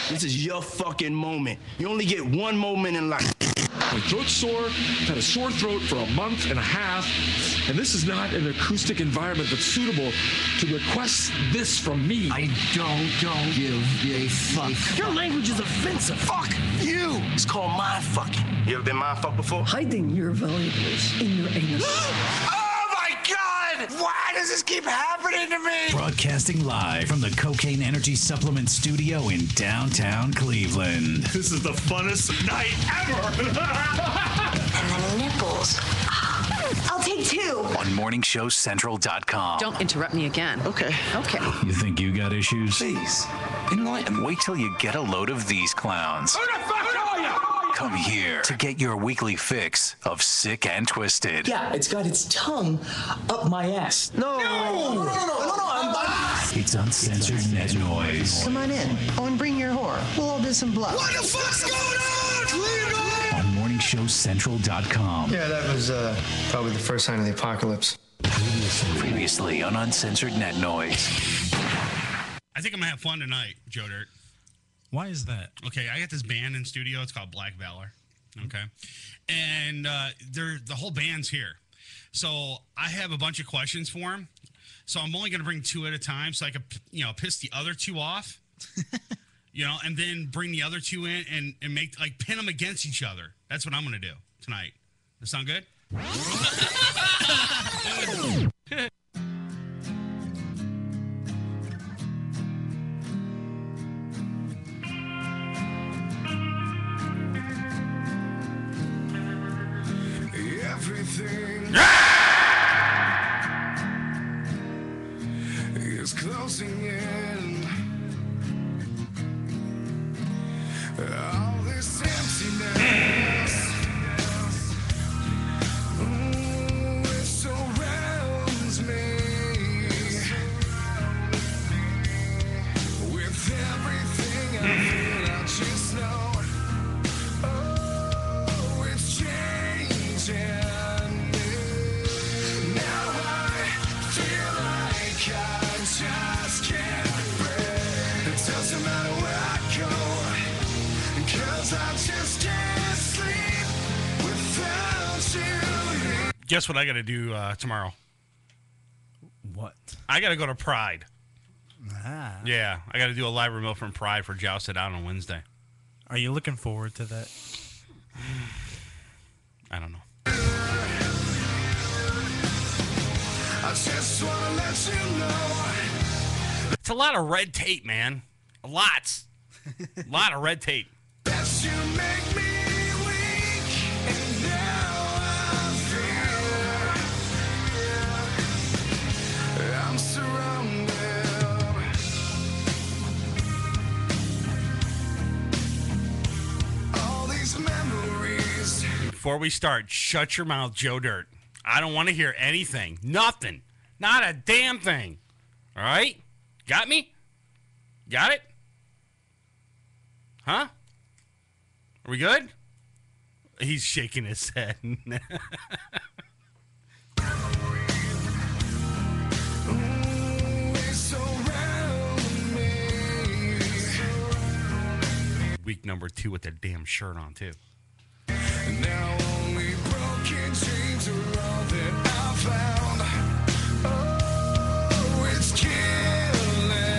This is your fucking moment. You only get one moment in life. My throat's sore. I've had a sore throat for a month and a half. And this is not an acoustic environment that's suitable to request this from me. I don't give a fuck. Your language is offensive. Fuck you. It's called mind fucking. You ever been mind fucked before? Hiding your valuables in your anus. Oh my God! Why does this keep happening to me? Broadcasting live from the Cocaine Energy Supplement Studio in downtown Cleveland. This is the funnest night ever. And the nipples. I'll take 2. On morningshowcentral.com. Don't interrupt me again. Okay. You think you got issues? Please, enlighten me. Wait till you get a load of these clowns. Who the fuck are you? Come here to get your weekly fix of Sick and Twisted. Yeah, it's got its tongue up my ass. No. It's Uncensored Net Noise. Come on in. Oh, and bring your whore. We'll all do some blood. What the fuck's going on? Leave it alone. On morningshowcentral.com. Yeah, that was probably the first sign of the apocalypse. Previously on Uncensored Net Noise. I think I'm going to have fun tonight, Joe Dirt. Why is that? Okay, I got this band in studio. It's called Black Valor. Okay. And the whole band's here. So I have a bunch of questions for them. So I'm only going to bring 2 at a time so I could, piss the other 2 off. And then bring the other 2 in and make, pin them against each other. That's what I'm going to do tonight. That sound good? Everything is closing in. All this emptiness, it surrounds me. With everything I feel, I just know, oh, it's changing. Guess what I got to do tomorrow? What? I got to go to Pride. Ah. Yeah, I got to do a live remote from Pride for Jousted Out on Wednesday. Are you looking forward to that? I don't know. I just want to let you know. It's a lot of red tape, man. A lot of red tape. That you make me weak, and now I feel I'm surrounded. All these memories. Before we start, shut your mouth, Joe Dirt. I don't want to hear anything. Nothing. Not a damn thing. All right? Got me? Got it? Huh? Are we good? He's shaking his head. Week number 2 with that damn shirt on, too. Now only broken dreams are all that I found. Oh, it's killing me.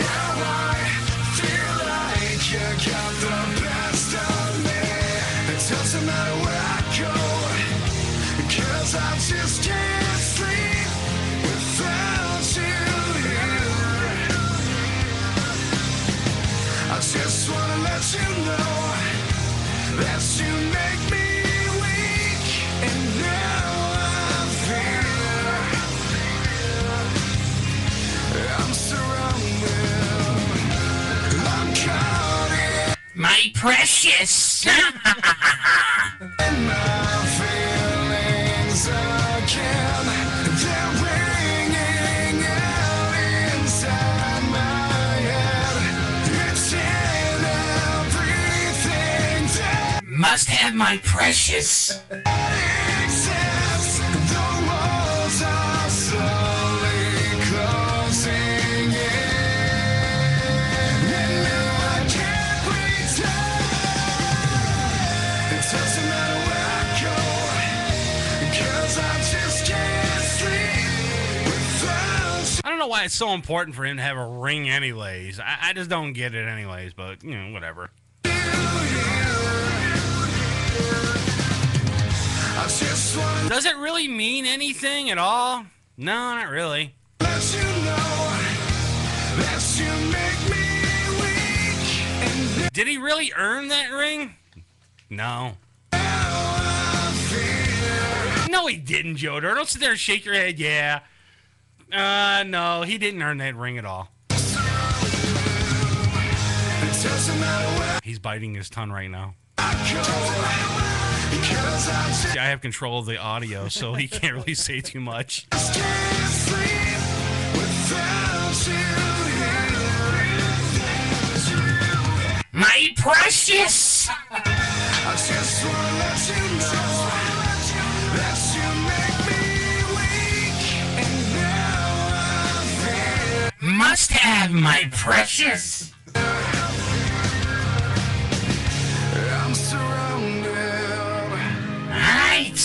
Now I feel like you got the best of me. It doesn't matter where I go, 'cause I just can't sleep without you here. I just wanna let you know that you make me weak, and now I feel I'm surrounded. I'm caught in My precious. my feelings again. They're ringing out inside my head. It's in everything that Must have my precious. exists. The walls are slowly closing in. 'cause I just can't sleep without I don't know why it's so important for him to have a ring anyways. I just don't get it anyways, but, you know, whatever. I just wanna Does it really mean anything at all? No, not really. let you know that you make me weak. And Did he really earn that ring? No. now I fear. No, he didn't, Joe Dirt. Don't sit there and shake your head, yeah. No, he didn't earn that ring at all. It doesn't matter where He's biting his tongue right now. I go, because I just See, I have control of the audio, so he can't really say too much. can't sleep without you. My precious. I just wanna let you know that you make me weak, and now I feel Must have my precious. I'm surrounded. Right.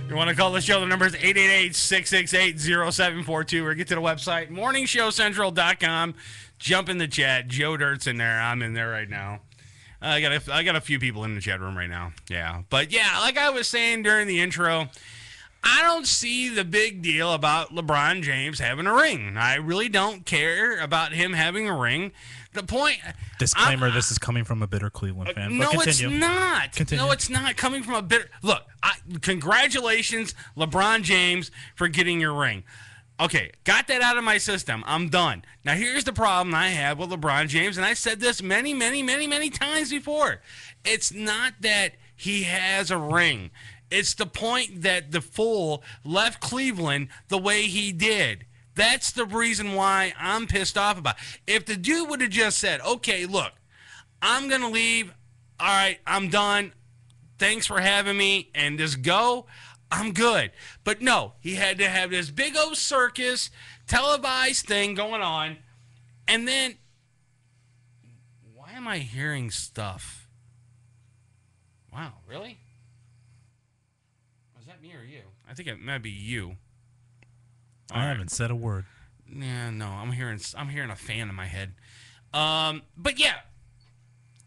You want to call the show? The number is 888-668-0742 or get to the website, morningshowcentral.com. Jump in the chat. Joe Dirt's in there. I'm in there right now. I got a few people in the chat room right now. Yeah. But yeah, like I was saying during the intro, I don't see the big deal about LeBron James having a ring. I really don't care about him having a ring. The point... Disclaimer, this is coming from a bitter Cleveland fan. No, but it's continue. not. Continue. No, it's not coming from a bitter... Look, congratulations, LeBron James, for getting your ring. Okay, got that out of my system. I'm done. Now, here's the problem I have with LeBron James, and I said this many, many, many, many times before. It's not that he has a ring. It's the point that the fool left Cleveland the way he did. That's the reason why I'm pissed off about it. If the dude would have just said, okay, look, I'm going to leave. All right, I'm done. Thanks for having me, and just go. I'm good. But no, he had to have this big old circus, televised thing going on. And then, why am I hearing stuff? Wow, really? Was that me or you? I think it might be you. I haven't said a word. Yeah, no, I'm hearing a fan in my head. But yeah,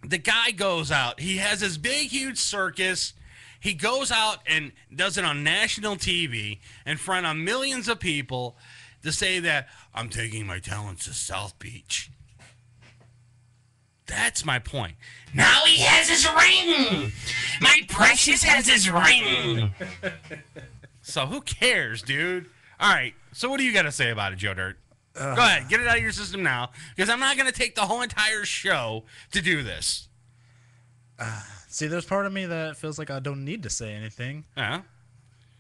the guy goes out. He has this big, huge circus. He goes out and does it on national TV in front of millions of people to say that I'm taking my talents to South Beach. That's my point. Now he has his ring. My precious has his ring. So who cares, dude? All right. So what do you got to say about it, Joe Dirt? Go ahead. Get it out of your system now, because I'm not going to take the whole entire show to do this. See, there's part of me that feels like I don't need to say anything. Yeah.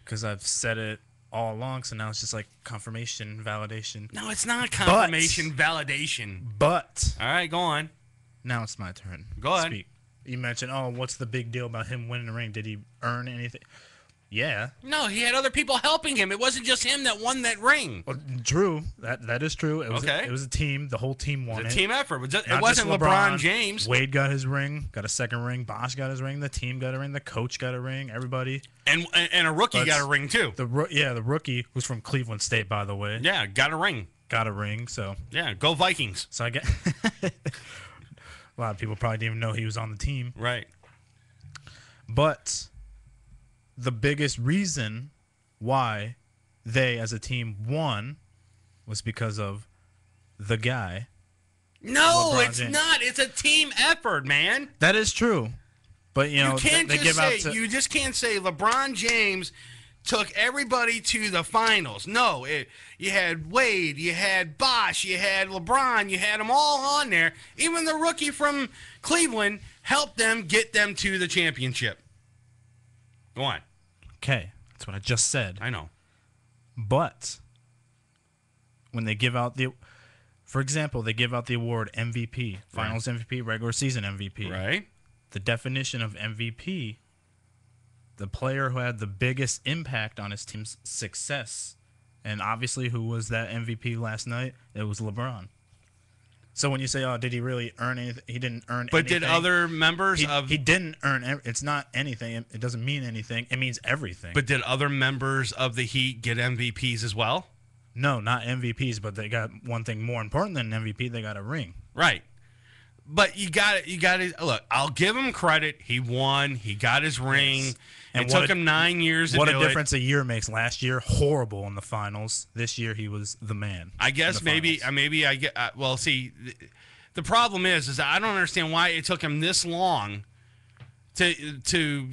Because I've said it all along, so now it's just like confirmation, validation. No, it's not confirmation, validation. But All right, go on. now it's my turn. Go ahead. to speak. You mentioned, what's the big deal about him winning the ring? Did he earn anything? Yeah. No, he had other people helping him. It wasn't just him that won that ring. Well, true. That is true. It was Okay. it was a team. The whole team won It it. was a team effort. It Not wasn't just LeBron James. Wade got his ring, got a second ring. Bosh got his ring. The team got a ring. The coach got a ring. Everybody. And a rookie But got a ring, too. The rookie, who's from Cleveland State, by the way, Yeah, got a ring. got a ring. So Yeah, go Vikings. I get a lot of people probably didn't even know he was on the team. Right. But the biggest reason why they, as a team, won was because of the guy. No, LeBron it's James. not. It's a team effort, man. That is true. But, you know, You can't they just give say, out to... you just can't say LeBron James took everybody to the finals. No, you had Wade, you had Bosh, you had LeBron, you had them all on there. Even the rookie from Cleveland helped them get them to the championship. Go on. Okay, that's what I just said. I know. But when they give out for example, they give out the award MVP, Finals MVP, regular season MVP. Right. The definition of MVP, the player who had the biggest impact on his team's success. And obviously, who was that MVP last night? It was LeBron. So when you say, "Oh, did he really earn anything?" He didn't earn. But anything. did other members of? He didn't earn. It's not anything. It doesn't mean anything. It means everything. But did other members of the Heat get MVPs as well? No, not MVPs. But they got one thing more important than an MVP. They got a ring. Right. But you got to look. I'll give him credit. He won. He got his ring. Yes. And it took him 9 years to do it. What a difference a year makes. Last year, horrible in the finals. This year, he was the man. I guess maybe I get. Well, see, the problem is I don't understand why it took him this long to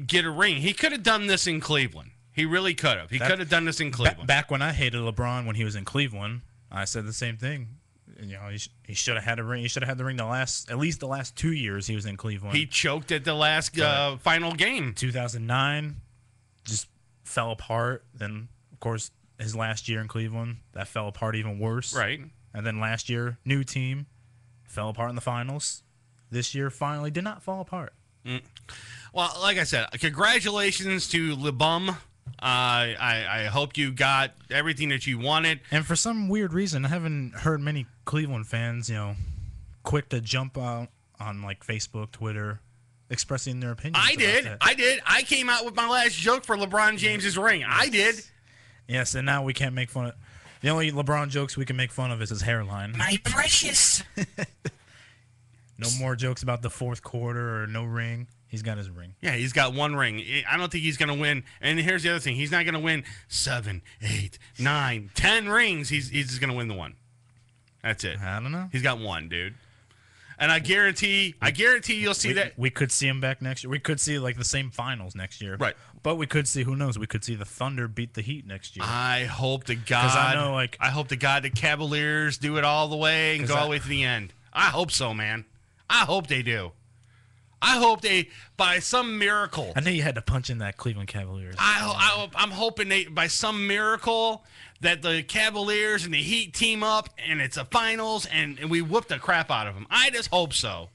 get a ring. He could have done this in Cleveland. He really could have. He could have done this in Cleveland. Back when I hated LeBron when he was in Cleveland, I said the same thing. You know, he should have had a ring. He should have had the ring at least the last 2 years he was in Cleveland. He choked at the last final game. 2009 just fell apart. Then, of course, his last year in Cleveland, that fell apart even worse. Right. And then last year, new team, fell apart in the finals. This year, finally, did not fall apart. Well, like I said, congratulations to LeBum. I hope you got everything that you wanted. And for some weird reason, I haven't heard many Cleveland fans, quick to jump out on like Facebook, Twitter, expressing their opinions. I did. I came out with my last joke for LeBron James's ring. I did. Yes, and now we can't make fun of. The only LeBron jokes we can make fun of is his hairline. My precious. No more jokes about the fourth quarter or no ring. He's got his ring. Yeah, he's got one ring. I don't think he's going to win. And here's the other thing. He's not going to win 7, 8, 9, 10 rings. He's just going to win the one. That's it. I don't know. He's got one, dude. And I guarantee you'll see that. We could see him back next year. We could see like the same finals next year. Right. But we could see, who knows? We could see the Thunder beat the Heat next year. I hope to God. I hope to God the Cavaliers do it all the way and go all the way to the end. I hope so, man. I hope they do. I hope they, by some miracle. I know you had to punch in that Cleveland Cavaliers. I'm hoping they, by some miracle, that the Cavaliers and the Heat team up and it's a finals and we whoop the crap out of them. I just hope so.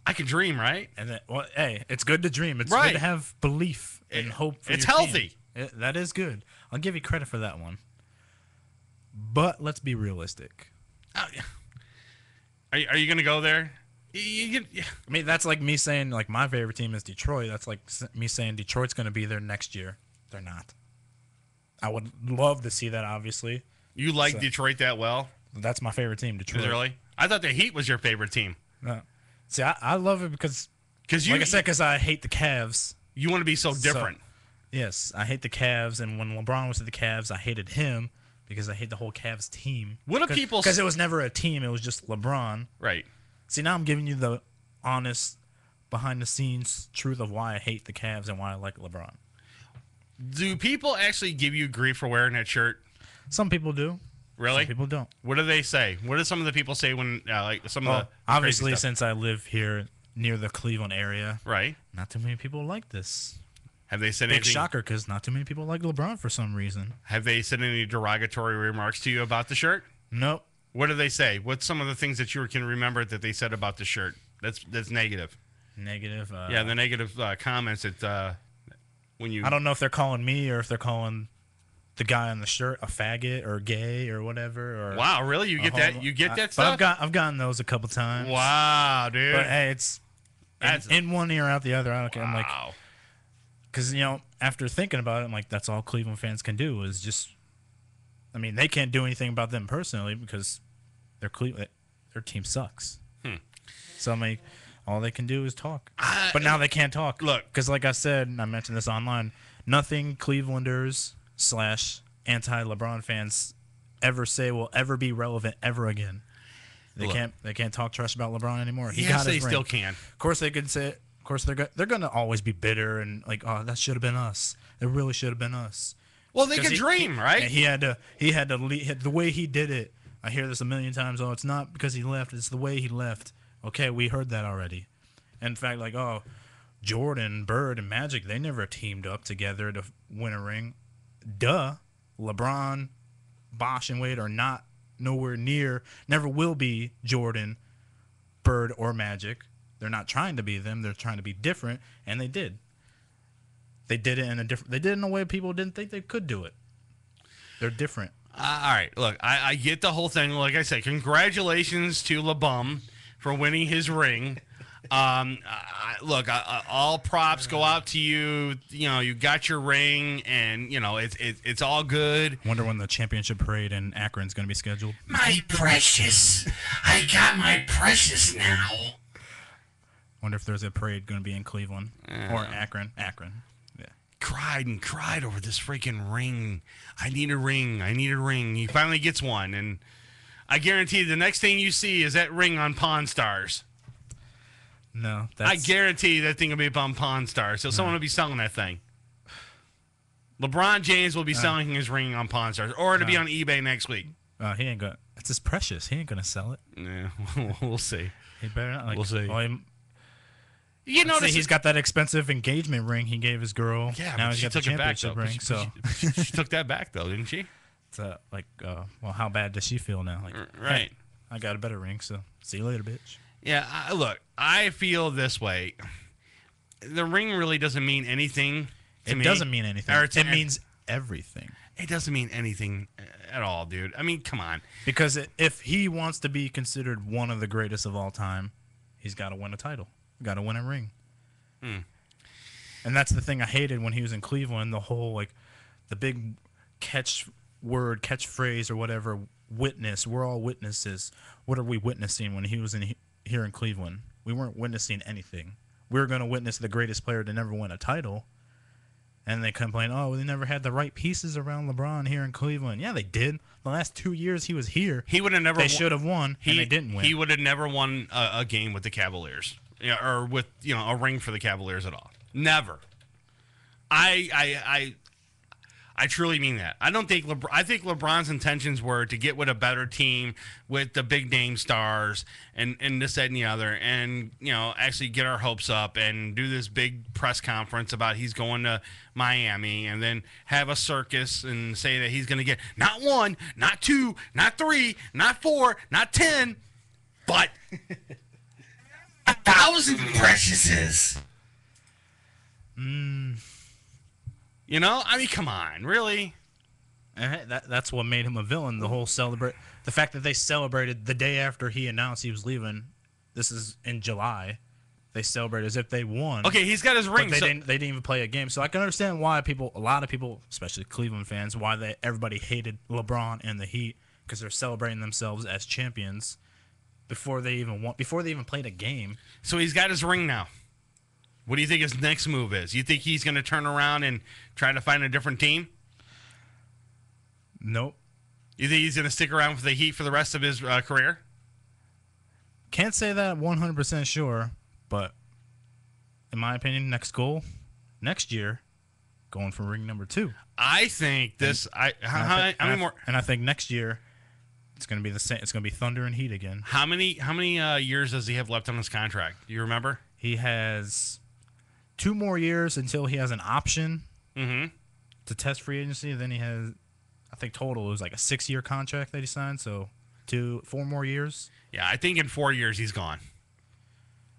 I can dream, right? And then, well, hey, it's good to dream. It's right. good to have belief and hope for it's your healthy. Team. That is good. I'll give you credit for that one. But let's be realistic. Are you going to go there? I mean, that's like me saying like my favorite team is Detroit. That's like me saying Detroit's going to be there next year. They're not. I would love to see that, obviously. You like Detroit that well? That's my favorite team, Detroit. Really? I thought the Heat was your favorite team. No. See, I love it because like I said, because I hate the Cavs. You want to be so different. Yes, I hate the Cavs, and when LeBron was to the Cavs, I hated him because I hate the whole Cavs team. What do people? Because it was never a team; it was just LeBron. Right. See, now I'm giving you the honest, behind-the-scenes truth of why I hate the Cavs and why I like LeBron. Do people actually give you grief for wearing that shirt? Some people do. Really? Some people don't. What do they say? What do some of the people say when, like, some of the obviously, since I live here near the Cleveland area, right? Not too many people like this. Have they said Big anything? shocker, because not too many people like LeBron for some reason. Have they said any derogatory remarks to you about the shirt? Nope. What do they say? What's some of the things that you can remember that they said about the shirt? That's negative. Negative. Yeah, the negative comments that when you. I don't know if they're calling me or if they're calling the guy on the shirt a faggot or gay or whatever. Or wow, really? You get that? You get that stuff? But I've gotten those a couple times. Wow, dude. But hey, it's in one ear out the other. I don't care. Wow. I'm like, because after thinking about it, I'm like, that's all Cleveland fans can do is just. I mean, they can't do anything about them personally because their team sucks. So I'm like, all they can do is talk. But now they can't talk. Look, because like I said, and I mentioned this online, nothing Clevelanders / anti-LeBron fans ever say will ever be relevant ever again. They can't talk trash about LeBron anymore. Yes, they still can. Of course, they could say. Of course, they're going to always be bitter and like, oh, that should have been us. It really should have been us. Well, they can dream, right? He had to lead, the way he did it. I hear this a million times. Oh, it's not because he left. It's the way he left. Okay, we heard that already. In fact, like, oh, Jordan, Bird, and Magic, they never teamed up together to win a ring. Duh. LeBron, Bosh, and Wade are not nowhere near, never will be Jordan, Bird, or Magic. They're not trying to be them. They're trying to be different, and they did. They did it in a way people didn't think they could do it. They're different. All right, look, I get the whole thing. Like I said, congratulations to LeBum for winning his ring. All props go out to you. You know, you got your ring, and you know it's all good. Wonder when the championship parade in Akron's going to be scheduled. My precious. I got my precious now. Wonder if there's a parade going to be in Cleveland or Akron. Akron. Yeah. Cried over this freaking ring. I need a ring. He finally gets one, and I guarantee the next thing you see is that ring on Pawn Stars. No, I guarantee that thing will be up on Pawn Stars. So someone will be selling that thing. LeBron James will be selling his ring on Pawn Stars, or it'll be on eBay next week. He ain't gonna. It's his precious. He ain't gonna sell it. Yeah, we'll see. He better not. Like, we'll see. Well, you know, he's got that expensive engagement ring he gave his girl. Yeah, now but he's she got the took it back, championship though. ring. So she took that back, though, didn't she? It's well, how bad does she feel now? Like, right. Hey, I got a better ring, so see you later, bitch. Yeah, look, I feel this way. The ring really doesn't mean anything to me. It doesn't mean anything. It means everything. It doesn't mean anything at all, dude. I mean, come on. Because if he wants to be considered one of the greatest of all time, he's got to win a title. Got to win a ring. And that's the thing I hated when he was in Cleveland. The whole, like, the big catchphrase or whatever, witness. We're all witnesses. What are we witnessing when he was here in Cleveland? We weren't witnessing anything. We were going to witness the greatest player to never win a title. And they complain, oh, they never had the right pieces around LeBron here in Cleveland. Yeah, they did. The last 2 years he was here, he would have never. They should have won, and they didn't win. He would have never won a game with the Cavaliers, or with a ring for the Cavaliers at all. Never. I truly mean that. I don't think I think LeBron's intentions were to get with a better team with the big name stars and this, that, and the other, and actually get our hopes up and do this big press conference about he's going to Miami, and then have a circus and say that he's going to get not 1, not 2, not 3, not 4, not 10, but 1,000 preciouses. I mean, come on, really? That's what made him a villain. The whole the fact that they celebrated the day after he announced he was leaving. This is in July. They celebrated as if they won. Okay, he's got his ring. But they didn't even play a game. So I can understand why a lot of people, especially Cleveland fans, why everybody hated LeBron and the Heat, because they're celebrating themselves as champions before they even played a game. So he's got his ring now. What do you think his next move is? You think he's going to turn around and try to find a different team? Nope. You think he's going to stick around for the Heat for the rest of his career? Can't say that 100% sure, but in my opinion, next goal, next year, going for ring number 2. I think this. How many more? And I think next year, it's going to be the same. It's going to be Thunder and Heat again. How many years does he have left on his contract? Do you remember? He has 2 more years until he has an option to test free agency. Then he has, I think total it was like a 6-year contract that he signed. So 4 more years. Yeah, I think in 4 years he's gone.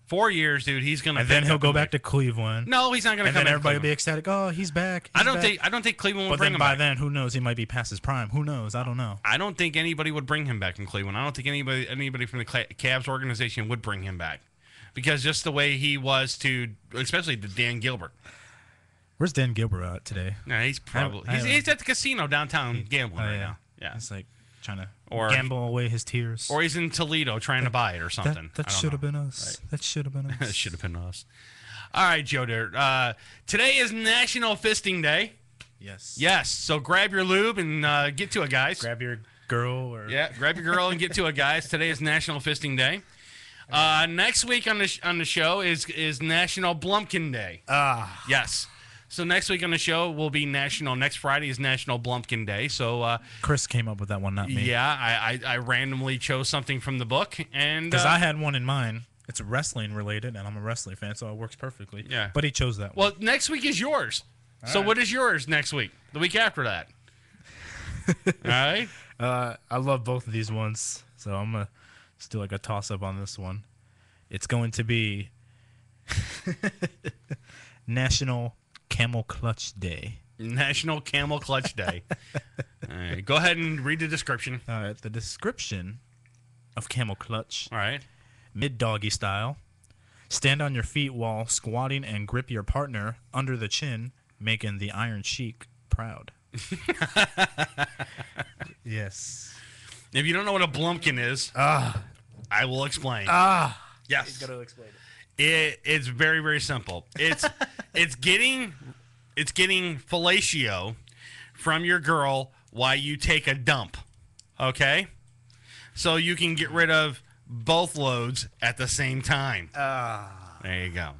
4 years, dude. He's gonna. And then he'll go back to Cleveland. No, he's not gonna. And come then back everybody will be ecstatic. Oh, he's back. I don't think Cleveland will bring him back. But then by then, who knows? He might be past his prime. Who knows? I don't know. I don't think anybody would bring him back in Cleveland. I don't think anybody from the Cavs organization would bring him back. Because just the way he was especially to Dan Gilbert. Where's Dan Gilbert at today? No, he's he's at the casino downtown gambling right now. Yeah, he's like trying to gamble away his tears. Or he's in Toledo trying to buy it or something. That should have been us. Right. That should have been us. That should have been us. All right, Joe Dirt. Today is National Fisting Day. Yes. Yes. So grab your lube and get to it, guys. Grab your girl. Grab your girl and get to it, guys. Today is National Fisting Day. Next week on the show is National Blumpkin Day. Yes. So next week on the show will be next Friday is National Blumpkin Day. So Chris came up with that one, not me. Yeah, I randomly chose something from the book, and because I had one in mind. It's wrestling related, and I'm a wrestling fan, so it works perfectly. Yeah. But he chose that one. Well, next week is yours. All right. What is yours next week? The week after that. All right. I love both of these ones, so I'm gonna just do like a toss up on this one. It's going to be National Camel Clutch Day. National Camel Clutch Day. All right, go ahead and read the description. All right, the description of camel clutch. All right. Mid-doggy style. Stand on your feet while squatting and grip your partner under the chin, making the Iron Sheik proud. Yes. If you don't know what a blumpkin is, I will explain. Yes. You gotta explain it. It's very, very simple. It's getting fellatio from your girl while you take a dump. Okay? So you can get rid of both loads at the same time. There you go.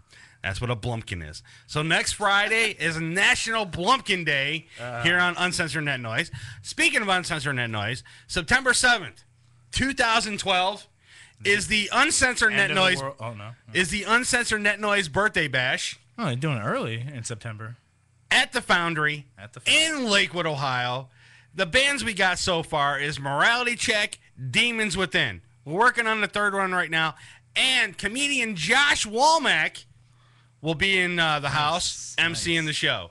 That's what a blumpkin is. So next Friday is National Blumpkin Day here on Uncensored Net Noise. Speaking of Uncensored Net Noise, September 7th, 2012 is the Uncensored Net Noise. Is the Uncensored Net Noise birthday bash. Oh, they're doing it early in September. At the Foundry in Lakewood, Ohio. The bands we got so far is Morality Check, Demons Within. We're working on the third one right now. And comedian Josh Womack will be in the house emceeing the show.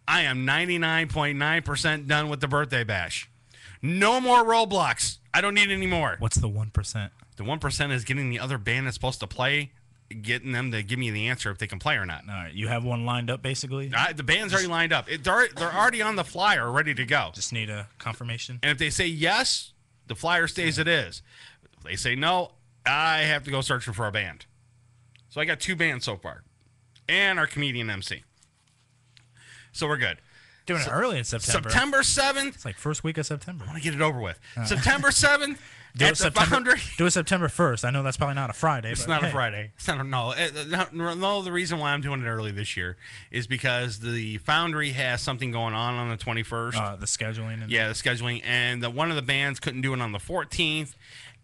I am 99.9% done with the birthday bash. No more roadblocks. I don't need any more. What's the 1%? The 1% is getting the other band that's supposed to play, getting them to give me the answer if they can play or not. All right, you have one lined up, basically? The band's already lined up. They're already on the flyer, ready to go. Just need a confirmation? And if they say yes, the flyer stays it is. If they say no, I have to go searching for a band. So I got 2 bands so far. And our comedian MC. So we're good. Doing it early in September. September 7th. It's like first week of September. I want to get it over with. September 7th. Do it September 1st. I know that's probably not a Friday. It's not a Friday. It's not. No. The reason why I'm doing it early this year is because the Foundry has something going on the 21st. The scheduling. The scheduling, and one of the bands couldn't do it on the 14th,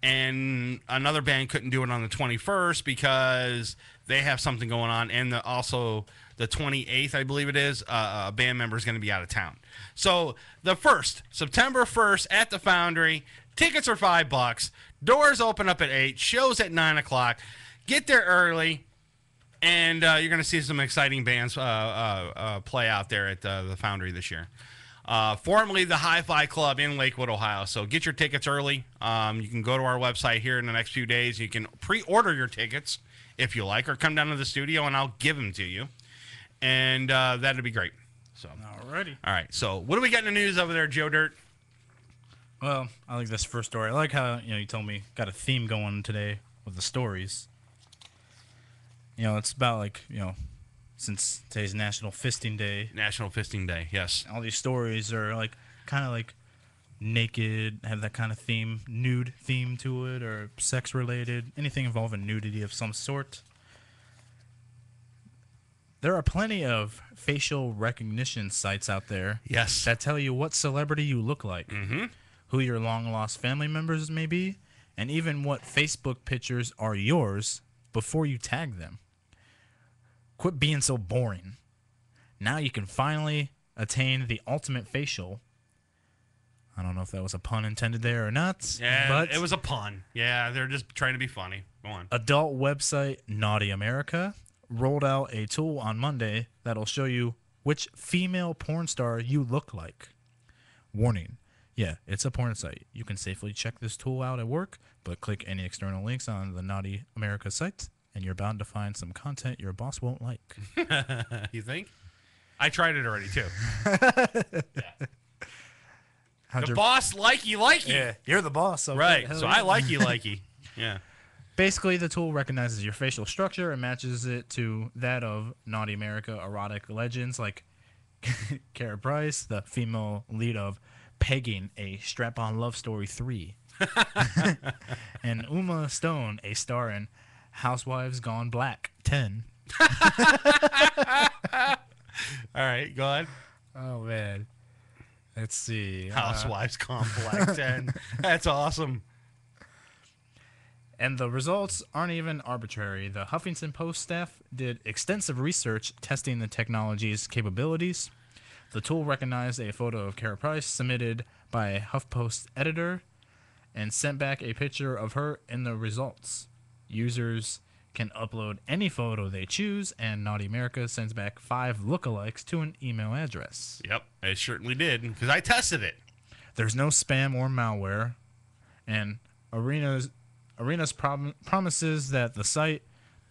and another band couldn't do it on the 21st because they have something going on, and also the 28th, I believe it is, a band member is going to be out of town. So the 1st, September 1st at the Foundry. Tickets are $5. Doors open up at 8. Shows at 9 o'clock. Get there early, and you're going to see some exciting bands play out there at the Foundry this year. Formerly the Hi-Fi Club in Lakewood, Ohio. So get your tickets early. You can go to our website here in the next few days. You can pre-order your tickets if you like, or come down to the studio and I'll give them to you. And that'd be great. So, alrighty. All right. So what do we got in the news over there, Joe Dirt? Well, I like this first story. I like how you told me got a theme going today with the stories. It's about since today's National Fisting Day. National Fisting Day, yes. All these stories are kind of naked, have that kind of theme, nude theme to it, or sex related, anything involving nudity of some sort. There are plenty of facial recognition sites out there. Yes. That tell you what celebrity you look like. Mm-hmm. Who your long-lost family members may be, and even what Facebook pictures are yours before you tag them. Quit being so boring. Now you can finally attain the ultimate facial. I don't know if that was a pun intended there or not. Yeah, but it was a pun. Yeah, they're just trying to be funny. Go on. Adult website Naughty America rolled out a tool on Monday that'll show you which female porn star you look like. Warning. Yeah, it's a porn site. You can safely check this tool out at work, but click any external links on the Naughty America site, and you're bound to find some content your boss won't like. You think? I tried it already, too. Yeah. The boss likey. Yeah, you're the boss. Okay. Right, so I likey. Yeah. Basically, the tool recognizes your facial structure and matches it to that of Naughty America erotic legends like Kara Price, the female lead of Pegging, a Strap-On Love Story 3. And Uma Stone, a star in Housewives Gone Black 10. All right, go ahead. Oh, man. Let's see. Housewives Gone Black 10. That's awesome. And the results aren't even arbitrary. The Huffington Post staff did extensive research testing the technology's capabilities. The tool recognized a photo of Kara Price submitted by a HuffPost editor and sent back a picture of her in the results. Users can upload any photo they choose, and Naughty America sends back 5 lookalikes to an email address. Yep, it certainly did, because I tested it. There's no spam or malware, and Arena's promises that the site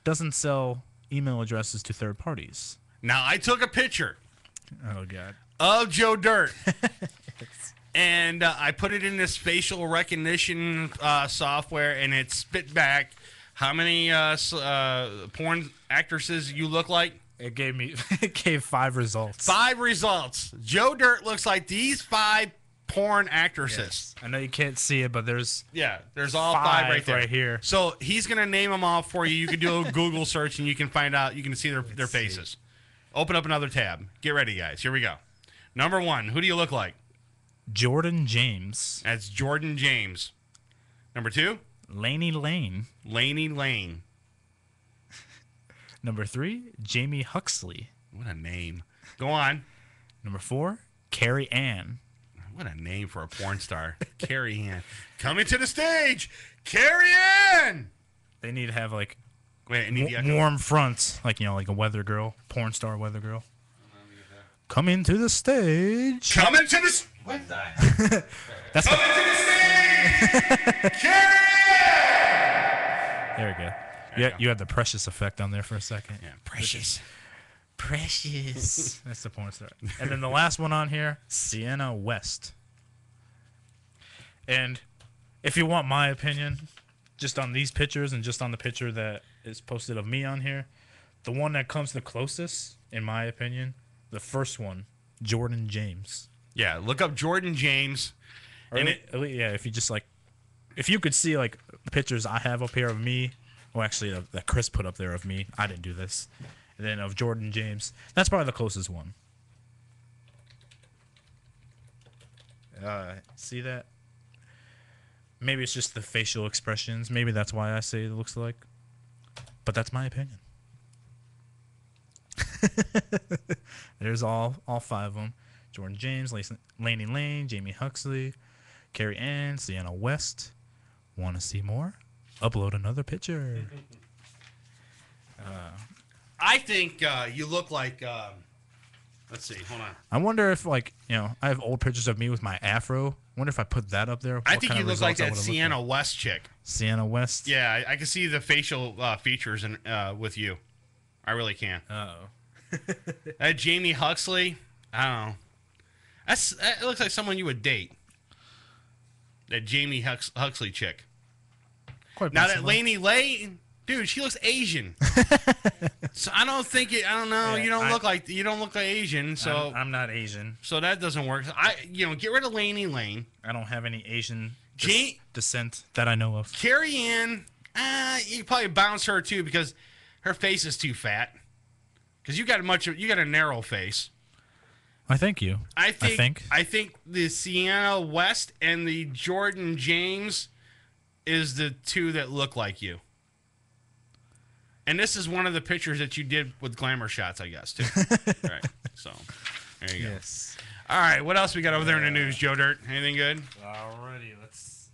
doesn't sell email addresses to third parties. Now, I took a picture Oh, God. of Joe Dirt, and I put it in this facial recognition software, and it spit back how many porn actresses you look like. It gave 5 results. 5 results. Joe Dirt looks like these 5 porn actresses. Yes. I know you can't see it, but there's all 5 right there. right here. So he's gonna name them all for you. You can do a Google search and you can find out. You can see their faces. Open up another tab. Get ready, guys. Here we go. Number 1. Who do you look like? Jordan James. That's Jordan James. Number 2. Laney Lane. Laney Lane. Number 3. Jamie Huxley. What a name. Go on. Number 4. Carrie Ann. What a name for a porn star. Carrie Ann. Coming to the stage, Carrie Ann! They need to have, like, Wait, I need the warm fronts. Like, like a weather girl. Porn star weather girl. Coming to the stage. Coming to the... What the... That's Coming to the stage, Carrie Ann! There we go. You had the precious effect on there for a second. Yeah, precious. Precious. That's the porn star. And then the last one on here, Sienna West. And if you want my opinion, just on these pictures and just on the picture that is posted of me on here, the one that comes the closest, in my opinion, the first one, Jordan James. Yeah, look up Jordan James. If you just if you could see like the pictures I have up here of me, well, actually that Chris put up there of me, I didn't do this. And then of Jordan James. That's probably the closest one. See that? Maybe it's just the facial expressions. Maybe that's why I say it looks like. But that's my opinion. There's all 5 of them. Jordan James, Laney Lane, Jamie Huxley, Carrie Ann, Sienna West. Want to see more? Upload another picture. I think you look like... let's see. Hold on. I wonder if, I have old pictures of me with my afro. I wonder if I put that up there. I think you look like that Sienna West chick. Sienna West? Yeah, I can see the facial features with you. I really can. Uh-oh. That Jamie Huxley, I don't know. That looks like someone you would date. That Jamie Huxley chick. Quite now possibly. that Laney Lane, dude, she looks Asian. So I don't think it. I don't know. Yeah, You don't look like Asian. So I'm not Asian. So that doesn't work. Get rid of Laney Lane. I don't have any Asian descent that I know of. Carrie Ann, you could probably bounce her too because her face is too fat. Because you got a narrow face. I thank you. I think the Sienna West and the Jordan James is the 2 that look like you. And this is one of the pictures that you did with glamour shots, I guess, too. Right. So, there you go. Yes. All right. What else we got over there in the news, Joe Dirt? Anything good? Alrighty, let's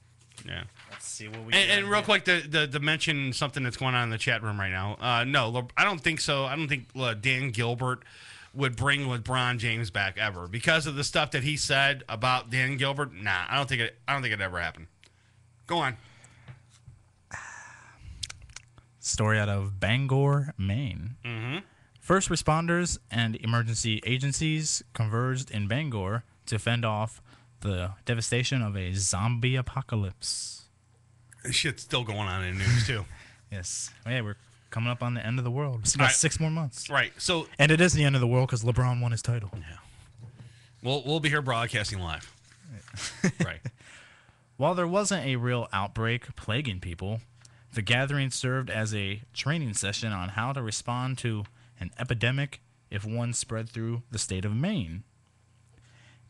see what we And real quick, to mention something that's going on in the chat room right now. No, I don't think so. I don't think Dan Gilbert would bring LeBron James back ever because of the stuff that he said about Dan Gilbert. Nah, I don't think it ever happened. Go on. Story out of Bangor, Maine. Mm-hmm. First responders and emergency agencies converged in Bangor to fend off the devastation of a zombie apocalypse. This shit's still going on in the news, too. Yes. Yeah, we're coming up on the end of the world. It's about 6 more months. Right. So, and it is the end of the world because LeBron won his title. Yeah. We'll be here broadcasting live. Right. While there wasn't a real outbreak plaguing people, the gathering served as a training session on how to respond to an epidemic if one spread through the state of Maine.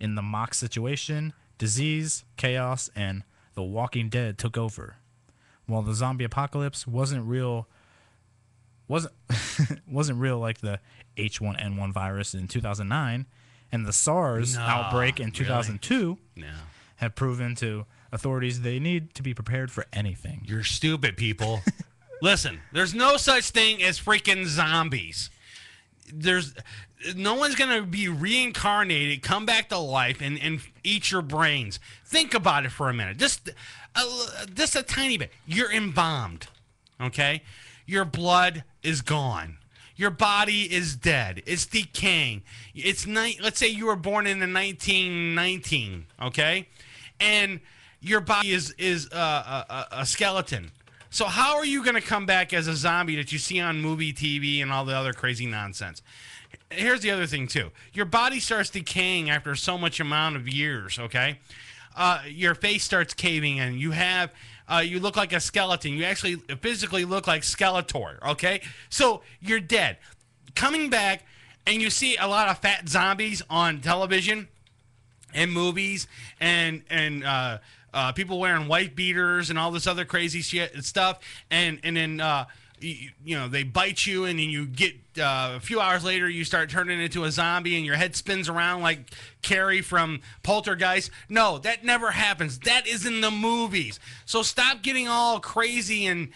In the mock situation, disease, chaos, and The Walking Dead took over. While the zombie apocalypse wasn't real like the H1N1 virus in 2009 and the SARS outbreak in 2002 have proven to authorities they need to be prepared for anything. You're stupid, people. Listen, there's no such thing as freaking zombies. There's no one's gonna be reincarnated, come back to life, and eat your brains. Think about it for a minute. Just a tiny bit. You're embalmed, okay? Your blood is gone. Your body is dead. It's decaying. Let's say you were born in the 1919, okay, and your body is a skeleton. So how are you going to come back as a zombie that you see on movie, TV, and all the other crazy nonsense? Here's the other thing, too. Your body starts decaying after so much amount of years, okay? Your face starts caving in. You look like a skeleton. You actually physically look like Skeletor, okay? So you're dead. Coming back, and you see a lot of fat zombies on television and movies and people wearing white beaters and all this other crazy shit and stuff, and then they bite you, and then you get a few hours later you start turning into a zombie and your head spins around like Carrie from Poltergeist. No, that never happens. That is in the movies. So stop getting all crazy and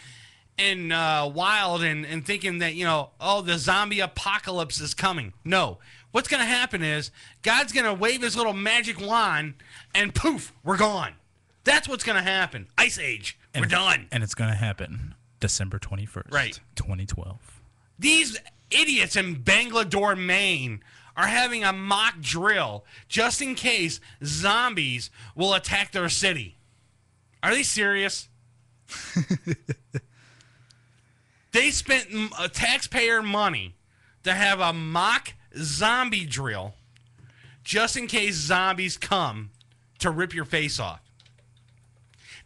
wild and thinking that the zombie apocalypse is coming. No. What's going to happen is God's going to wave his little magic wand and poof, we're gone. That's what's going to happen. Ice Age. We're done. And it's going to happen December 21st, right. 2012. These idiots in Bangor, Maine are having a mock drill just in case zombies will attack their city. Are they serious? They spent taxpayer money to have a mock zombie drill just in case zombies come to rip your face off.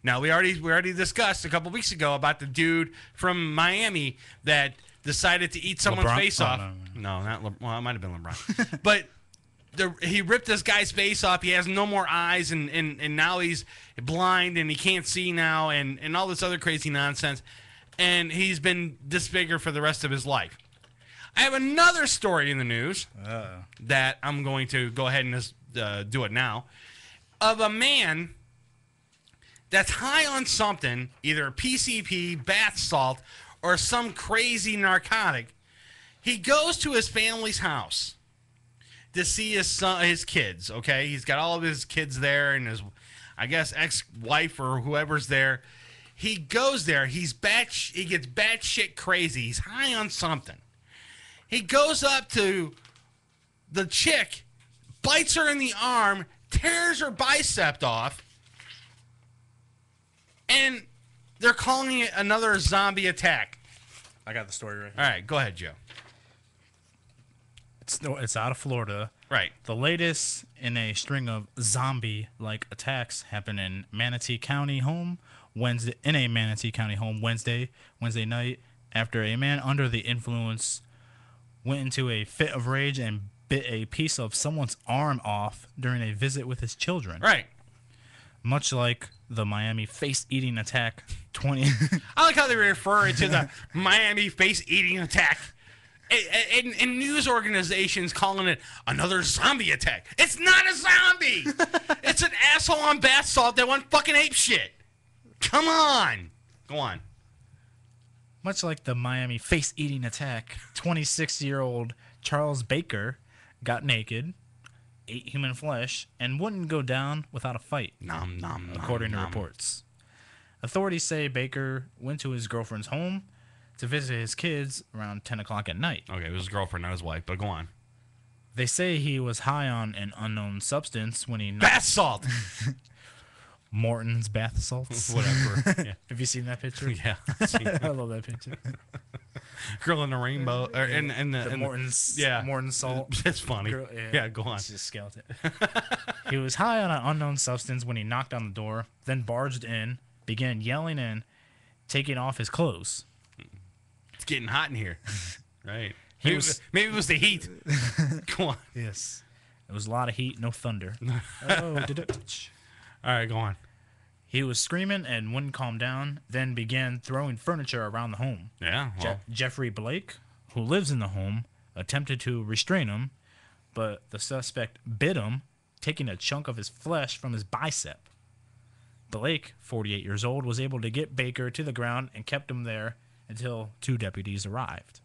Now, we already discussed a couple weeks ago about the dude from Miami that decided to eat someone's face off. No, not well, it might have been LeBron. But he ripped this guy's face off. He has no more eyes, and now he's blind, and he can't see now, and all this other crazy nonsense. And he's been disfigured for the rest of his life. I have another story in the news that I'm going to go ahead and just do it now, of a man that's high on something, either PCP, bath salt, or some crazy narcotic. He goes to his family's house to see his kids, okay? He's got all of his kids there and his, I guess, ex-wife or whoever's there. He goes there. He gets batshit crazy. He's high on something. He goes up to the chick, bites her in the arm, tears her bicep off, and they're calling it another zombie attack. I got the story right here. All right, go ahead, Joe. It's out of Florida. Right. The latest in a string of zombie-like attacks happened in Manatee County home Wednesday night after a man under the influence went into a fit of rage and bit a piece of someone's arm off during a visit with his children. Right. Much like the Miami face-eating attack 20... I like how they refer to the Miami face-eating attack. And news organizations calling it another zombie attack. It's not a zombie. It's an asshole on bath salt that went fucking ape shit. Come on. Go on. Much like the Miami face-eating attack, 26-year-old Charles Baker got naked, ate human flesh, and wouldn't go down without a fight, according to reports. Authorities say Baker went to his girlfriend's home to visit his kids around 10 o'clock at night. Okay, it was his girlfriend, not his wife, but go on. They say he was high on an unknown substance when he... Bath salt! Morton's bath salts. Whatever. Yeah. Have you seen that picture? Yeah. I love that picture. Girl in the rainbow. Or the Morton's, Morton's salt. It's funny. Girl, yeah, go on. It's just skeleton. He was high on an unknown substance when he knocked on the door, then barged in, began yelling and taking off his clothes. It's getting hot in here. Right. Maybe it was the heat. Go on. Yes. It was a lot of heat, no thunder. Oh, all right, go on. He was screaming and wouldn't calm down, then began throwing furniture around the home. Yeah. Well. Jeffrey Blake, who lives in the home, attempted to restrain him, but the suspect bit him, taking a chunk of his flesh from his bicep. Blake, 48 years old, was able to get Baker to the ground and kept him there until 2 deputies arrived.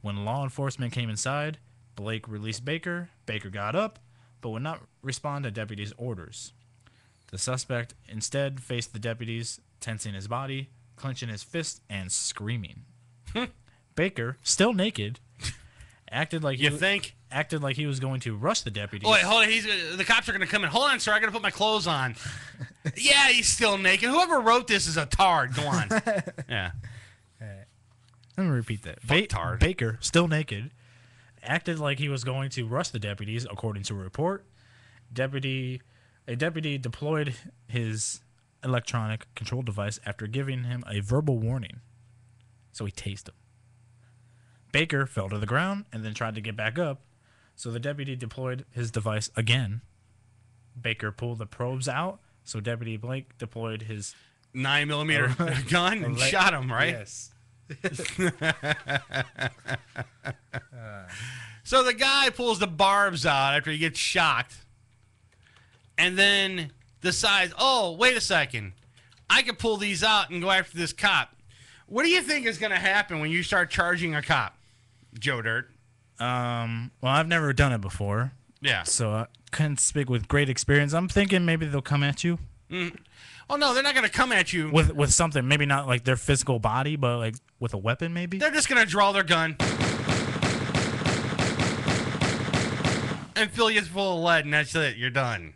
When law enforcement came inside, Blake released Baker. Baker got up, but would not respond to deputies' orders. The suspect instead faced the deputies, tensing his body, clenching his fists, and screaming. Baker, still naked, acted like he was going to rush the deputies. Oh, wait, hold on. The cops are going to come in. Hold on, sir. I got to put my clothes on. Yeah, he's still naked. Whoever wrote this is a tard. Go on. Yeah. Let me repeat that. Tard. Baker, still naked, acted like he was going to rush the deputies, according to a report. A deputy deployed his electronic control device after giving him a verbal warning. So he tased him. Baker fell to the ground and then tried to get back up, so the deputy deployed his device again. Baker pulled the probes out, so Deputy Blake deployed his 9mm gun and shot him, right? Yes. So the guy pulls the barbs out after he gets shocked and then decides, oh, wait a second. I could pull these out and go after this cop. What do you think is going to happen when you start charging a cop, Joe Dirt? Well, I've never done it before. Yeah. So I couldn't speak with great experience. I'm thinking maybe they'll come at you. Oh, no, they're not going to come at you. With something, maybe not like their physical body, but like with a weapon maybe? They're just going to draw their gun and fill you full of lead, and that's it. You're done.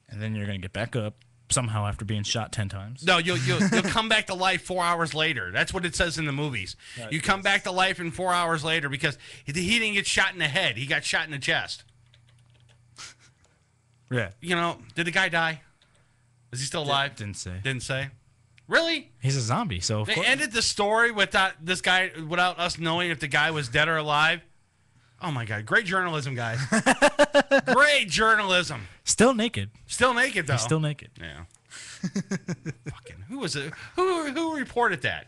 And then you're going to get back up somehow after being shot 10 times. No, you'll come back to life 4 hours later. That's what it says in the movies. You come back to life in 4 hours later because he didn't get shot in the head. He got shot in the chest. Yeah. You know, did the guy die? Is he still alive? Didn't say. Didn't say. Really? He's a zombie, so They ended the story without us knowing if the guy was dead or alive. Oh my God! Great journalism, guys. Great journalism. Still naked. Still naked, though. He's still naked. Yeah. Fucking. Who was it? Who reported that?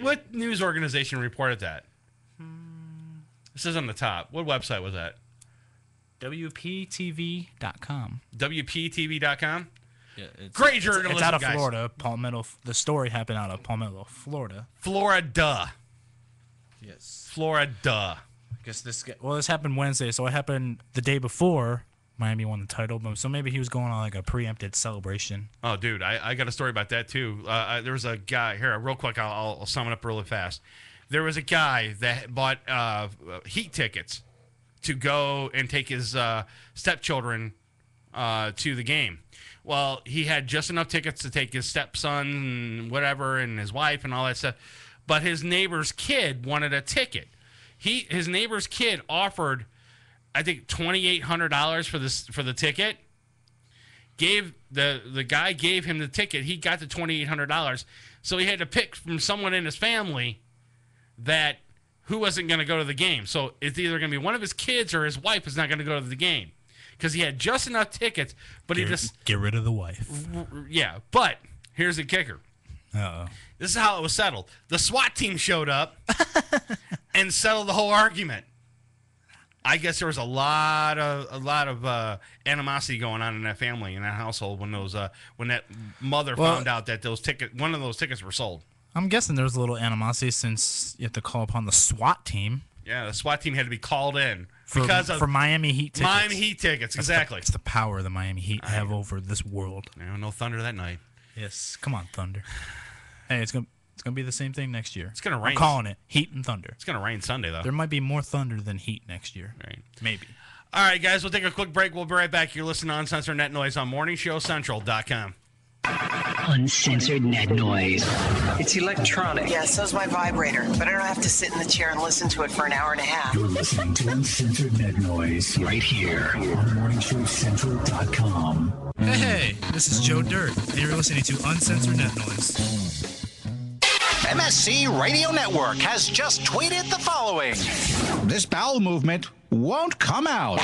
What news organization reported that? This is on the top. What website was that? WPTV.com. WPTV.com? Yeah, great journalism, it's out of guys. Florida. Palmetto. The story happened out of Palmetto, Florida. Florida. Yes. Florida. I guess this happened Wednesday, so it happened the day before Miami won the title. So maybe he was going on like a preempted celebration. Oh, dude, I got a story about that too. There was a guy here. Real quick, I'll sum it up really fast. There was a guy that bought heat tickets to go and take his stepchildren to the game. Well, he had just enough tickets to take his stepson and whatever and his wife and all that stuff. But his neighbor's kid wanted a ticket. His neighbor's kid offered, I think, $2,800 for the ticket. The guy gave him the ticket. He got the $2,800. So he had to pick from someone in his family who wasn't going to go to the game. So it's either going to be one of his kids or his wife is not going to go to the game. Because he had just enough tickets, but get rid of the wife. Yeah, but here's the kicker. Uh-oh. This is how it was settled. The SWAT team showed up and settled the whole argument. I guess there was a lot of animosity going on in that family, in that household, when that mother found out that one of those tickets were sold. I'm guessing there was a little animosity since you have to call upon the SWAT team. Yeah, the SWAT team had to be called in for Miami Heat tickets. Miami Heat tickets, exactly. It's the power of the Miami Heat have over this world. No thunder that night. Yes, come on, Thunder. Hey, it's gonna be the same thing next year. It's gonna rain. I'm calling it Heat and Thunder. It's gonna rain Sunday though. There might be more thunder than heat next year. Right. Maybe. All right, guys, we'll take a quick break. We'll be right back. You're listening to Uncensored Net Noise on MorningShowCentral.com. Uncensored Net Noise. It's electronic. Yeah, so's my vibrator, but I don't have to sit in the chair and listen to it for an hour and a half. You're listening to Uncensored Net Noise right here on MorningShowCentral.com. Hey, this is Joe Dirt, and you're listening to Uncensored Net Noise. MSC Radio Network has just tweeted the following. This bowel movement won't come out.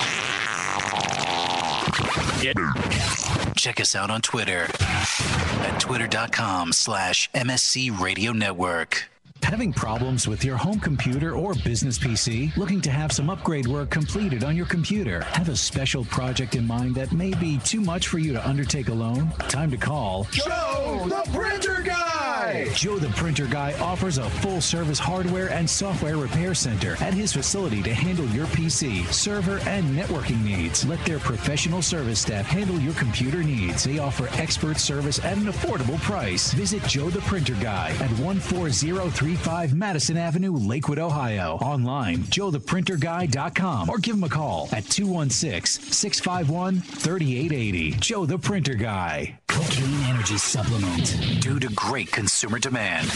Check us out on Twitter at twitter.com/MSC Radio Network. Having problems with your home computer or business PC? Looking to have some upgrade work completed on your computer? Have a special project in mind that may be too much for you to undertake alone? Time to call Joe, the printer guy! Guy! Joe the Printer Guy offers a full-service hardware and software repair center at his facility to handle your PC, server, and networking needs. Let their professional service staff handle your computer needs. They offer expert service at an affordable price. Visit Joe the Printer Guy at 14035 Madison Avenue, Lakewood, Ohio. Online, joetheprinterguy.com, or give him a call at 216-651-3880. Joe the Printer Guy. Cocaine energy supplement. Due to great consumer demand,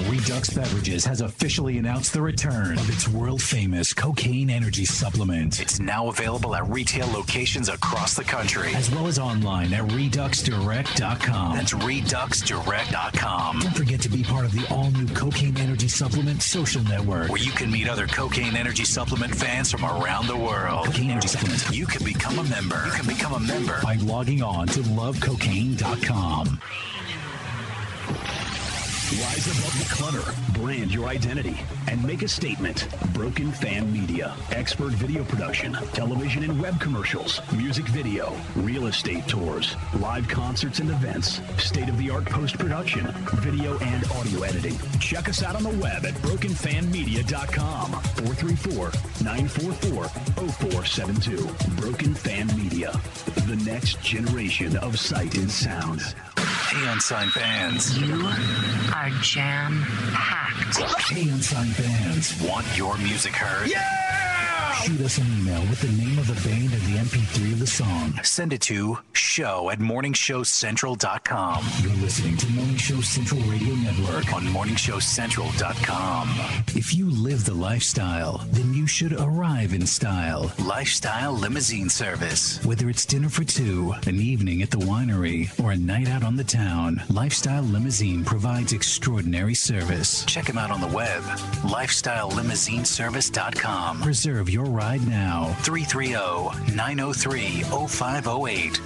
Redux Beverages has officially announced the return Of its world-famous cocaine energy supplement. it's now available at retail locations across the country. As well as online at reduxdirect.com. That's reduxdirect.com, Don't forget to be part of the all-new Cocaine Energy Supplement social network. where you can meet other cocaine energy supplement fans from around the world. Cocaine Energy Supplement. You can become a member. You can become a member. By logging on to lovecocaine.com. Rise above the clutter, brand your identity, and make a statement. Broken Fan Media. Expert video production, television and web commercials, music video, real estate tours, live concerts and events, state-of-the-art post-production, video and audio editing. Check us out on the web at brokenfanmedia.com. 434-944-0472. Broken Fan Media. The next generation of sight and sound. Hey, Unsigned fans. You are jam-packed. Hey, Unsigned fans. Want your music heard? Shoot us an email with the name of the band and the MP3 of the song. Send it to show@morningshowcentral.com. You're listening to Morning Show Central Radio Network. On morningshowcentral.com. If you live the lifestyle, then you should arrive in style. Lifestyle limousine service. Whether it's dinner for two, an evening at the winery, or a night out on the town, Lifestyle Limousine provides extraordinary service. Check them out on the web. lifestylelimousineservice.com. Reserve your ride now. 330-903-0508.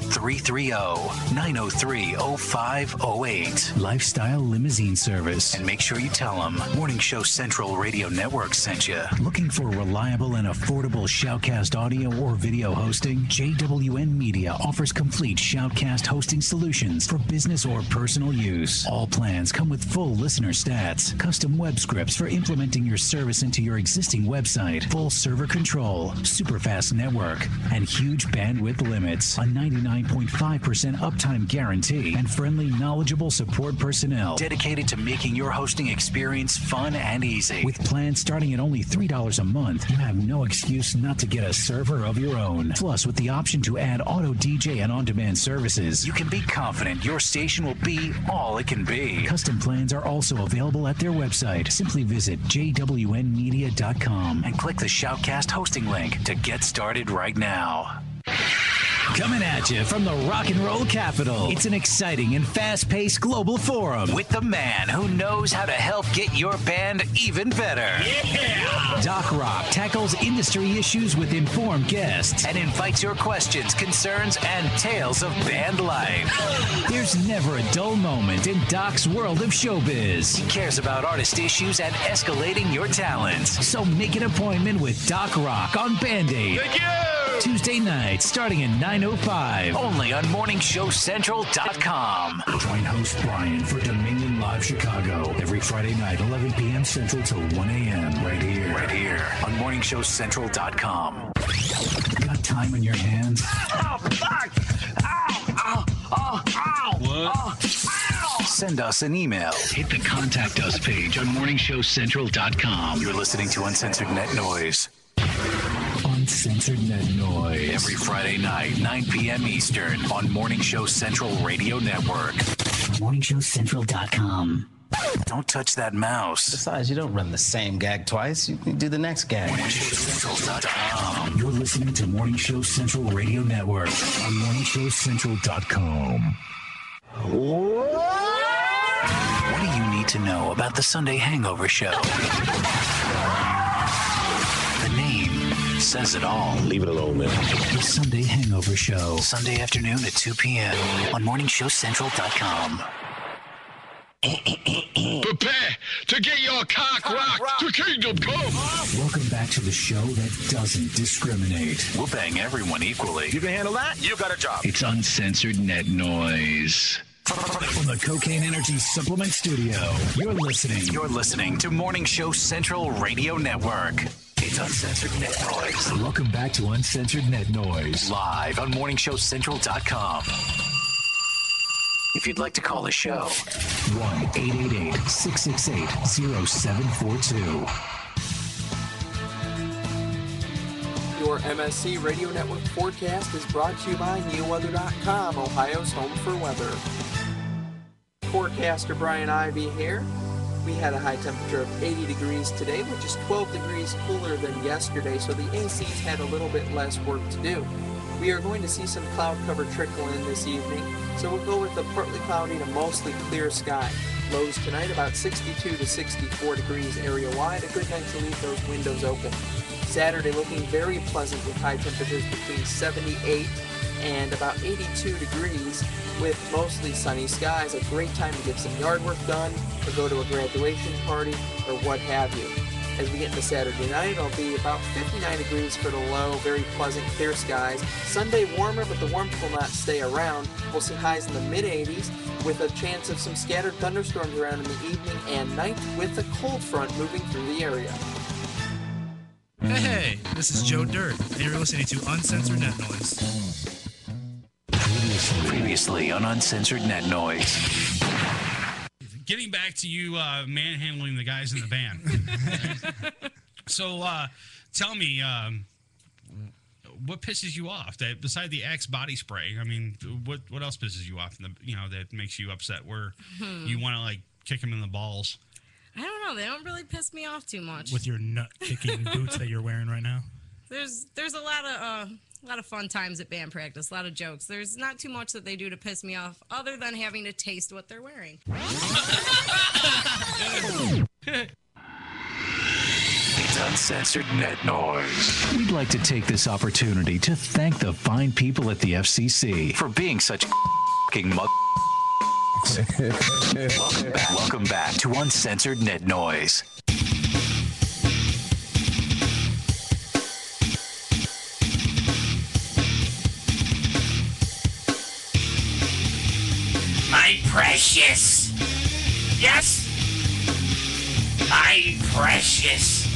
330-903-0508. Lifestyle Limousine Service. And make sure you tell them Morning Show Central Radio Network sent you. Looking for reliable and affordable Shoutcast audio or video hosting? JWN Media offers complete Shoutcast hosting solutions for business or personal use. All plans come with full listener stats, custom web scripts for implementing your service into your existing website, full server control, super fast network, and huge bandwidth limits, a 99.5% uptime guarantee, and friendly, knowledgeable support personnel Dedicated to making your hosting experience fun and easy. with plans starting at only $3 a month. You have no excuse not to get a server of your own. Plus, with the option to add auto DJ and on-demand services, You can be confident your station will be all it can be. custom plans are also available at their website. Simply visit jwnmedia.com. And click the Shoutcast hosting link to get started right now. Coming at you from the rock and roll capital. It's an exciting and fast-paced global forum. With the man who knows how to help get your band even better. Doc Rock tackles industry issues with informed guests. And invites your questions, concerns, and tales of band life. There's never a dull moment in Doc's world of showbiz. He cares about artist issues and escalating your talents. So make an appointment with Doc Rock on Band-Aid. Thank you! Tuesday night, starting at 9:05. Only on morningshowcentral.com. Join host Brian for Dominion Live Chicago every Friday night, 11 p.m. Central to 1 a.m. Right here. Right here on morningshowcentral.com. Got time on your hands? Oh, fuck! Ow! Ow! Ow! What? Ow! Send us an email. Hit the Contact Us page on morningshowcentral.com. You're listening to Uncensored Net Noise. Uncensored Net Noise. Every Friday night, 9 p.m. Eastern on Morning Show Central Radio Network. morningshowcentral.com. Don't touch that mouse. Besides, you don't run the same gag twice. You can do the next gag. morningshowcentral.com. You're listening to Morning Show Central Radio Network on morningshowcentral.com. What do you need to know about the Sunday Hangover Show? The name says it all. Leave it alone, man. The Sunday Hangover Show. Sunday afternoon at 2 p.m. on morningshowcentral.com. Prepare to get your cock rocked to kingdom come. Welcome back to the show that doesn't discriminate. We'll bang everyone equally. You can handle that? You got a job. It's Uncensored Net Noise. From the Cocaine Energy Supplement Studio, you're listening to Morning Show Central Radio Network. It's Uncensored Net Noise. Welcome back to Uncensored Net Noise, live on MorningShowCentral.com. If you'd like to call the show, 1-888-668-0742. Your MSC Radio Network forecast is brought to you by NeoWeather.com, Ohio's home for weather. Forecaster Brian Ivy here. We had a high temperature of 80 degrees today, which is 12 degrees cooler than yesterday, so the ACs had a little bit less work to do. We are going to see some cloud cover trickle in this evening, so we'll go with a partly cloudy to mostly clear sky. Lows tonight about 62 to 64 degrees area-wide. A good night to leave those windows open. Saturday looking very pleasant with high temperatures between 78 and about 82 degrees with mostly sunny skies. A great time to get some yard work done or go to a graduation party or what have you. As we get into Saturday night, it'll be about 59 degrees for the low, very pleasant, clear skies. Sunday warmer, but the warmth will not stay around. We'll see highs in the mid-80s with a chance of some scattered thunderstorms around in the evening and night with a cold front moving through the area. Hey, this is Joe Dirt, and you're listening to Uncensored Net Noise. Previously on Uncensored Net Noise. Getting back to you manhandling the guys in the van. So tell me, what pisses you off? That beside the Axe body spray, I mean, what else pisses you off? That makes you upset? Where you want to like kick them in the balls? I don't know. They don't really piss me off too much. With your nut-kicking boots that you're wearing right now? There's a lot of fun times at band practice, a lot of jokes. There's not too much that they do to piss me off other than having to taste what they're wearing. It's Uncensored Net Noise. We'd like to take this opportunity to thank the fine people at the FCC for being such f***ing mug. Welcome back to Uncensored Net Noise. My precious. Yes? My precious.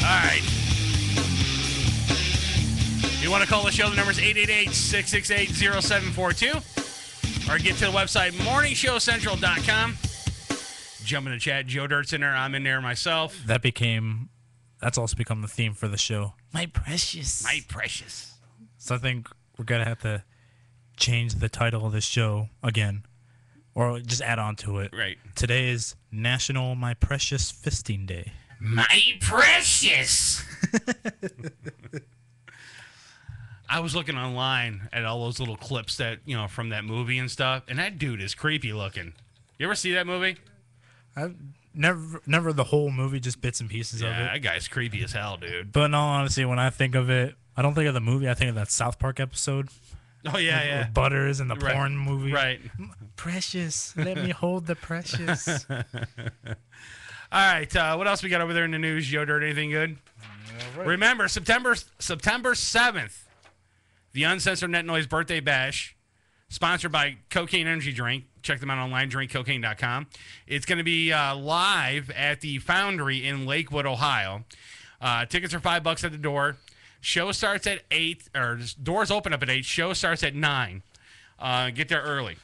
All right. You want to call the show? The number is 888-668-0742. Or get to the website, morningshowcentral.com. Jump in the chat. Joe Dirt's in there. I'm in there myself. That's also become the theme for the show. My precious. My precious. So I think we're going to have to change the title of this show again. Or just add on to it. Right. Today is National My Precious Fisting Day. My precious. I was looking online at all those little clips that, from that movie and stuff, and that dude is creepy looking. You ever see that movie? I've never the whole movie, just bits and pieces of it. Yeah, that guy's creepy as hell, dude. But in all honesty, when I think of it, I don't think of the movie. I think of that South Park episode. Oh, yeah, yeah. With Butters and the porn movie. Right. Precious. Let me hold the precious. All right. What else we got over there in the news, Joe Dirt? Anything good? Right. Remember, September 7th, the Uncensored Net Noise Birthday Bash, sponsored by Cocaine Energy Drink. Check them out online, drinkcocaine.com. It's going to be live at the Foundry in Lakewood, Ohio. Tickets are $5 at the door. Show starts at 8, or doors open up at 8. Show starts at 9. Get there early.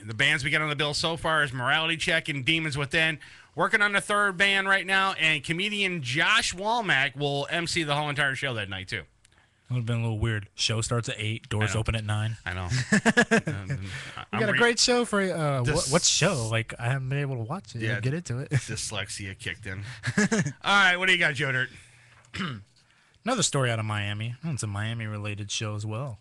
The bands we got on the bill so far is Morality Check and Demons Within. Working on the third band right now, and comedian Josh Walmack will MC the whole entire show that night, too. It would have been a little weird. Show starts at 8, doors open at 9. I know. We got a great show for you. What show? Like, I haven't been able to watch it. Yeah, get into it. Dyslexia kicked in. All right, what do you got, Joe Dirt? Another story out of Miami. It's a Miami-related show as well.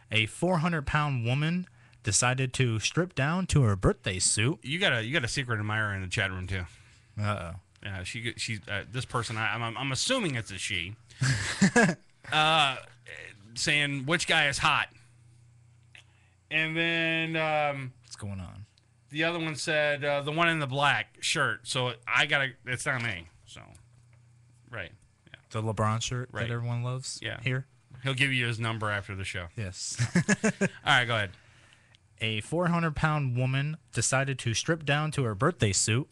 A 400-pound woman decided to strip down to her birthday suit. You got a secret admirer in the chat room too. Uh-oh. Yeah, she's this person. I'm assuming it's a she. Saying which guy is hot, and then what's going on? The other one said the one in the black shirt. So it's not me. So, right. The LeBron shirt that everyone loves. Yeah. Here. He'll give you his number after the show. Yes. All right, go ahead. A 400-pound woman decided to strip down to her birthday suit.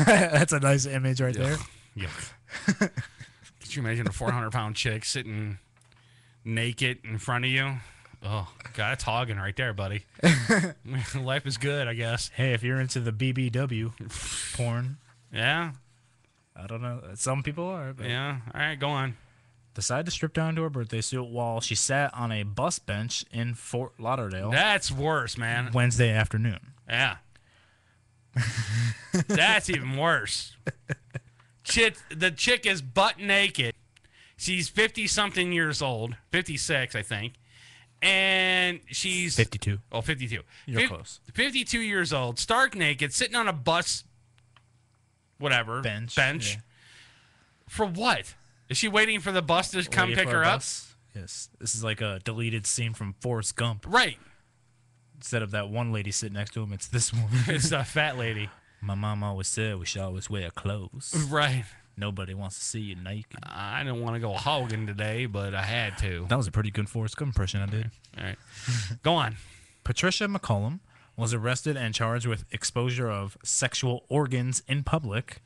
That's a nice image right there. Yeah. Could you imagine a 400-pound chick sitting naked in front of you? Oh, God, that's hogging right there, buddy. Life is good, I guess. Hey, if you're into the BBW porn. Yeah. I don't know. Some people are. But Yeah. All right, go on. decided to strip down to her birthday suit while she sat on a bus bench in Fort Lauderdale. That's worse, man. Wednesday afternoon. Yeah. That's even worse. The chick is butt naked. She's 50-something years old. 56, I think. And she's... 52. Oh, 52. You're close. 52 years old, stark naked, sitting on a bus... Whatever. Bench. Yeah. For what? Is she waiting for the bus to come Waiting pick for her a up? bus? Yes. This is like a deleted scene from Forrest Gump. Right. Instead of that one lady sitting next to him, it's this woman. It's a fat lady. My mom always said we should always wear clothes. Right. Nobody wants to see you naked. I didn't want to go hogging today, but I had to. That was a pretty good Forrest Gump impression I did. All right. Go on. Patricia McCollum was arrested and charged with exposure of sexual organs in public.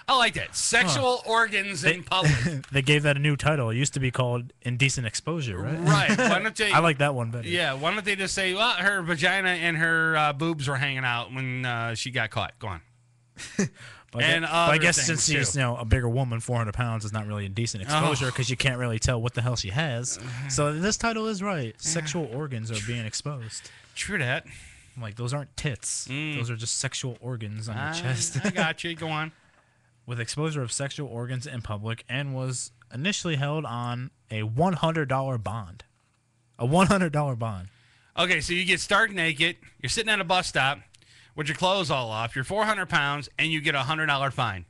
I like that. Sexual organs in public. They gave that a new title. It used to be called Indecent Exposure, right? Right. Why don't they, I like that one better. Yeah. Why don't they just say, well, her vagina and her boobs were hanging out when she got caught. Go on. But and I guess things, since she's a bigger woman, 400 pounds is not really indecent exposure because you can't really tell what the hell she has. So this title is right. Sexual organs are being exposed. True that. I'm like, those aren't tits. Those are just sexual organs on your chest. I got you. Go on. With exposure of sexual organs in public and was initially held on a $100 bond. A $100 bond. Okay, so you get stark naked. You're sitting at a bus stop with your clothes all off. You're 400 pounds, and you get a $100 fine.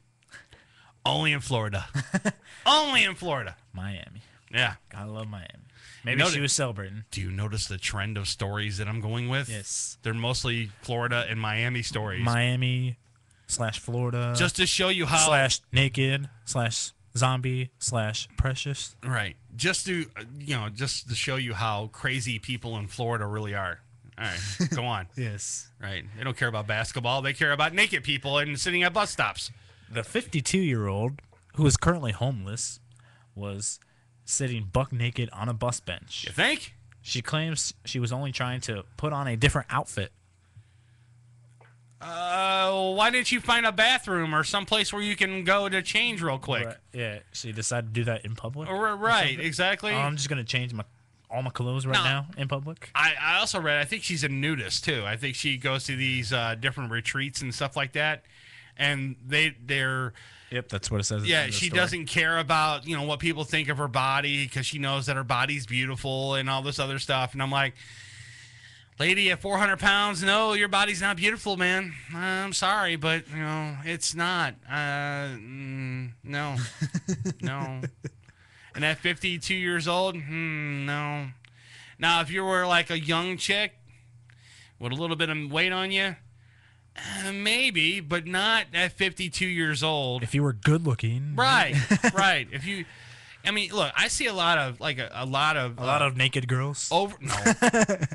Only in Florida. Only in Florida. Miami. Yeah. I love Miami. Maybe she was celebrating. Do you notice the trend of stories that I'm going with? Yes. They're mostly Florida and Miami stories. Miami/Florida. Just to show you how... /naked/zombie/precious. Right. Just to show you how crazy people in Florida really are. All right. Go on. Yes. Right. They don't care about basketball. They care about naked people and sitting at bus stops. The 52-year-old, who is currently homeless, was sitting buck naked on a bus bench. You think? She claims she was only trying to put on a different outfit. Why didn't you find a bathroom or someplace where you can go to change real quick? Right. Yeah, she decided to do that in public. Right, exactly. I'm just going to change all my clothes now in public. I also read, I think she's a nudist too. I think she goes to these different retreats and stuff like that. And they're... Yep, that's what it says. Yeah, she doesn't care about, what people think of her body because she knows that her body's beautiful and all this other stuff. And I'm like, lady at 400 pounds, no, your body's not beautiful, man. I'm sorry, but, it's not. No. No. And at 52 years old, no. Now, if you were like a young chick with a little bit of weight on you, maybe, but not at 52 years old. If you were good looking. Right, right. Look, I see a lot of naked girls. A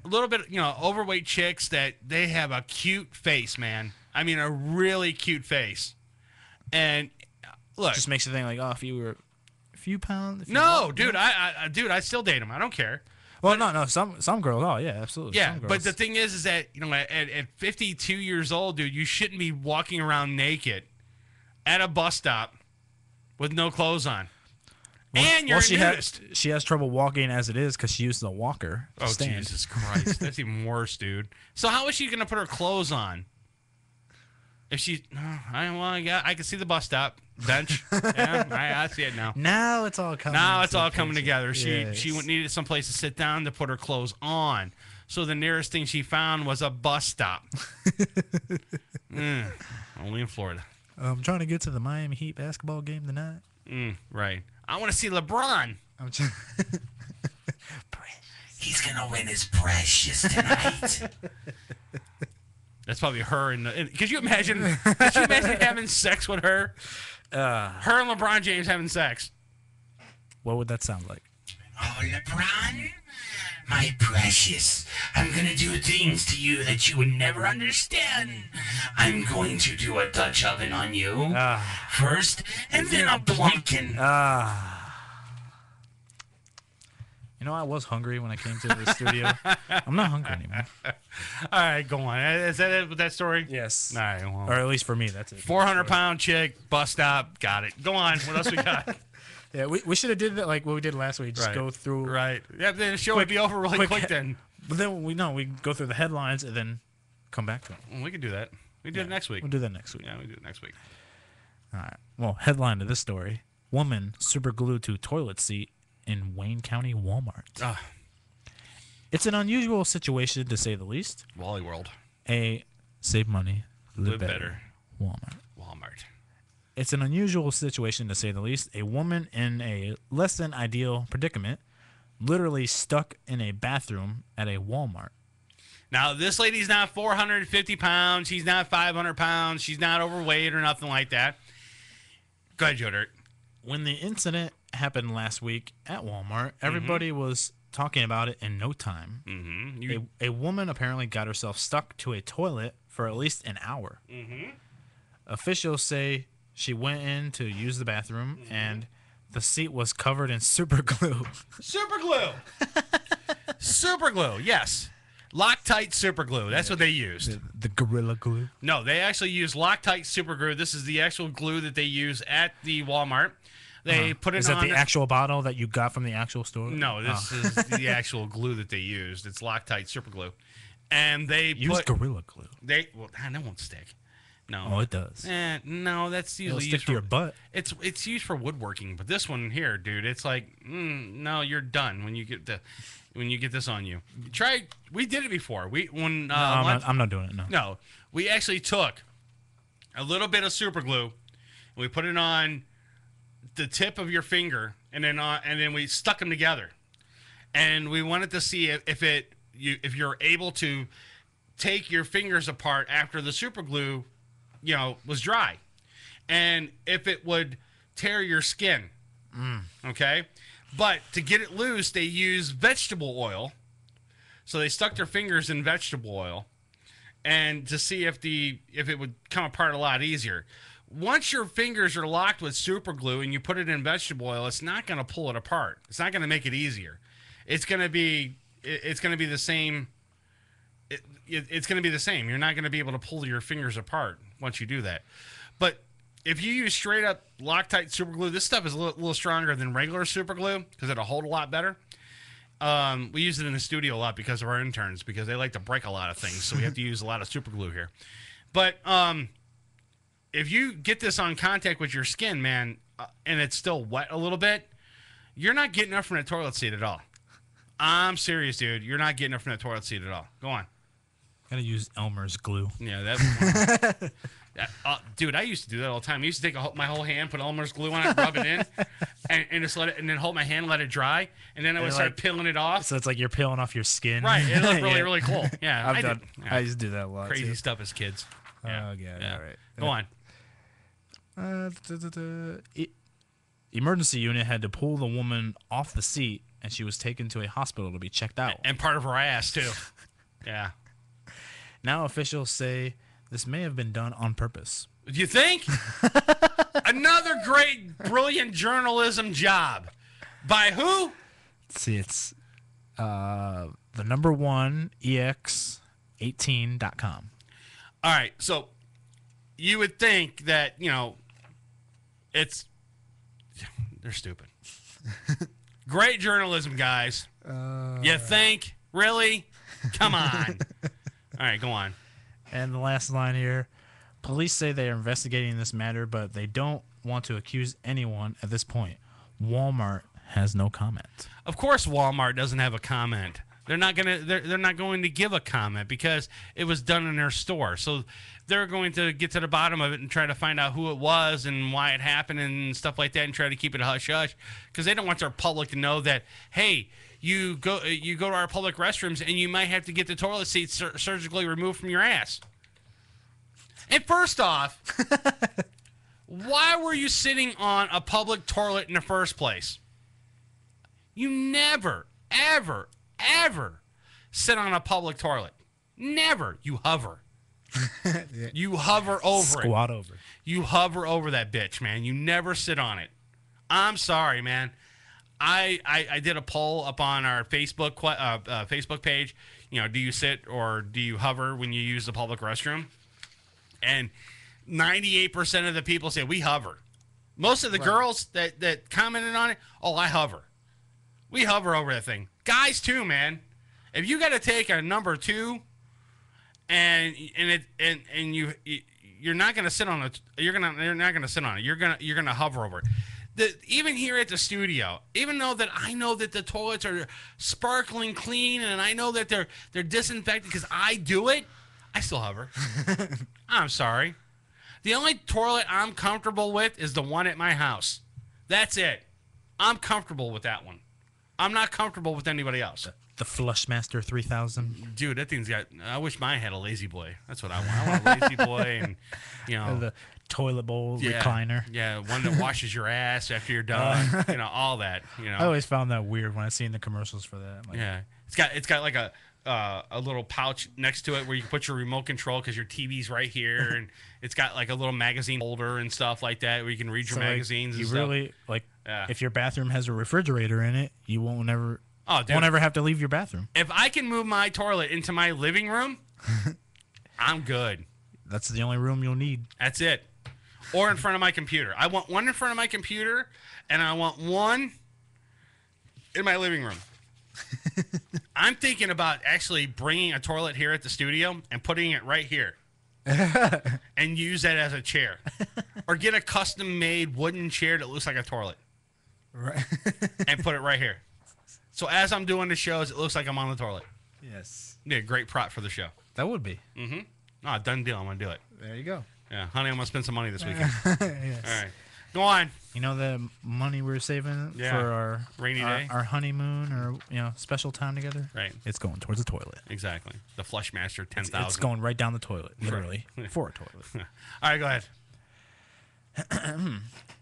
little bit, overweight chicks that they have a cute face, man. I mean, a really cute face. And look, just makes you think like, oh, if you were a few pounds. Dude, I still date them. I don't care. Well, no. Some girls. Oh, yeah, absolutely. Yeah, but the thing is that at 52 years old, dude, you shouldn't be walking around naked at a bus stop with no clothes on. And you're a nudist. She has trouble walking as it is because she uses a walker. Oh, stand. Jesus Christ, that's even worse, dude. So how is she gonna put her clothes on? If she, I can see the bus stop bench. Yeah, I see it now. Now it's all coming. Together. She needed some place to sit down to put her clothes on. So the nearest thing she found was a bus stop. Only in Florida. I'm trying to get to the Miami Heat basketball game tonight. Right. I want to see LeBron. He's gonna win his precious tonight. That's probably her. Could you imagine? Having sex with her? Her and LeBron James having sex. What would that sound like? Oh, LeBron, my precious, I'm gonna do things to you that you would never understand. I'm going to do a Dutch oven on you first, and then a blumpkin. You know, I was hungry when I came to the studio. I'm not hungry anymore. All right, go on. Is that it with that story? Yes. All right, well, Or at least for me, that's it. 400-pound chick, bus stop, got it. Go on. What else we got? Yeah, we should have did that like what we did last week. Just Right. go through. Right. Yeah, then the show would be over really quick then. But then we go through the headlines and then come back to it. Well, we could do that. We do it next week. We'll do that next week. Yeah, we do it next week. All right. Well, headline to this story: Woman super glued to toilet seat in Wayne County Walmart. It's an unusual situation to say the least. Wally World. Save money, live better. better. Walmart. It's an unusual situation to say the least. A woman in a less than ideal predicament, literally stuck in a bathroom at a Walmart. Now, this lady's not 450 pounds. She's not 500 pounds. She's not overweight or nothing like that. Go ahead, Joe Dirt. When the incident happened last week at Walmart, everybody was talking about it in no time. Mm-hmm. A woman apparently got herself stuck to a toilet for at least an hour. Mm-hmm. Officials say she went in to use the bathroom and the seat was covered in super glue. Super glue. Super glue, yes. Loctite super glue. That's what they used. The Gorilla Glue? No, they actually use Loctite super glue. This is the actual glue that they use at the Walmart. They put it on. Is that the actual bottle that you got from the actual store? No, this is the actual glue that they used. It's Loctite super glue. And they use Gorilla Glue. That won't stick. No. Oh, it does. No, that's usually It'll stick used to your butt. It's used for woodworking, but this one here, dude, it's like no, you're done when you get this on you. We did it before. I'm not doing it. No. No, we actually took a little bit of super glue and we put it on the tip of your finger, and then we stuck them together, and we wanted to see if you're able to take your fingers apart after the super glue was dry, and if it would tear your skin. Okay, but to get it loose, they use vegetable oil. So they stuck their fingers in vegetable oil, and to see if it would come apart a lot easier. Once your fingers are locked with super glue and you put it in vegetable oil, it's not going to pull it apart. It's not going to make it easier. It's going to be the same. It's going to be the same. You're not going to be able to pull your fingers apart once you do that. But if you use straight up Loctite super glue, this stuff is a little stronger than regular super glue because it'll hold a lot better. We use it in the studio a lot because of our interns, because they like to break a lot of things, so we have to use a lot of super glue here. But if you get this on contact with your skin, man, and it's still wet a little bit, you're not getting up from the toilet seat at all. I'm serious, dude. You're not getting up from the toilet seat at all. Go on. Gotta use Elmer's glue. Yeah, that. Dude, I used to do that all the time. I used to take my whole hand, put Elmer's glue on it, rub it in, and just let it, and then hold my hand, let it dry, and then I would start peeling it off. So it's like you're peeling off your skin. Right. It looked really, Yeah. really cool. Yeah, I used to do that a lot. Crazy too. stuff as kids. Yeah. Oh, yeah. Yeah. All right. Go on. Emergency unit had to pull the woman off the seat, and she was taken to a hospital to be checked out. And part of her ass, too. Yeah. Now officials say this may have been done on purpose. Do you think? Another great, brilliant journalism job. By who? Let's see, it's the number one, ex18.com. All right, so you would think that, they're stupid. Great journalism, guys. You think? Really? Come on. All right, go on. And the last line here. Police say they are investigating this matter, but they don't want to accuse anyone at this point. Walmart has no comment. Of course Walmart doesn't have a comment. They're not going to give a comment because it was done in their store. So they're going to get to the bottom of it and try to find out who it was and why it happened and stuff like that, and try to keep it hush-hush because they don't want their public to know that, hey, you go to our public restrooms and you might have to get the toilet seat surgically removed from your ass. And first off, why were you sitting on a public toilet in the first place? You never, ever, ever sit on a public toilet. Never. You hover. You hover over it. Squat over. You hover over that bitch, man. You never sit on it. I'm sorry, man. I did a poll up on our Facebook page. You know, do you sit or do you hover when you use the public restroom? And 98% of the people say we hover. Most of the girls that commented on it, oh, I hover. We hover over that thing. Guys too, man. If you got to take a number 2, and you're not gonna sit on it. You're not gonna sit on it. You're gonna hover over it. Even here at the studio, even though that I know that the toilets are sparkling clean and I know that they're disinfected because I do it, I still hover. I'm sorry. The only toilet I'm comfortable with is the one at my house. That's it. I'm comfortable with that one. I'm not comfortable with anybody else. The Flushmaster 3000. Dude, that thing's got... I wish mine had a lazy boy. That's what I want. I want a lazy boy and, you know... The toilet bowl recliner. Yeah, one that washes your ass after you're done. You know, all that, you know. I always found that weird when I seen the commercials for that. Like, yeah. It's got like a little pouch next to it where you can put your remote control because your TV's right here, and it's got like a little magazine holder and stuff like that where you can read your magazines and you stuff. really, like, if your bathroom has a refrigerator in it, you won't ever... Oh, dude. Won't ever have to leave your bathroom. If I can move my toilet into my living room, I'm good. That's the only room you'll need. That's it. Or in front of my computer. I want one in front of my computer, and I want one in my living room. I'm thinking about actually bringing a toilet here at the studio and putting it right here. And use that as a chair. Or get a custom-made wooden chair that looks like a toilet. Right. And put it right here. So as I'm doing the shows, it looks like I'm on the toilet. Yes. Be a great prop for the show. That would be. Mm-hmm. Oh, done deal. I'm going to do it. There you go. Yeah. Honey, I'm going to spend some money this weekend. Yes. All right. Go on. You know the money we're saving for our rainy day? Our honeymoon or, special time together? Right. It's going towards the toilet. Exactly. The Flushmaster 10,000. It's going right down the toilet, literally, for a toilet. All right, go ahead.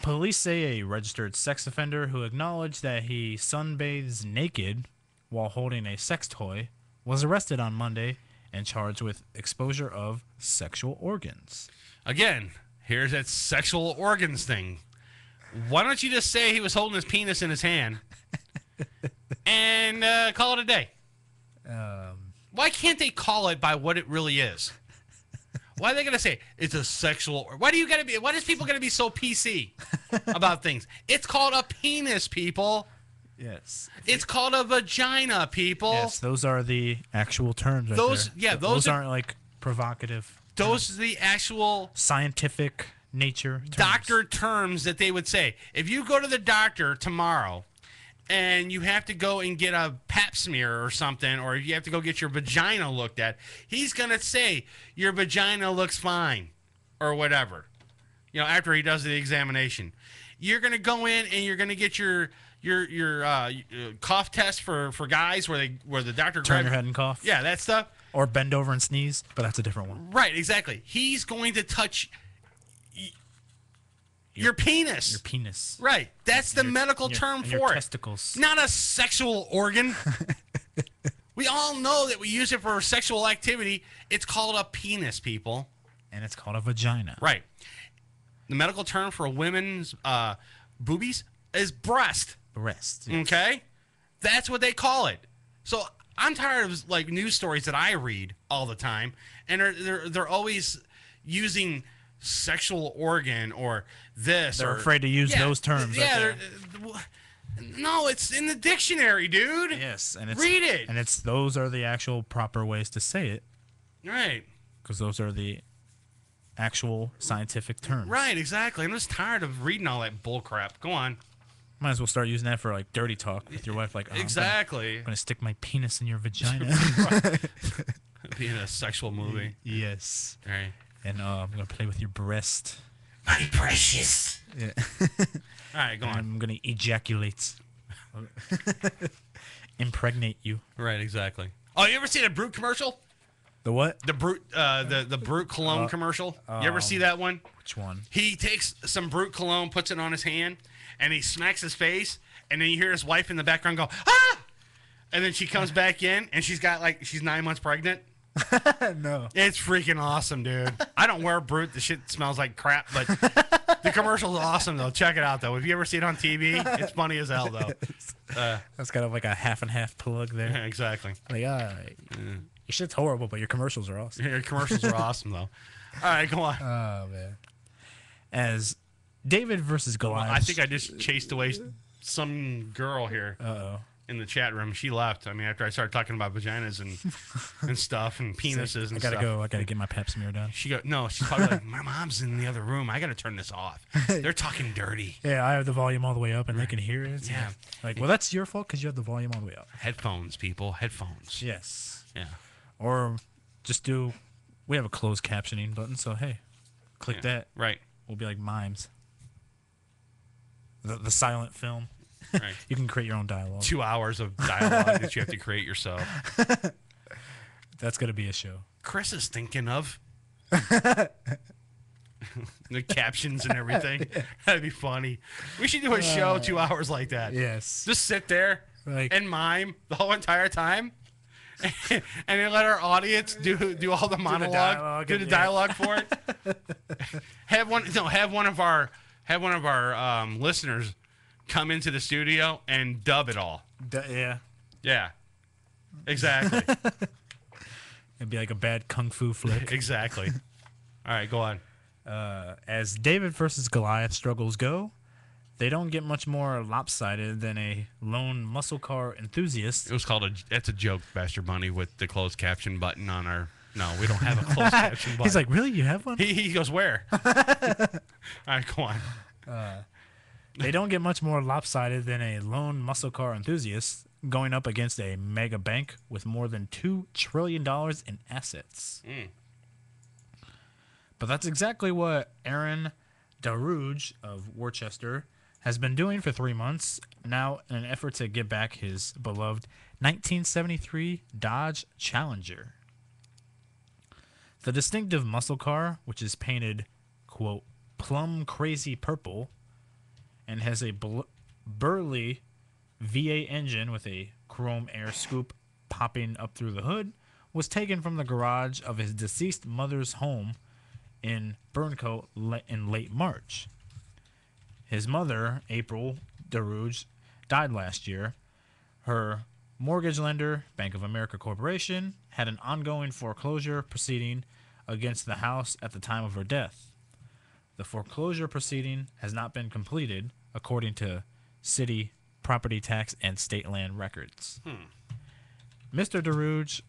Police say a registered sex offender who acknowledged that he sunbathes naked while holding a sex toy was arrested on Monday and charged with exposure of sexual organs. Again, here's that sexual organs thing. Why don't you just say he was holding his penis in his hand and call it a day? Why can't they call it by what it really is? Why are they gonna say it's a sexual? Why does people gotta be so PC about things? It's called a penis, people. Yes. It's called a vagina, people. Yes, those are the actual terms. Right Those, there. yeah, those aren't like provocative. Those are the actual scientific nature terms. Doctor terms that they would say. If you go to the doctor tomorrow and you have to go and get a pap smear or something, or if you have to go get your vagina looked at, he's going to say, your vagina looks fine, or whatever, after he does the examination. You're going to go in and you're going to get your cough test for guys where the doctor turn your head and cough. Yeah, that stuff. Or bend over and sneeze, but that's a different one. Right, exactly. He's going to touch your penis. Your penis. Right. That's the medical term for your it. Testicles. Not a sexual organ. We all know that we use it for sexual activity. It's called a penis, people. And it's called a vagina. Right. The medical term for a women's boobies is breast. Breast. Yes. Okay? That's what they call it. So I'm tired of news stories that I read all the time, and they're always using sexual organ or this. They're afraid to use those terms. Yeah. No, it's in the dictionary, dude. Yes, and read it. And those are the actual proper ways to say it. Right. Because those are the actual scientific terms. Right, exactly. I'm just tired of reading all that bull crap. Go on. Might as well start using that for dirty talk with your wife. Exactly. I'm gonna stick my penis in your vagina. Be in a sexual movie. Yes. All right. And I'm gonna play with your breast. My precious. Yeah. All right, go on. I'm gonna ejaculate. Impregnate you. Right, exactly. Oh, you ever seen a Brute commercial? The what? The Brute, the Brute cologne commercial. You ever see that one? Which one? He takes some Brute cologne, puts it on his hand, and he smacks his face, and then you hear his wife in the background go, ah! And then she comes back in, and she's 9 months pregnant. No. It's freaking awesome, dude. I don't wear Brute. The shit smells like crap, but the commercial's awesome, though. Check it out, though. If you ever see it on TV, it's funny as hell, though. That's kind of like a half and half plug there. Yeah, exactly. Like, your shit's horrible, but your commercials are awesome. Your commercials are awesome, though. All right, go on. Oh, man. As David versus Goliath. Well, I think I just chased away some girl here. Uh-oh. In the chat room. She left. I mean, after I started talking about vaginas and stuff and penises and I gotta stuff. go. I gotta get my pap smear done. She's probably like, my mom's in the other room. I gotta turn this off. They're talking dirty. Yeah, I have the volume all the way up and they can hear it. Yeah. Like, well, that's your fault because you have the volume all the way up. Headphones, people. Headphones. Yes. Yeah. Or just we have a closed captioning button, so hey, click that. Right. We'll be like mimes. The silent film. Right. You can create your own dialogue. 2 hours of dialogue that you have to create yourself. That's going to be a show. Chris is thinking of the captions and everything. That'd be funny. We should do a show 2 hours like that. Yes. Just sit there and mime the whole entire time. And then let our audience do all the monologue, do the dialogue for it. Have one of our listeners come into the studio and dub it all. Yeah. Exactly. It'd be like a bad kung fu flick. Exactly. All right, go on. As David versus Goliath struggles go, they don't get much more lopsided than a lone muscle car enthusiast. It was called that's a joke, Bastard Bunny, with the closed caption button on our. No, we don't have a closed caption button. He's like, really? You have one? He goes, where? All right, go on. They don't get much more lopsided than a lone muscle car enthusiast going up against a mega bank with more than $2 trillion in assets. But that's exactly what Aaron Darouge of Worcester has been doing for 3 months now in an effort to get back his beloved 1973 Dodge Challenger. The distinctive muscle car, which is painted, quote, plum crazy purple, and has a burly V8 engine with a chrome air scoop popping up through the hood, was taken from the garage of his deceased mother's home in Burncoat in late March. His mother, April Darouge, died last year. Her mortgage lender, Bank of America Corporation, had an ongoing foreclosure proceeding against the house at the time of her death. The foreclosure proceeding has not been completed, according to city property tax and state land records. Mr. Darouge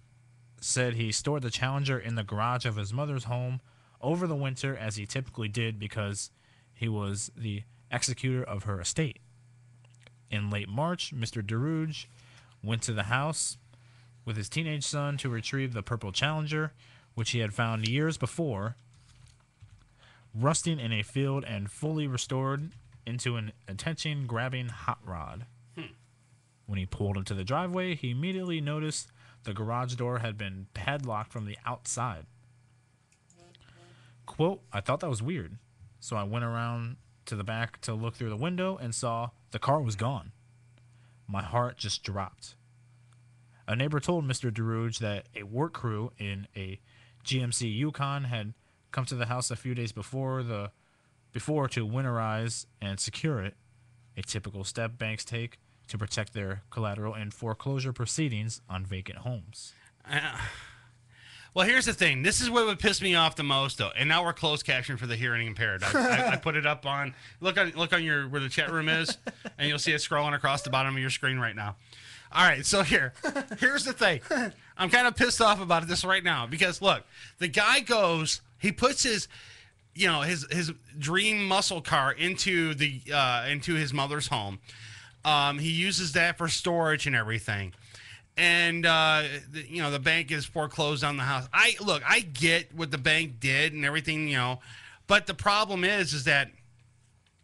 said he stored the Challenger in the garage of his mother's home over the winter, as he typically did, because he was the executor of her estate. In late March, Mr. Darouge went to the house with his teenage son to retrieve the purple Challenger, which he had found years before, rusting in a field and fully restored into an attention-grabbing hot rod. When he pulled into the driveway, he immediately noticed the garage door had been padlocked from the outside. Quote, I thought that was weird, so I went around to the back to look through the window and saw the car was gone. My heart just dropped. A neighbor told Mr. Darouge that a work crew in a GMC Yukon had come to the house a few days before to winterize and secure it, a typical step banks take to protect their collateral in foreclosure proceedings on vacant homes. Well, here's the thing. This is what would piss me off the most, though. And now we're closed caption for the hearing impaired. I put it up on look on your where the chat room is, and you'll see it scrolling across the bottom of your screen right now. All right, so here's the thing. I'm kind of pissed off about this right now because look, the guy goes, he puts his dream muscle car into his mother's home. He uses that for storage and everything. And the bank is foreclosed on the house. I get what the bank did and everything, but the problem is that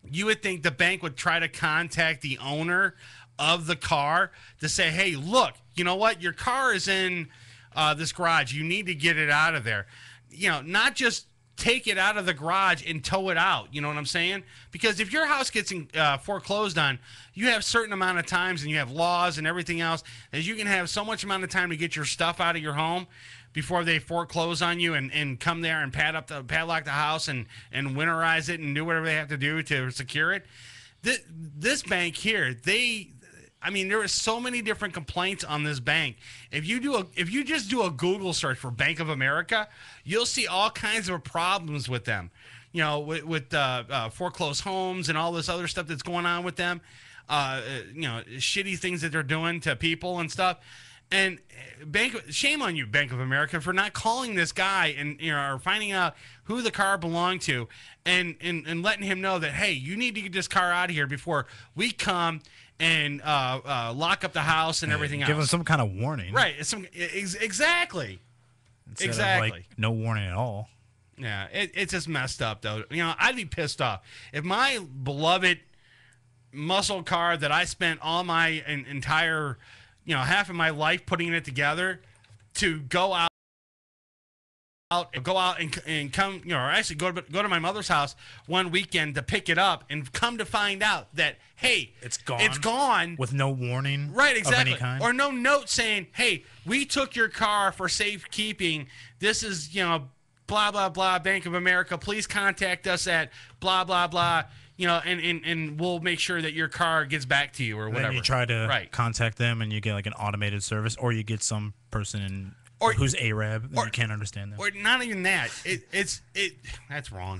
you would think the bank would try to contact the owner of the car to say, hey, look, you know what? Your car is in this garage. You need to get it out of there. Not just take it out of the garage and tow it out. You know what I'm saying? Because if your house gets foreclosed on, you have a certain amount of times, and you have laws and everything else, that you can have so much amount of time to get your stuff out of your home before they foreclose on you and come there and padlock the house and winterize it and do whatever they have to do to secure it. This bank here, there are so many different complaints on this bank. If you just do a Google search for Bank of America, you'll see all kinds of problems with them. With foreclosed homes and all this other stuff that's going on with them. Shitty things that they're doing to people and stuff. And shame on you, Bank of America, for not calling this guy and or finding out who the car belonged to, and letting him know that, hey, you need to get this car out of here before we come and lock up the house and everything else. Give him some kind of warning. Right. Exactly. Instead of, no warning at all. Yeah, it's just messed up, though. I'd be pissed off if my beloved muscle car that I spent all my entire half of my life putting it together to go out and come, or actually go to my mother's house one weekend to pick it up, and come to find out that, hey, it's gone with no warning, right? Exactly, of any kind. Or no note saying, hey, we took your car for safekeeping. This is blah blah blah, Bank of America. Please contact us at blah blah blah. And we'll make sure that your car gets back to you or whatever. Then you try to contact them, and you get an automated service, or you get some person who's Arab that you can't understand them. Or not even that. That's wrong.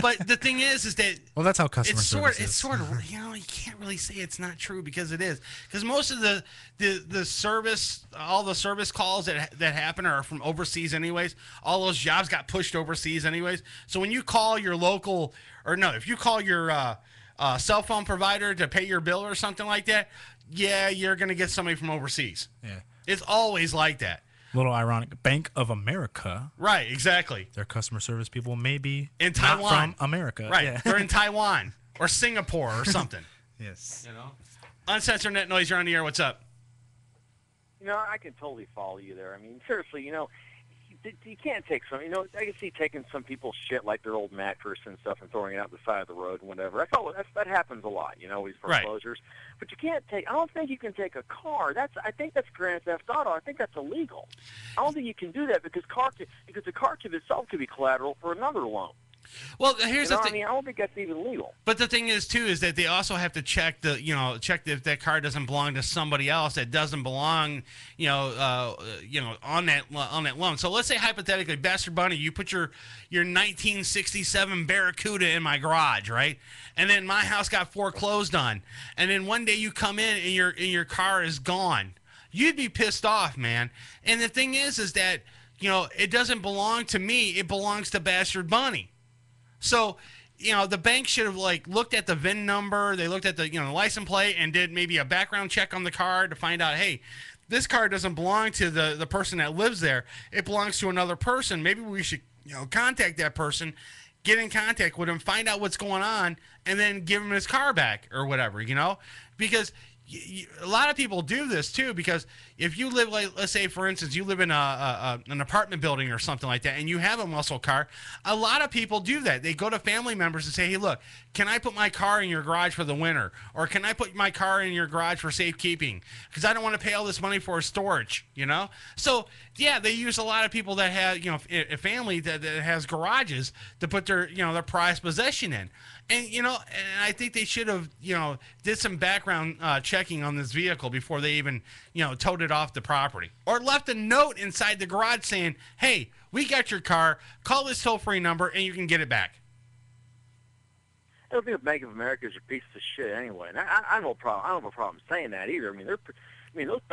But the thing is that that's how customer service is. It's sort of you can't really say it's not true, because it is. Because most of the service, all the service calls that happen are from overseas anyways. All those jobs got pushed overseas anyways. So when you call your local, if you call your cell phone provider to pay your bill or something like that, yeah, you're gonna get somebody from overseas. Yeah. It's always like that. Little ironic. Bank of America. Right, exactly. Their customer service people may be in Taiwan. Not from America. Right. Yeah. They're in Taiwan or Singapore or something. Yes. Uncensored Net Noise, you're on the air. What's up? I can totally follow you there. I mean, seriously, you can't take some, I can see taking some people's shit, like their old mattress and stuff, and throwing it out the side of the road and whatever. That happens a lot, these foreclosures. Right. But you can't take, I don't think you can take a car. I think that's Grand Theft Auto. I think that's illegal. I don't think you can do that because the car to itself could be collateral for another loan. Well, here's the thing. I don't think that's even legal. But the thing is, too, is that they also have to check if that car doesn't belong to somebody else that doesn't belong, on that loan. So let's say hypothetically, Bastard Bunny, you put your 1967 Barracuda in my garage, right? And then my house got foreclosed on, and then one day you come in and your car is gone. You'd be pissed off, man. And the thing is that it doesn't belong to me. It belongs to Bastard Bunny. So, the bank should have looked at the VIN number. They looked at the license plate and did maybe a background check on the car to find out, hey, this car doesn't belong to the person that lives there. It belongs to another person. Maybe we should contact that person, get in contact with him, find out what's going on, and then give him his car back or whatever. Because a lot of people do this too, because if you live, let's say, for instance, you live in an apartment building or something like that, and you have a muscle car, a lot of people do that. They go to family members and say, hey, look, can I put my car in your garage for the winter? Or can I put my car in your garage for safekeeping? Because I don't want to pay all this money for storage, So, yeah, they use a lot of people that have, a family that has garages to put their prized possession in. And, and I think they should have, did some background checking on this vehicle before they even, towed it off the property. Or left a note inside the garage saying, hey, we got your car. Call this toll-free number and you can get it back. I don't think Bank of America is a piece of shit anyway. And I don't have a problem saying that either.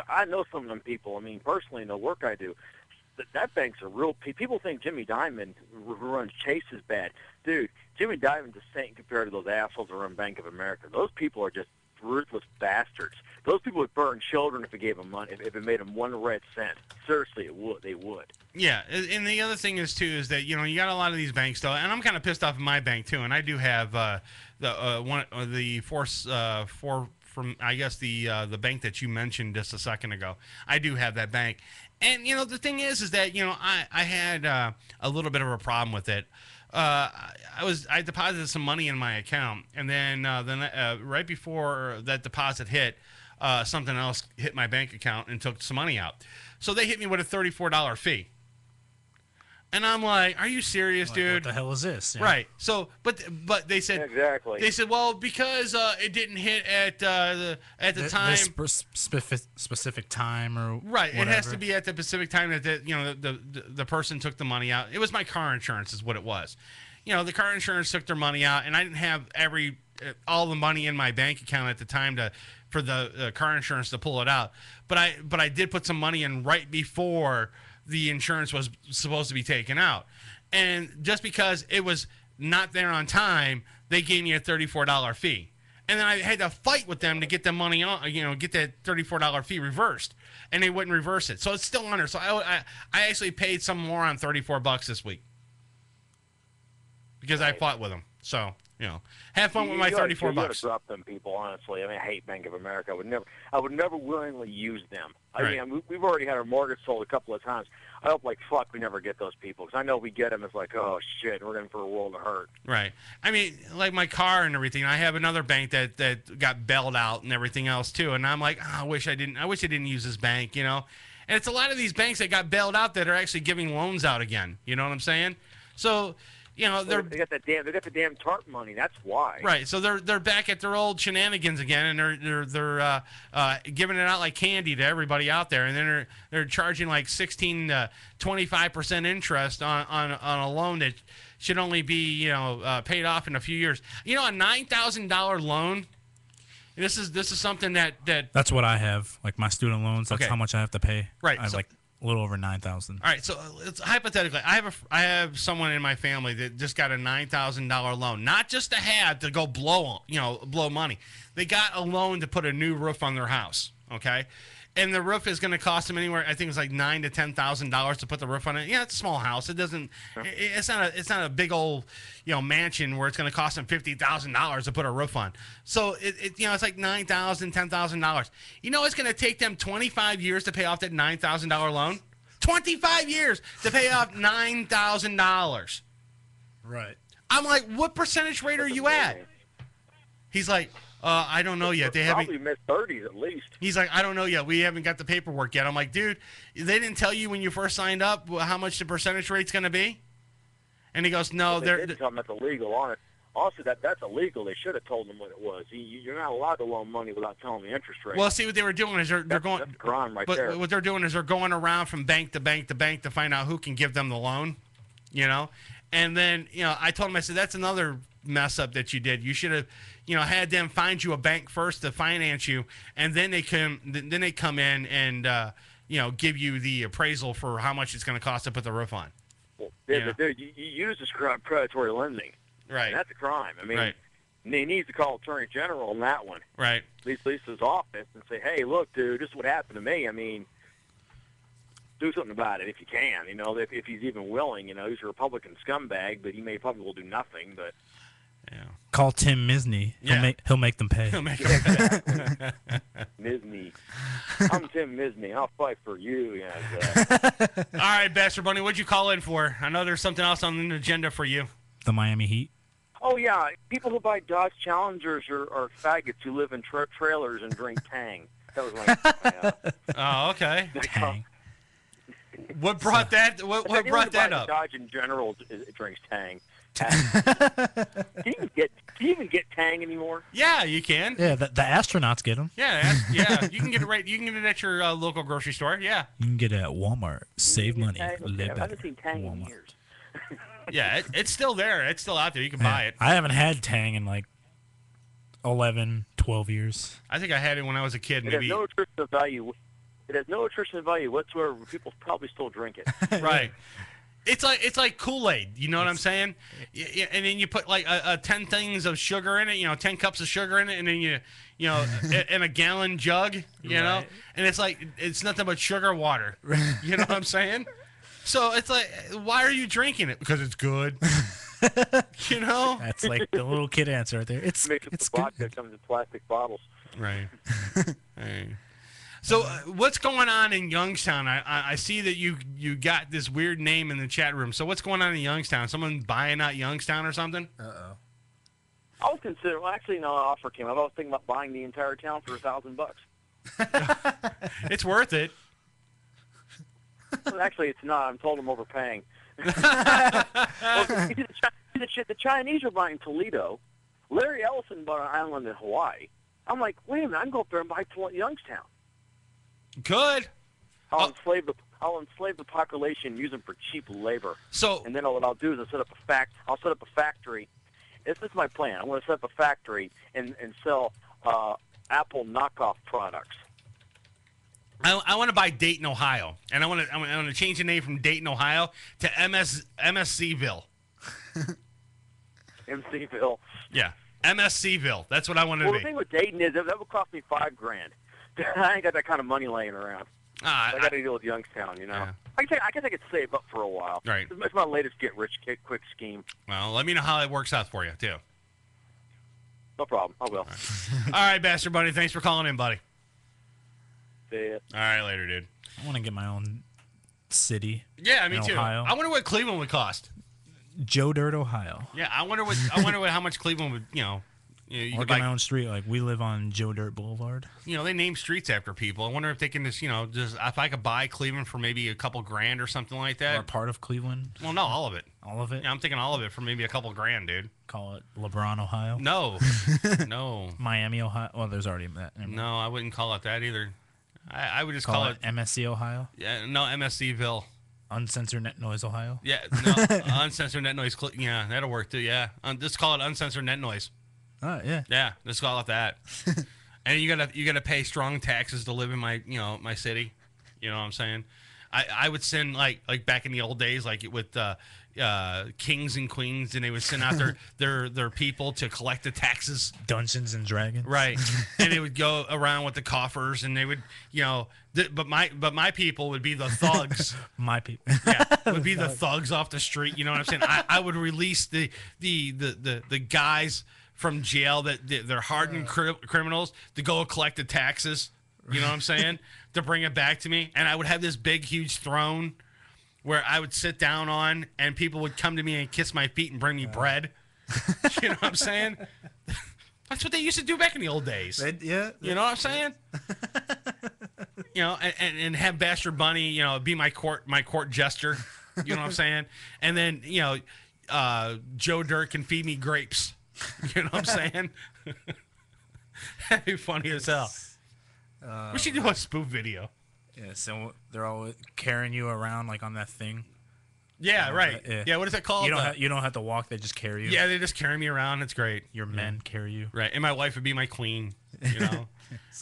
I know some of them people. Personally, in the work I do, that bank's a real. People think Jimmy Diamond, who runs Chase, is bad. Dude, Jimmy Diamond's a saint compared to those assholes that run Bank of America. Those people are just ruthless bastards. Those people would burn children if it gave them money, if it made them 1 red cent. Seriously, they would. Yeah, and the other thing is too is that you got a lot of these banks though, and I'm kind of pissed off at my bank too, and I do have the from I guess the bank that you mentioned just a second ago. I do have that bank, and the thing is that I had a little bit of a problem with it. I deposited some money in my account, and then right before that deposit hit, something else hit my bank account and took some money out. So they hit me with a $34 fee. And I'm like, "Are you serious, dude? What the hell is this?" Yeah. Right. So, but they said exactly. They said, "Well, because it didn't hit at the time, this specific time or right. whatever. It has to be at the specific time that the person took the money out. It was my car insurance, is what it was. The car insurance took their money out, and I didn't have all the money in my bank account at the time for the car insurance to pull it out. But I did put some money in right before the insurance was supposed to be taken out. And just because it was not there on time, they gave me a $34 fee. And then I had to fight with them to get the money on, get that $34 fee reversed. And they wouldn't reverse it. So it's still under. So I actually paid some more on $34 this week. Because I fought with them. So, have fun with my $34. You gotta drop them people, honestly. I mean, I hate Bank of America. I would never willingly use them. I mean, we've already had our mortgage sold a couple of times. I hope like fuck we never get those people, because I know we get them. It's like, oh shit, we're in for a world of hurt. Right. I mean, like my car and everything. I have another bank that got bailed out and everything else too. And I'm like, I wish I didn't use this bank. And it's a lot of these banks that got bailed out that are actually giving loans out again. You know what I'm saying? So. They got the damn TARP money. That's why. Right. So they're back at their old shenanigans again, and they're giving it out like candy to everybody out there, and then they're charging like 16 to 25% interest on a loan that should only be paid off in a few years. A $9,000 loan. This is something that's what I have. Like my student loans. That's how much I have to pay. Right. I have like a little over $9,000. All right, so it's hypothetically, I have someone in my family that just got a $9,000 loan, not just to go blow money. They got a loan to put a new roof on their house. Okay, and the roof is going to cost them anywhere. I think it's like $9,000 to $10,000 to put the roof on it. Yeah, it's a small house. It doesn't. It's not a big old mansion where it's going to cost them $50,000 to put a roof on. So it's like $9,000, $10,000. It's going to take them 25 years to pay off that $9,000 loan. 25 years to pay off $9,000. Right. I'm like, what percentage rate are you at? He's like, I don't know yet. They haven't. Probably mid-30s at least. He's like, I don't know yet. We haven't got the paperwork yet. I'm like, dude, they didn't tell you when you first signed up how much the percentage rate's going to be? And he goes, no, they didn't tell them that's illegal on it. Also, that's illegal. They should have told them what it was. You're not allowed to loan money without telling the interest rate. Well, see, what they were doing is they're going. That's crime right but there. What they're doing is they're going around from bank to bank to bank to find out who can give them the loan. And then I told him, I said, that's another mess up that you did. You should have had them find you a bank first to finance you, and then they come in and give you the appraisal for how much it's going to cost to put the roof on. Well, you use this predatory lending. Right. And that's a crime. I mean, right. He needs to call Attorney General on that one. Right. At least his office, and say, hey, look, dude, this is what happened to me. I mean, do something about it if you can. If he's even willing. He's a Republican scumbag, but he probably will do nothing. But call Tim Misny. He'll make them pay. Misny. I'm Tim Misny. I'll fight for you. All right, Bastard Bunny, what'd you call in for? I know there's something else on the agenda for you. The Miami Heat. Oh, yeah. People who buy Dodge Challengers are faggots who live in trailers and drink Tang. That was my Oh, okay. Tang. What brought that? What brought that up? Dodge in general drinks Tang. Can you even get Tang anymore? Yeah, you can. Yeah, the astronauts get them. Yeah, you can get it right. You can get it at your local grocery store. Yeah, you can get it at Walmart. Save money. I haven't seen Tang in years. Yeah, it's still there. It's still out there. You can buy it. I haven't had Tang in like 11, 12 years. I think I had it when I was a kid. It has no nutritional value. It has no nutritional value whatsoever. People probably still drink it. Right. It's like Kool-Aid. You know what I'm saying? And then you put like 10 things of sugar in it. 10 cups of sugar in it, and then you in a gallon jug. And it's nothing but sugar water. You know what I'm saying? So it's like, why are you drinking it? Because it's good. That's like the little kid answer right there. It's vodka comes in plastic bottles. Right. Right. So what's going on in Youngstown? I see that you got this weird name in the chat room. So what's going on in Youngstown? Someone buying out Youngstown or something? Uh-oh. I was considering. Well, actually, no. An offer came up. I was thinking about buying the entire town for $1,000. It's worth it. Well, actually, it's not. I'm told I'm overpaying. Well, the Chinese are buying Toledo. Larry Ellison bought an island in Hawaii. I'm like, wait a minute. I can go up there and buy Youngstown. Good. I'll enslave the population, use them for cheap labor. So, and then what I'll do is I'll set up a factory. This is my plan. I'm going to set up a factory and sell Apple knockoff products. I want to buy Dayton, Ohio, and I want to change the name from Dayton, Ohio to MSCville. MCville. Yeah, MSCville. That's what I want to be. Well, the thing with Dayton is that would cost me $5,000. I ain't got that kind of money laying around. I got to deal with Youngstown, you know. Yeah. I guess I could save up for a while. Right. It's my latest get-rich-quick scheme. Well, let me know how it works out for you, too. No problem. I will. All right, Bastard Bunny. Thanks for calling in, buddy. See ya. All right, later, dude. I want to get my own city. Yeah, me in too. Ohio. I wonder what Cleveland would cost. Joe Dirt, Ohio. Yeah, I wonder how much Cleveland would, you or could get my own street. Like, we live on Joe Dirt Boulevard. They name streets after people. I wonder if they can just if I could buy Cleveland for maybe a couple grand or something like that. Or part of Cleveland. Well, no, all of it. All of it? Yeah, I'm thinking all of it for maybe a couple grand, dude. Call it LeBron, Ohio? No. No. Miami, Ohio? Well, there's already that. No, I wouldn't call it that either. I would just call it MSC, Ohio? Yeah, no, MSCville. Uncensored Net Noise, Ohio? Yeah, no, Uncensored Net Noise. Yeah, that'll work too, yeah. Just call it Uncensored Net Noise. Yeah. Yeah, just call it that. And you gotta pay strong taxes to live in my my city. You know what I'm saying? I would send like back in the old days, like with kings and queens, and they would send out their people to collect the taxes. Dungeons and Dragons, right? And they would go around with the coffers, and they would but my people would be the thugs. My people, yeah, would be the thugs off the street. You know what I'm saying? I would release the guys from jail that they're hardened criminals to go collect the taxes. You know what I'm saying? To bring it back to me. And I would have this big, huge throne where I would sit down on, and people would come to me and kiss my feet and bring me bread. You know what I'm saying? That's what they used to do back in the old days. Yeah. You know what I'm saying? And have Bastard Bunny, be my court jester. You know what I'm saying? And then, Joe Dirt can feed me grapes. You know what I'm saying? That'd be funny as hell. We should do a spoof video. Yeah, so they're all carrying you around like on that thing. Yeah, right. Yeah, what is that called? You don't have to walk; they just carry you. Yeah, they just carry me around. It's great. Your men carry you. Right, and my wife would be my queen.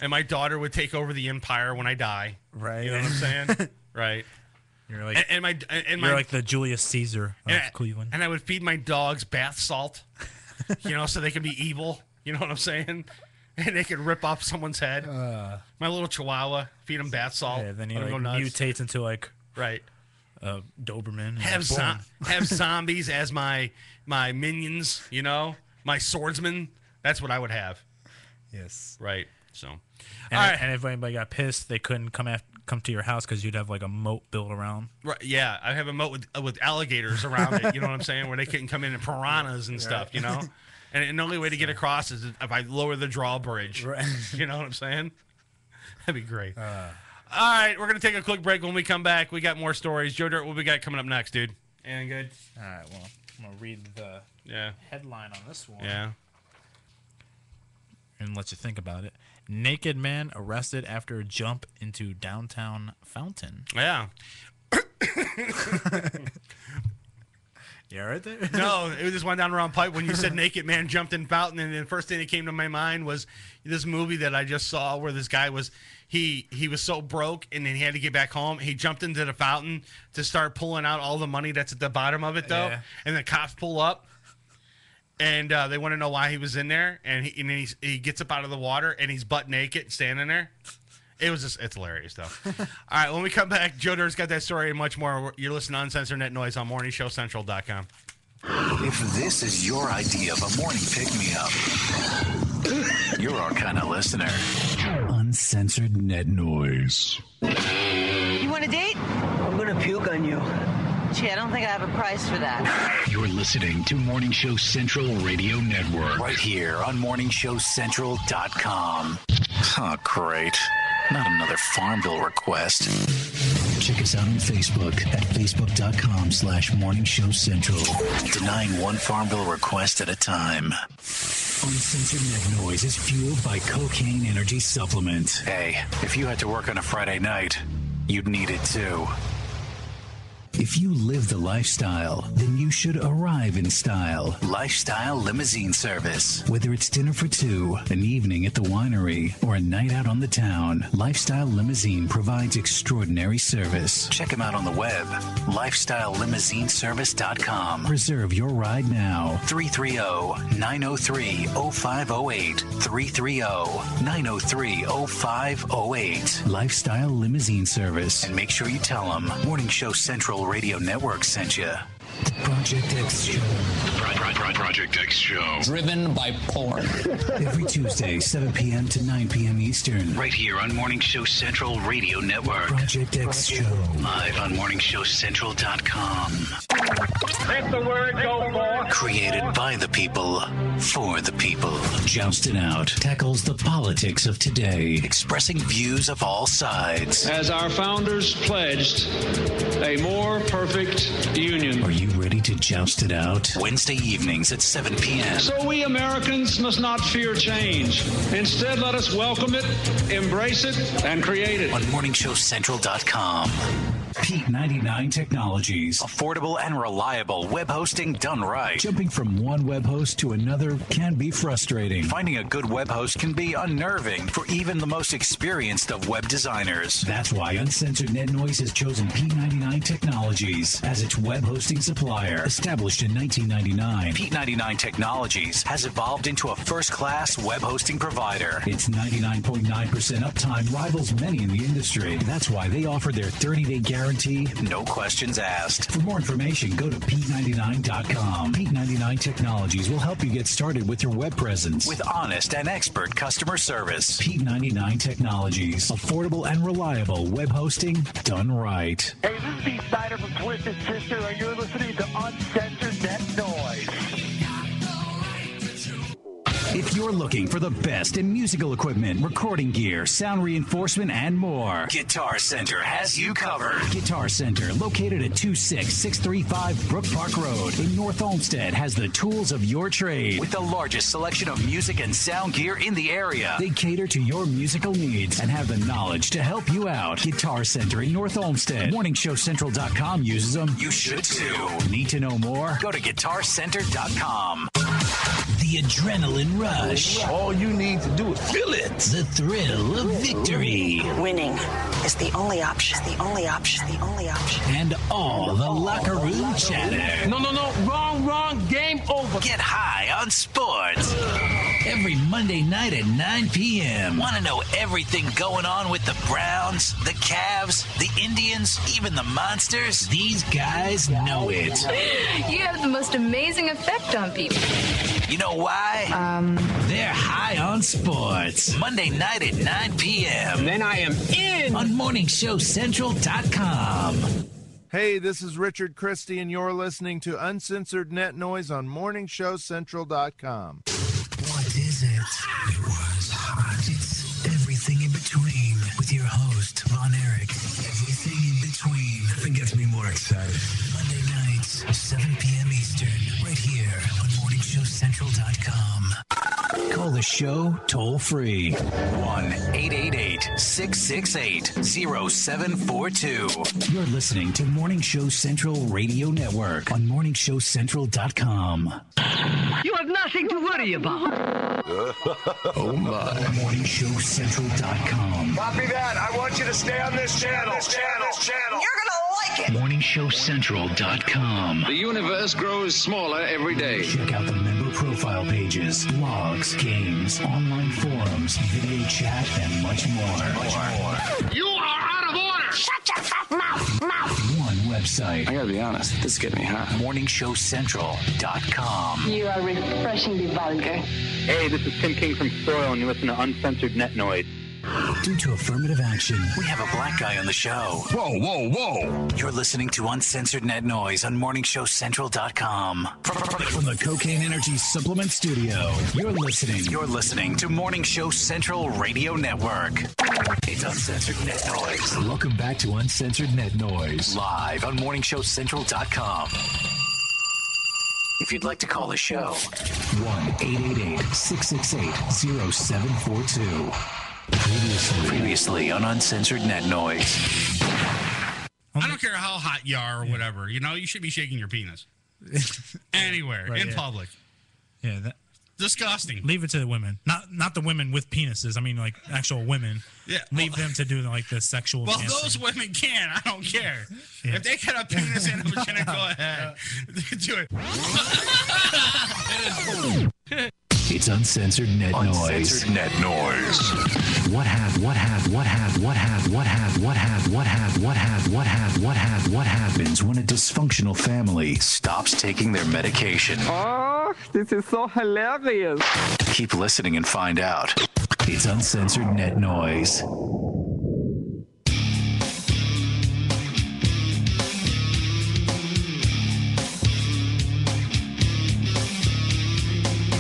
And my daughter would take over the empire when I die. Right. You know what I'm saying? Right. You're like you're like the Julius Caesar of Cleveland. And I would feed my dogs bath salt. So they can be evil. You know what I'm saying? And they could rip off someone's head. My little chihuahua, feed him bath salt. Yeah, then he mutates into right. Doberman. Have zombies as my minions. My swordsman. That's what I would have. Yes. Right. So. And if anybody got pissed, they couldn't come to your house because you'd have like a moat built around. Right. Yeah, I have a moat with alligators around it. You know what I'm saying? Where they couldn't come in and piranhas and stuff. And the only way to get across is if I lower the drawbridge. Right. You know what I'm saying? That'd be great. All right, we're going to take a quick break. When we come back, we got more stories. Joe Dirt, what we got coming up next, dude? Anything good? All right, well, I'm going to read the headline on this one. Yeah. And let you think about it. Naked man arrested after jump into downtown fountain. Yeah. Yeah, right there. No, it just went down the wrong pipe when you said naked man jumped in fountain, and the first thing that came to my mind was this movie that I just saw where this guy was he was so broke and then he had to get back home. He jumped into the fountain to start pulling out all the money that's at the bottom of it though, and the cops pull up. And they want to know why he was in there, and he gets up out of the water, and he's butt naked, standing there. It's hilarious, though. All right, when we come back, Joe Dirt's got that story and much more. You're listening to Uncensored Net Noise on MorningShowCentral.com. If this is your idea of a morning pick-me-up, You're our kind of listener. Uncensored net noise. You want a date? I'm gonna puke on you. Gee, I don't think I have a price for that. You're listening to Morning Show Central Radio Network. Right here on morningshowcentral.com. Oh, great. Not another Farmville request. Check us out on Facebook at facebook.com/morningshowcentral. Denying one Farmville request at a time. Uncensored net noise is fueled by cocaine energy supplement. Hey, if you had to work on a Friday night, you'd need it too. If you live the lifestyle, then you should arrive in style. Lifestyle Limousine Service. Whether it's dinner for two, an evening at the winery, or a night out on the town, Lifestyle Limousine provides extraordinary service. Check them out on the web, lifestylelimousineservice.com. Reserve your ride now. 330-903-0508. 330-903-0508. Lifestyle Limousine Service. And make sure you tell them Morning Show Central Radio Network sent you. The Project X Show. Project X Show. Driven by porn. Every Tuesday, 7 p.m. to 9 p.m. Eastern. Right here on Morning Show Central Radio Network. Project X Show. Live on morningshowcentral.com. Let the word go forth. Created by the people, for the people. Jousted Out tackles the politics of today, expressing views of all sides. As our founders pledged, a more perfect union. Are you ready to joust it out? Wednesday evenings at 7 p.m. So we Americans must not fear change. Instead, let us welcome it, embrace it, and create it. On morningshowcentral.com. Pete 99 Technologies. Affordable and reliable web hosting done right. Jumping from one web host to another can be frustrating. Finding a good web host can be unnerving for even the most experienced of web designers. That's why Uncensored Net Noise has chosen Pete 99 Technologies as its web hosting supplier. Established in 1999, Pete 99 Technologies has evolved into a first-class web hosting provider. Its 99.9% uptime rivals many in the industry. That's why they offer their 30-day guarantee, no questions asked. For more information, go to Pete99.com. Pete99 Technologies will help you get started with your web presence with honest and expert customer service. Pete99 Technologies. Affordable and reliable web hosting done right. Hey, this is Steve Snyder from Twisted Sister, and you're listening to Uncensored Net Noise. If you're looking for the best in musical equipment, recording gear, sound reinforcement, and more, Guitar Center has you covered. Guitar Center, located at 26635 Brook Park Road in North Olmsted, has the tools of your trade with the largest selection of music and sound gear in the area. They cater to your musical needs and have the knowledge to help you out. Guitar Center in North Olmsted. MorningshowCentral.com uses them. You should too. Need to know more? Go to GuitarCenter.com. The adrenaline rush. All you need to do is feel it. The thrill of victory. Winning is the only option. The only option. The only option. And all the locker room chatter. No. Wrong. Game over. Get high on sports. Every Monday night at 9 p.m. Want to know everything going on with the Browns, the Cavs, the Indians, even the Monsters? These guys know it. You have the most amazing effect on people. You know why? They're high on sports. Monday night at 9 p.m. Then I am in on morningshowcentral.com. Hey, this is Richard Christie, and you're listening to Uncensored Net Noise on morningshowcentral.com. What is it? It was hot. It's everything in between with your host, Von Erich. Everything in between. Nothing gets me more excited. Monday nights, 7 p.m. Eastern, right here on morningshowcentral.com. Call the show toll free. 1-888-668-0742. You're listening to Morning Show Central Radio Network on morningshowcentral.com. You have nothing to worry about. Oh my. morningshowcentral.com. Copy that. I want you to stay on this channel. You're gonna like it. morningshowcentral.com. The universe grows smaller every day. Check out the member profile pages, blogs, games, online forums, video chat, and much more. You are out of order. Shut your fat mouth. One website. I gotta be honest, this is getting me hot. MorningShowCentral.com. You are refreshingly vulgar. Hey, this is Tim King from Soil, and you listen to Uncensored Net Noise. Due to affirmative action, we have a black guy on the show. Whoa, whoa, whoa. You're listening to Uncensored Net Noise on MorningShowCentral.com. From the Cocaine Energy Supplement Studio, you're listening to Morning Show Central Radio Network. It's Uncensored Net Noise. Welcome back to Uncensored Net Noise. Live on MorningShowCentral.com. If you'd like to call the show, 1-888-668-0742. Previously on Uncensored Net Noise. I don't care how hot you are or whatever. You know, you should be shaking your penis. Anywhere. Right, in public. Yeah, that, disgusting. Leave it to the women. Not the women with penises. I mean, like, actual women. Yeah. Leave them to do, like, the sexual Well, dancing. those women can. I don't care. Yeah. If they got a penis and a vagina, go ahead. Do it. It's Uncensored Net Noise. Uncensored Net Noise. What happens when a dysfunctional family stops taking their medication? Oh, this is so hilarious. Keep listening and find out. It's Uncensored Net Noise.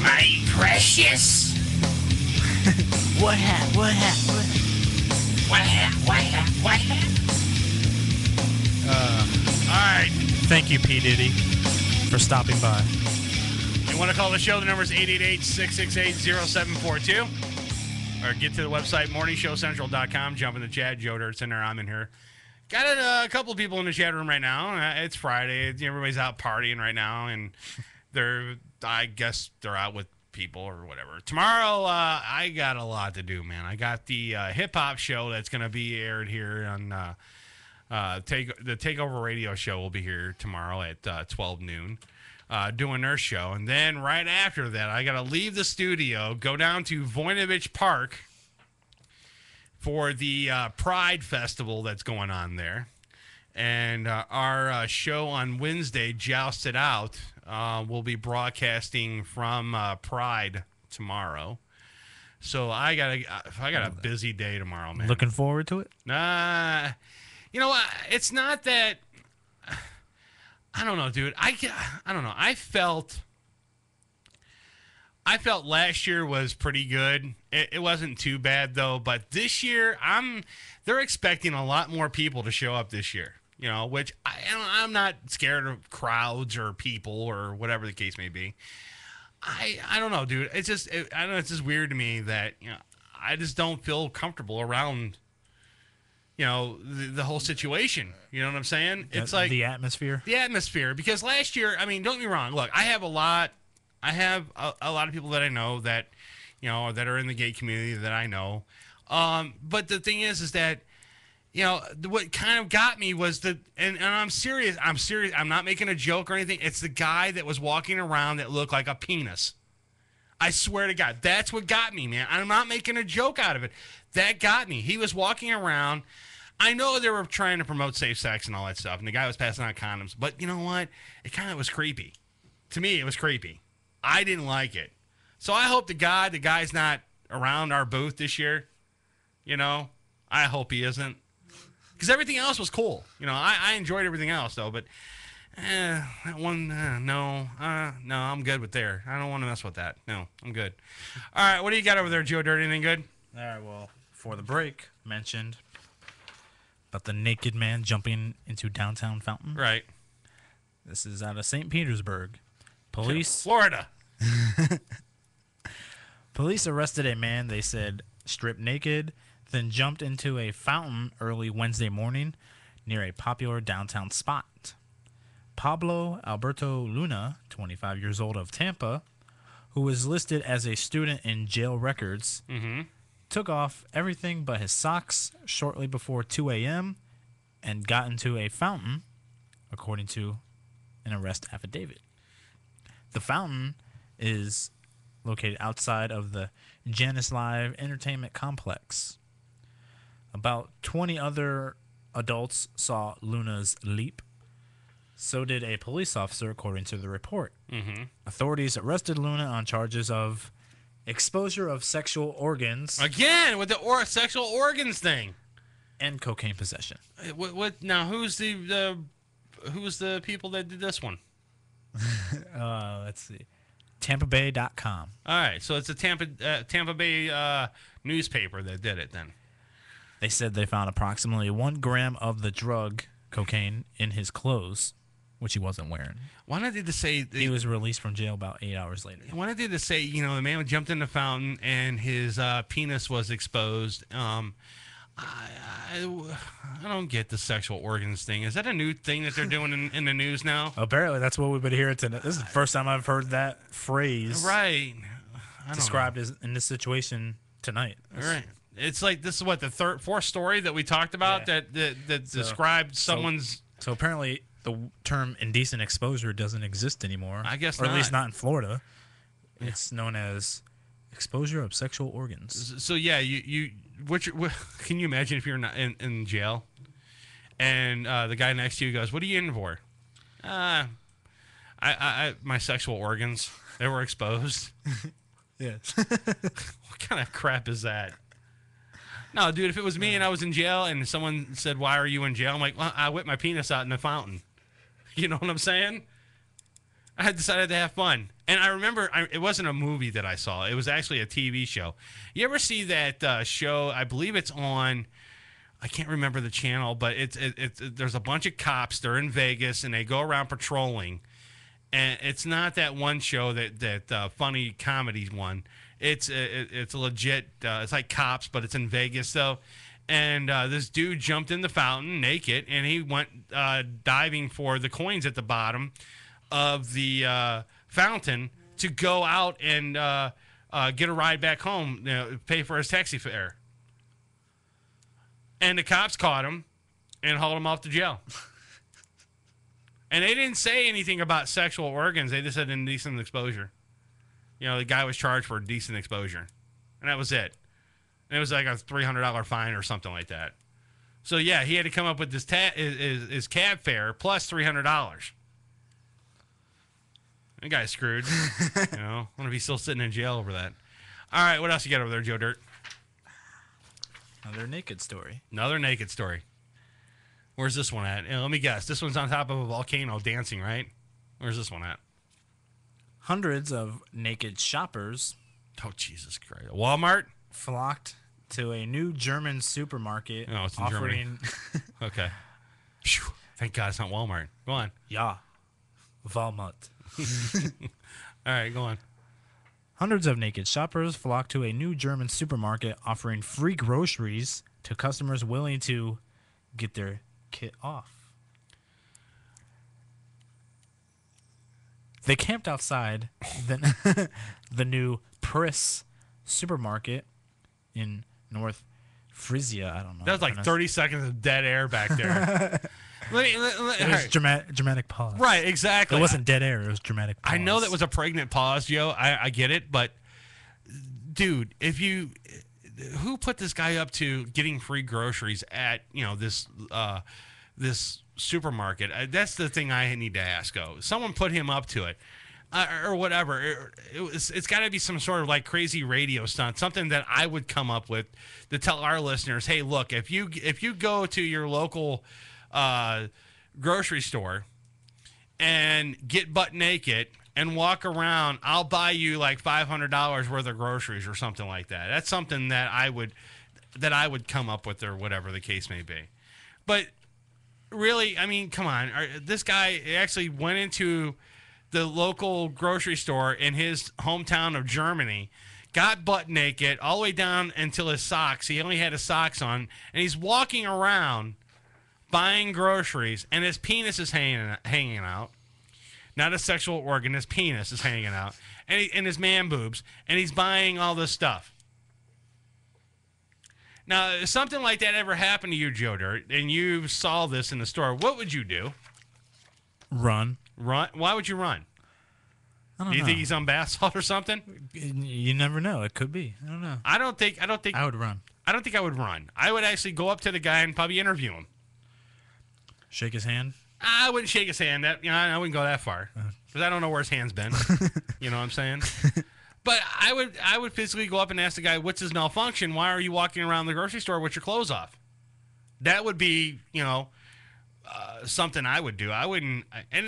My precious. What happened? What happened? All right. Thank you, P. Diddy, for stopping by. You want to call the show? The number is 888-668-0742. Or get to the website, morningshowcentral.com. Jump in the chat. Joe Dirt's in there. I'm in here. Got a couple of people in the chat room right now. It's Friday. Everybody's out partying right now, and I guess they're out with people or whatever. Tomorrow, I got a lot to do, man. I got the hip-hop show that's going to be aired here on the Takeover Radio show will be here tomorrow at 12 noon doing their show. And then right after that, I got to leave the studio, go down to Voinovich Park for the Pride Festival that's going on there. And our show on Wednesday, Joust It Out, will be broadcasting from Pride tomorrow. So I got a busy day tomorrow, man. Looking forward to it? You know what? It's not that. I don't know, dude. I don't know. I felt last year was pretty good. It wasn't too bad though. But this year, they're expecting a lot more people to show up this year. You know, which I'm not scared of crowds or people or whatever the case may be. I don't know, dude. It's just I don't know. It's just weird to me that I just don't feel comfortable around. The whole situation. You know what I'm saying? It's like the atmosphere. The atmosphere. Because last year, I mean, don't get me wrong. Look, I have a lot of people that I know that, that are in the gay community that I know. But the thing is that, what kind of got me was and I'm serious. I'm not making a joke or anything. It's the guy that was walking around that looked like a penis. I swear to God, that's what got me, man. I'm not making a joke out of it. That got me. He was walking around. I know they were trying to promote safe sex and all that stuff, and the guy was passing out condoms. But you know what? It kind of was creepy. To me, it was creepy. I didn't like it. So I hope to God the guy's not around our booth this year. I hope he isn't. Because everything else was cool. I enjoyed everything else, though. But that one, no, I'm good with there. I don't want to mess with that. No, I'm good. All right, what do you got over there, Joe Dirt? Anything good? All right, well, for the break, mentioned about the naked man jumping into downtown fountain. Right. This is out of St. Petersburg. Police. Florida. Police arrested a man, they said, stripped naked, then jumped into a fountain early Wednesday morning near a popular downtown spot. Pablo Alberto Luna, 25 years old, of Tampa, who was listed as a student in jail records, took off everything but his socks shortly before 2 a.m. and got into a fountain, according to an arrest affidavit. The fountain is located outside of the Janus Live Entertainment Complex. About 20 other adults saw Luna's leap So did a police officer, according to the report. Mm-hmm. Authorities arrested Luna on charges of exposure of sexual organs. Again, with the sexual organs thing. And cocaine possession. What now? Who's the people that did this one? Let's see. TampaBay.com. All right, so it's a Tampa Bay newspaper that did it then. They said they found approximately 1 gram of the drug cocaine in his clothes, which he wasn't wearing. Why did they say he was released from jail about 8 hours later? Why did they say the man jumped in the fountain and his penis was exposed? I don't get the sexual organs thing. Is that a new thing that they're doing in the news now? Apparently, that's what we've been hearing tonight. This is the first time I've heard that phrase described as in this situation tonight. Right. It's like this is what the fourth story that we talked about that described someone's. So apparently, the term indecent exposure doesn't exist anymore. I guess or not. At least not in Florida. Yeah. It's known as exposure of sexual organs. So yeah, can you imagine if you're not in jail, and the guy next to you goes, "What are you in for?" My sexual organs, they were exposed. Yes. What kind of crap is that? No, dude, if it was me and I was in jail and someone said, "Why are you in jail?" I'm like, "Well, I whipped my penis out in the fountain." You know what I'm saying? I had decided to have fun. And I remember it wasn't a movie that I saw. It was actually a TV show. You ever see that show? I believe it's on, I can't remember the channel, but there's a bunch of cops. They're in Vegas, and they go around patrolling. And it's not that one show that funny comedy one. It's a legit, it's like Cops, but it's in Vegas, though. And this dude jumped in the fountain naked, and he went diving for the coins at the bottom of the fountain to go out and get a ride back home, pay for his taxi fare. And the cops caught him and hauled him off to jail. And they didn't say anything about sexual organs. They just said indecent exposure. The guy was charged for indecent exposure. And that was it. And it was like a $300 fine or something like that. So, yeah, he had to come up with his cab fare plus $300. That guy's screwed. I want to be still sitting in jail over that. All right, what else you got over there, Joe Dirt? Another naked story. Another naked story. Where's this one at? Let me guess. This one's on top of a volcano dancing, right? Where's this one at? Hundreds of naked shoppers. Oh, Jesus Christ. Walmart? Flocked to a new German supermarket. No, it's in Germany. Okay. Thank God it's not Walmart. Go on. Yeah. Walmart. All right, go on. Hundreds of naked shoppers flocked to a new German supermarket offering free groceries to customers willing to get their kit off. They camped outside the new Priss supermarket in North Frisia. I don't know. That was like 30 seconds of dead air back there. It was dramatic pause. Right, exactly. It wasn't dead air. It was dramatic pause. I know that was a pregnant pause, Joe. I get it, but dude, who put this guy up to getting free groceries at this supermarket? That's the thing I need to ask. Someone put him up to it, or whatever. It's got to be some sort of like crazy radio stunt, something that I would come up with to tell our listeners, hey, look, if you go to your local grocery store and get butt naked and walk around, I'll buy you like $500 worth of groceries or something like that. That's something that I would come up with, or whatever the case may be. But really, I mean, come on. This guy actually went into the local grocery store in his hometown of Germany, got butt naked all the way down until his socks. He only had his socks on, and he's walking around buying groceries, and his penis is hanging out. Not a sexual organ, his penis is hanging out. And his man boobs, and he's buying all this stuff. Now, if something like that ever happened to you, Joe Dirt, and you saw this in the store, what would you do? Run. Why would you run? I don't know. Do you think he's on bath salt or something? You never know. It could be. I don't know. I don't think I would run. I don't think I would run. I would actually go up to the guy and probably interview him. Shake his hand. I wouldn't shake his hand. I wouldn't go that far because I don't know where his hand's been. You know what I'm saying? But I would physically go up and ask the guy, "What's his malfunction? Why are you walking around the grocery store with your clothes off?" That would be, something I would do. I wouldn't, and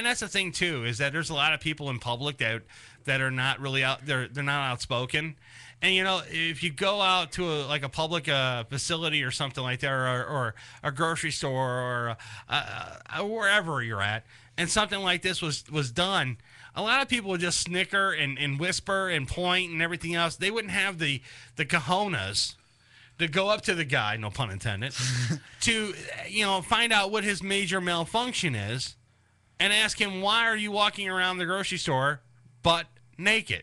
that's the thing too, is that there's a lot of people in public that are not really out. They're not outspoken. And if you go out to a public facility or something like that, or a grocery store, or wherever you're at, and something like this was done, a lot of people would just snicker and whisper and point and everything else. They wouldn't have the cojones to go up to the guy, no pun intended, to find out what his major malfunction is, and ask him, why are you walking around the grocery store butt naked?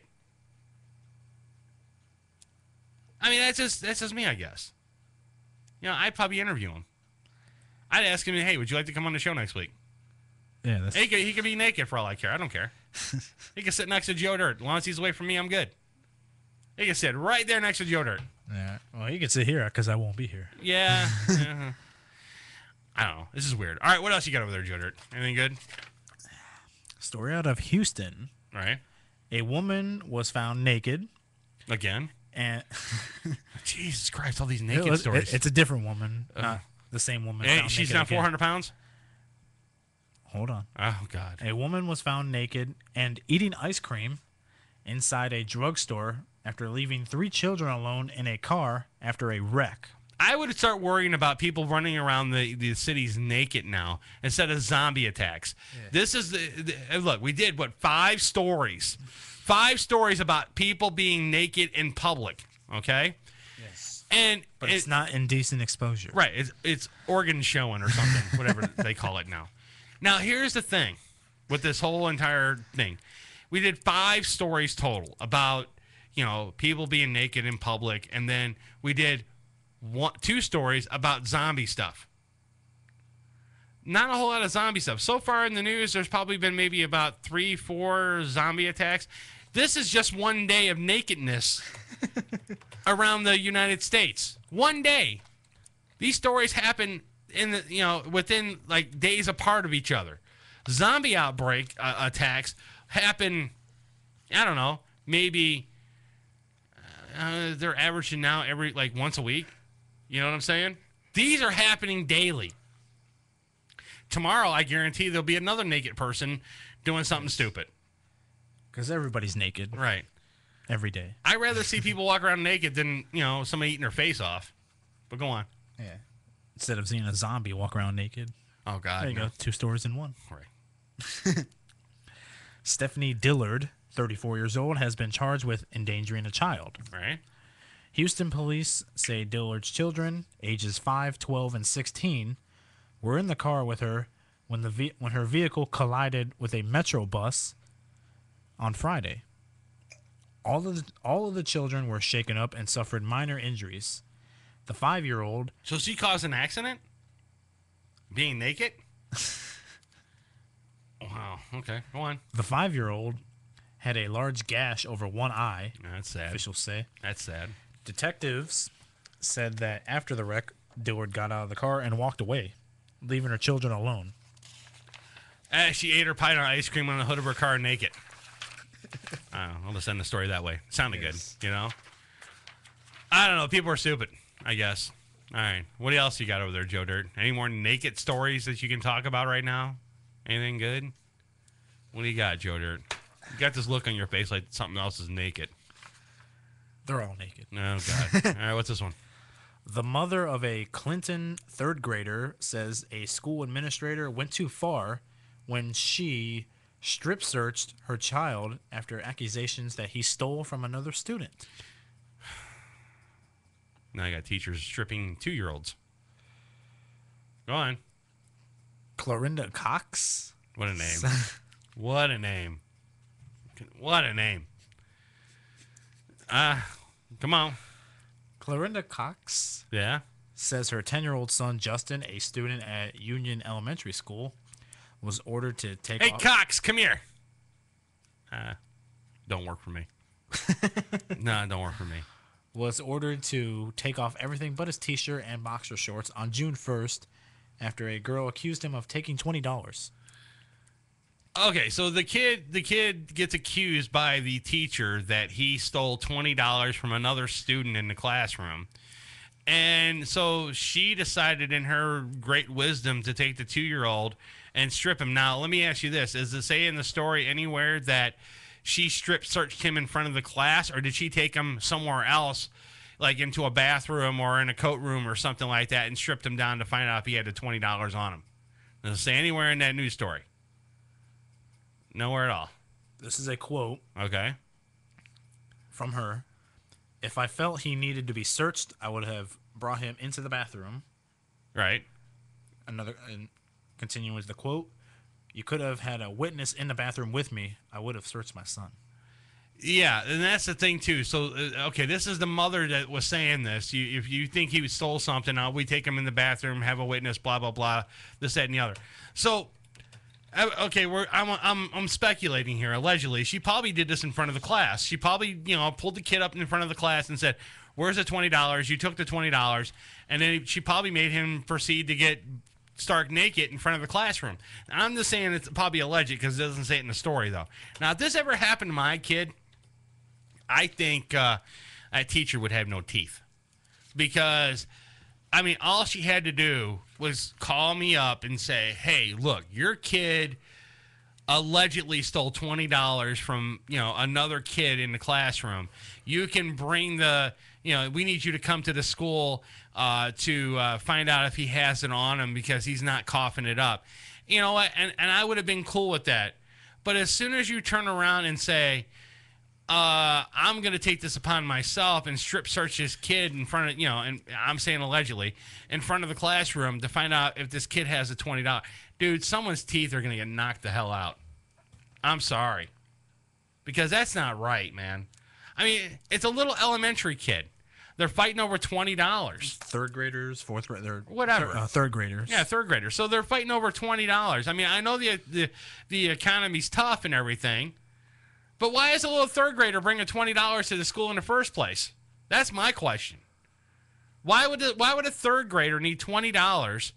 I mean, that's just me, I guess. I'd probably interview him. I'd ask him, hey, would you like to come on the show next week? Yeah, he could be naked for all I care. I don't care. He can sit next to Joe Dirt. As long as he's away from me, I'm good. He can sit right there next to Joe Dirt. Yeah. Well, you can sit here because I won't be here. Yeah. I don't know. This is weird. All right, what else you got over there, Joe Dirt? Anything good? Story out of Houston. All right. A woman was found naked. Again? And Jesus Christ, all these naked stories. It's a different woman, not the same woman. Hey, she's not 400 pounds? Hold on. Oh, God. A woman was found naked and eating ice cream inside a drugstore after leaving 3 children alone in a car after a wreck. I would start worrying about people running around the cities naked now instead of zombie attacks. Yeah. This is look, we did, 5 stories? 5 stories about people being naked in public, okay? Yes. But it's not indecent exposure. Right. It's organ showing or something, whatever they call it now. Now, here's the thing with this whole entire thing. We did 5 stories total about, people being naked in public, and then we did 2 stories about zombie stuff. Not a whole lot of zombie stuff. So far in the news, there's probably been maybe about 3-4 zombie attacks. This is just one day of nakedness around the United States. One day. These stories happen within days apart of each other. Zombie outbreak attacks happen, I don't know, maybe they're averaging now every once a week. You know what I'm saying? These are happening daily. Tomorrow, I guarantee there'll be another naked person doing something stupid. Because everybody's naked. Right. Every day. I'd rather see people walk around naked than, somebody eating their face off. But go on. Yeah. Instead of seeing a zombie walk around naked. Oh, God. There you go. 2 stories in one. Right. Stephanie Dillard, 34 years old, has been charged with endangering a child. Right. Houston police say Dillard's children, ages 5, 12, and 16, were in the car with her when her vehicle collided with a Metro bus on Friday. All of the children were shaken up and suffered minor injuries. The 5-year-old... So she caused an accident? Being naked? Wow. Okay. Go on. The 5-year-old had a large gash over one eye. That's sad. Officials say. That's sad. Detectives said that after the wreck, Dillard got out of the car and walked away, leaving her children alone. She ate her pint of ice cream on the hood of her car naked. I'll just end the story that way. Sounded good, I don't know. People are stupid, I guess. All right. What else you got over there, Joe Dirt? Any more naked stories that you can talk about right now? Anything good? What do you got, Joe Dirt? You got this look on your face like something else is naked. They're all naked. Oh, God. All right, what's this one? The mother of a Clinton 3rd grader says a school administrator went too far when she strip searched her child after accusations that he stole from another student. Now I got teachers stripping 2-year-olds. Go on. Clorinda Cox. What a name. What a name. What a name. Come on. Clorinda Cox. Yeah. Says her 10-year-old son, Justin, a student at Union Elementary School, was ordered to take off. Hey, Cox, come here. Don't work for me. No, don't work for me. Was ordered to take off everything but his T-shirt and boxer shorts on June 1st after a girl accused him of taking $20. Okay, so the kid gets accused by the teacher that he stole $20 from another student in the classroom. And so she decided in her great wisdom to take the 2-year-old and strip him. Now, let me ask you this. Does it say in the story anywhere that she strip-searched him in front of the class, or did she take him somewhere else, like into a bathroom or in a coat room or something like that, and stripped him down to find out if he had the $20 on him? Does it say anywhere in that news story? Nowhere at all. This is a quote. Okay. From her. If I felt he needed to be searched, I would have brought him into the bathroom. Right. And continuing with the quote, you could have had a witness in the bathroom with me. I would have searched my son. Yeah, and that's the thing, too. So, okay, this is the mother that was saying this. If you think he stole something, we take him in the bathroom, have a witness, blah, blah, blah, this, that, and the other. So, okay, I'm speculating here. Allegedly, she probably did this in front of the class. She probably, pulled the kid up in front of the class and said, "Where's the $20? You took the $20." And then she probably made him proceed to get stark naked in front of the classroom. Now, I'm just saying it's probably alleged because it doesn't say it in the story, though. Now, if this ever happened to my kid, I think that teacher would have no teeth. Because, I mean, all she had to do was call me up and say, "Hey, look, your kid allegedly stole $20 from, another kid in the classroom. You can bring we need you to come to the school to find out if he has it on him because he's not coughing it up." You know what? And I would have been cool with that. But as soon as you turn around and say, I'm going to take this upon myself and strip search this kid in front of, and I'm saying allegedly, in front of the classroom to find out if this kid has a $20. Dude, someone's teeth are going to get knocked the hell out. I'm sorry. Because that's not right, man. I mean, it's a little elementary kid. They're fighting over $20. Third graders, fourth graders, whatever. Third graders. Yeah, third graders. So they're fighting over $20. I mean, I know the economy's tough and everything. But why is a little third grader bringing $20 to the school in the first place? That's my question. Why would a third grader need $20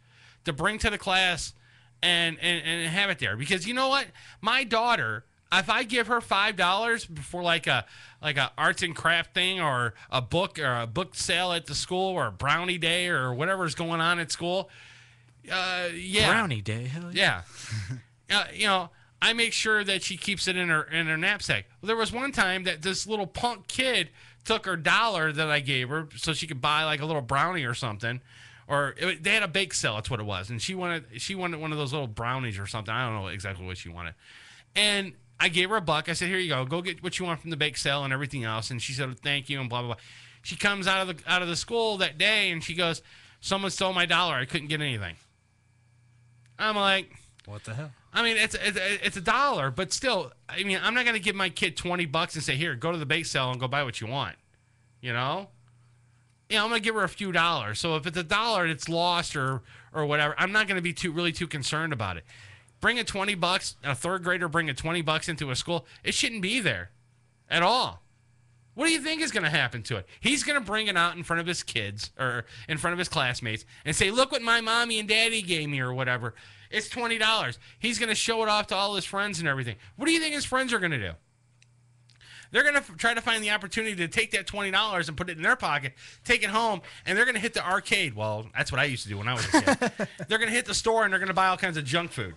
to bring to the class and have it there? Because you know what? My daughter, if I give her $5 for like a arts and craft thing or a book sale at the school or a brownie day or whatever's going on at school, yeah. Brownie day, hell yeah. I make sure that she keeps it in her knapsack. Well, there was one time that this little punk kid took her $1 that I gave her so she could buy like a little brownie or something, they had a bake sale. That's what it was, and she wanted one of those little brownies or something. I don't know exactly what she wanted, and I gave her $1. I said, "Here you go get what you want from the bake sale and everything else." And she said, "Thank you," and blah blah blah. She comes out of the school that day and she goes, "Someone stole my $1. I couldn't get anything." I'm like, what the hell? I mean, it's $1, but still, I mean, I'm not going to give my kid $20 and say, "Here, go to the bake sale and go buy what you want." I'm going to give her a few dollars. So if it's $1 that's lost or whatever, I'm not going to be really too concerned about it. Bring a $20, a third grader bring a $20 into a school, it shouldn't be there at all. What do you think is going to happen to it? He's going to bring it out in front of his kids or in front of his classmates and say, "Look what my mommy and daddy gave me," or whatever. It's $20. He's going to show it off to all his friends and everything. What do you think his friends are going to do? They're going to try to find the opportunity to take that $20 and put it in their pocket, take it home, and they're going to hit the arcade. Well, that's what I used to do when I was a kid. They're going to hit the store and they're going to buy all kinds of junk food.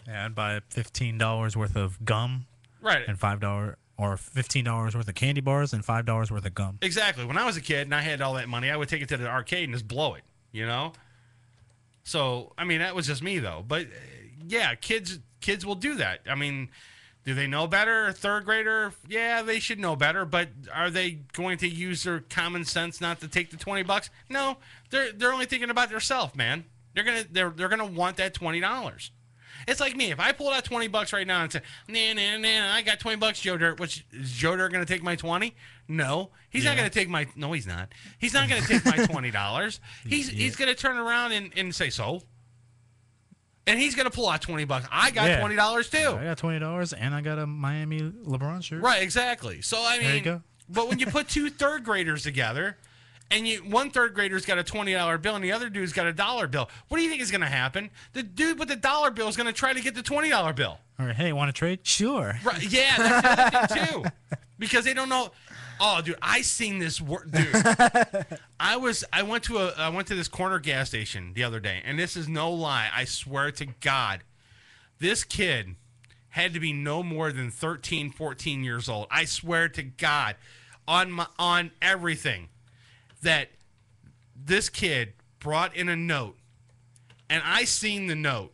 Yeah, I'd buy $15 worth of gum. Right. And $5 or $15 worth of candy bars and $5 worth of gum. Exactly. When I was a kid and I had all that money, I would take it to the arcade and just blow it, So, I mean, that was just me, though. But, yeah, kids will do that. I mean, do they know better? Third grader? Yeah, they should know better. But are they going to use their common sense not to take the $20? No, they're only thinking about themselves, man. They're gonna want that $20. It's like me. If I pull out $20 right now and say, "Nah, I got $20, Joe Dirt," which is Joe Dirt going to take my 20? No, he's not going to take my. No, he's not. He's not going to take my $20. He's going to turn around and say so. And he's going to pull out $20. I got $20 too. I got $20 and I got a Miami LeBron shirt. Right, exactly. So I mean, there you go. But when you put two third graders together, and one third grader's got a $20 bill and the other dude's got a $1 bill. What do you think is going to happen? The dude with the $1 bill is going to try to get the $20 bill. All right, hey, want to trade? Sure. Right? Yeah, that's the other thing too, because they don't know. Oh, dude, I seen this dude. I went to this corner gas station the other day, and this is no lie. I swear to God, this kid had to be no more than 13, 14 years old. I swear to God, on everything, that this kid brought in a note, and I seen the note.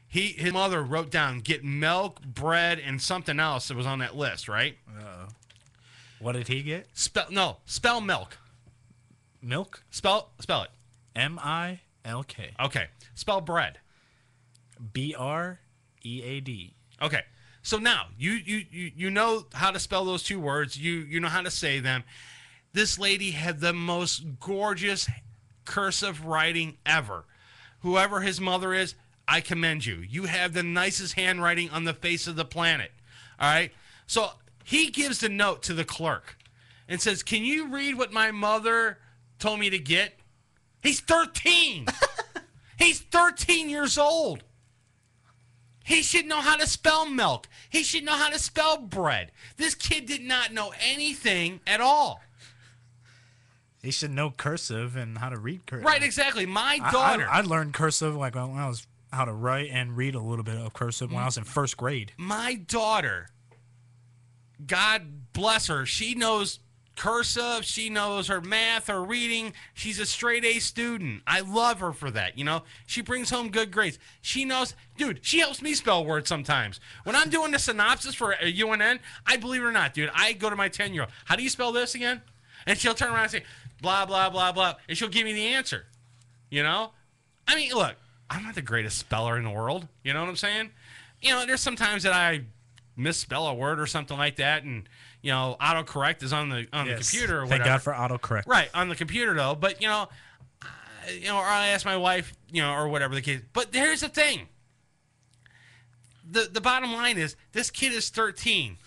His mother wrote down, get milk, bread, and something else that was on that list, right? What did he get? Spell milk. Milk? Spell it. M-I-L-K. Okay. Spell bread. B-R-E-A-D. Okay. So now you know how to spell those two words. You know how to say them. This lady had the most gorgeous cursive writing ever. Whoever his mother is, I commend you. You have the nicest handwriting on the face of the planet. All right? So he gives the note to the clerk and says, can you read what my mother told me to get? He's 13. He's 13 years old. He should know how to spell milk. He should know how to spell bread. This kid did not know anything at all. He should know cursive and how to read cursive. Right, exactly. My daughter. I learned cursive like when I was how to write and read a little bit of cursive when I was in first grade. My daughter, God bless her, she knows cursive, she knows her math, her reading. She's a straight A student. I love her for that, you know. She brings home good grades. She knows, dude, she helps me spell words sometimes. When I'm doing the synopsis for UNN, I believe it or not, dude, I go to my 10-year-old. How do you spell this again? And she'll turn around and say, blah, blah, blah, blah, and she'll give me the answer, you know? I mean, look, I'm not the greatest speller in the world, you know what I'm saying? You know, there's some times that I misspell a word or something like that, and, you know, autocorrect is on the computer or whatever. Thank God for autocorrect. Right, on the computer, though, but, or I ask my wife, or whatever the case. But here's the thing. The bottom line is, this kid is 13.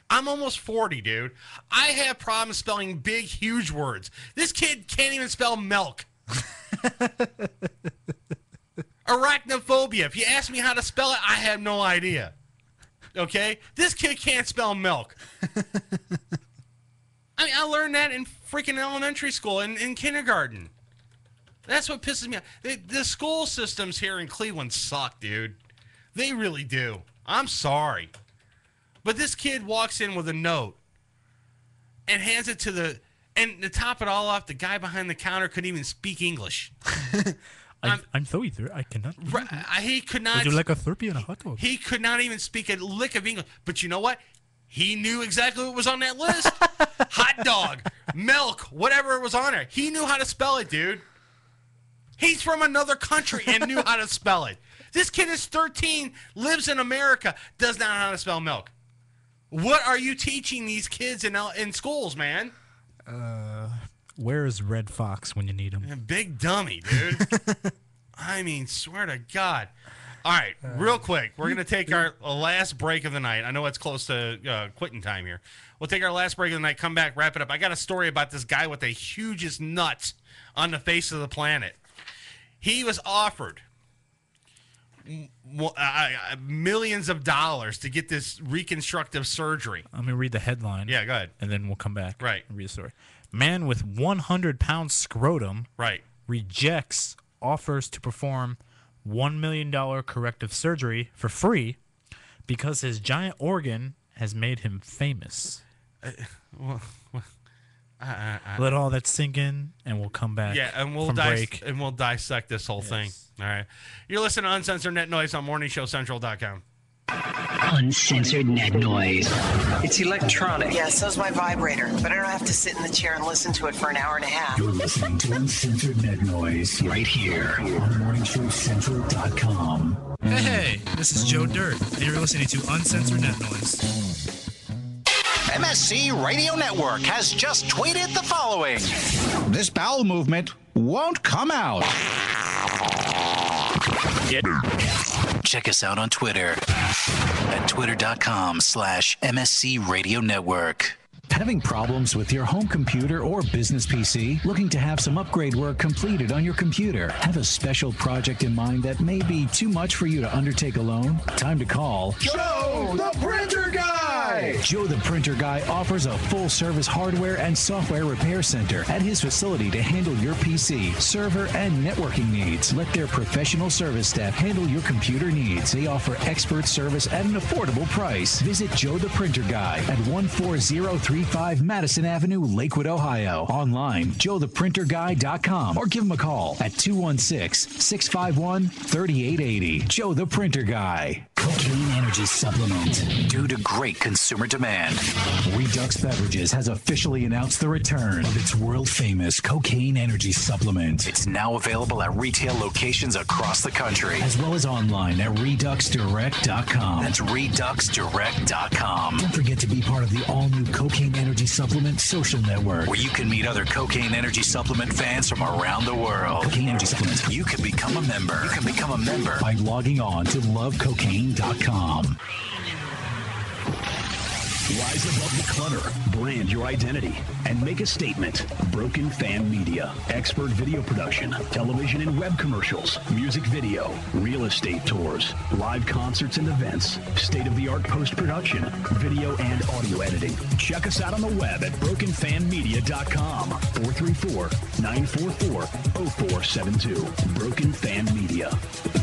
I'm almost 40, dude. I have problems spelling big, huge words. This kid can't even spell milk. Arachnophobia. If you ask me how to spell it, I have no idea. Okay? This kid can't spell milk. I mean, I learned that in freaking elementary school and in kindergarten. That's what pisses me off. The school systems here in Cleveland suck, dude. They really do. I'm sorry. But this kid walks in with a note and hands it to and to top it all off, the guy behind the counter couldn't even speak English. I'm sorry, sir. I cannot. He could not. Would you like a Slurpee and a hot dog? He could not even speak a lick of English. But you know what? He knew exactly what was on that list. Hot dog, milk, whatever was on there. He knew how to spell it, dude. He's from another country and knew how to spell it. This kid is 13, lives in America, does not know how to spell milk. What are you teaching these kids in schools, man? Where is Red Fox when you need him? Big dummy, dude. I mean, swear to God. All right, real quick. We're going to take our last break of the night. I know it's close to quitting time here. We'll take our last break of the night, come back, wrap it up. I got a story about this guy with the hugest nuts on the face of the planet. He was offered millions of dollars to get this reconstructive surgery. Let me read the headline. Yeah, go ahead. And then we'll come back. Right. And read the story. Man with 100-pound scrotum rejects offers to perform $1 million corrective surgery for free because his giant organ has made him famous. Let all that sink in, and we'll come back. Yeah, and we'll dissect this whole thing. All right. You're listening to Uncensored Net Noise on MorningShowCentral.com. Uncensored Net Noise. It's electronic. Yeah, so's my vibrator. But I don't have to sit in the chair and listen to it for an hour and a half. You're listening to Uncensored Net Noise right here on MorningShowCentral.com. Hey, this is Joe Dirt, and you're listening to Uncensored Net Noise. MSC Radio Network has just tweeted the following. This bowel movement won't come out. Check us out on Twitter at twitter.com/MSC Radio Network. Having problems with your home computer or business PC? Looking to have some upgrade work completed on your computer? Have a special project in mind that may be too much for you to undertake alone? Time to call Joe the Printer Guy! Joe the Printer Guy offers a full-service hardware and software repair center at his facility to handle your PC, server, and networking needs. Let their professional service staff handle your computer needs. They offer expert service at an affordable price. Visit Joe the Printer Guy at 14035 Madison Avenue, Lakewood, Ohio. Online, joetheprinterguy.com, or give him a call at 216-651-3880. Joe the Printer Guy. Cocaine Energy Supplement. Due to great consumer demand, Redux Beverages has officially announced the return of its world-famous Cocaine Energy Supplement. It's now available at retail locations across the country, as well as online at reduxdirect.com. That's reduxdirect.com. Don't forget to be part of the all-new Cocaine Energy Supplement social network, where you can meet other Cocaine Energy Supplement fans from around the world. Cocaine Energy Supplement. You can become a member. You can become a member by logging on to lovecocaine.com. Rise above the clutter, brand your identity, and make a statement. Broken Fan Media. Expert video production, television and web commercials, music video, real estate tours, live concerts and events, state-of-the-art post-production, video and audio editing. Check us out on the web at brokenfanmedia.com. 434-944-0472. Broken Fan Media.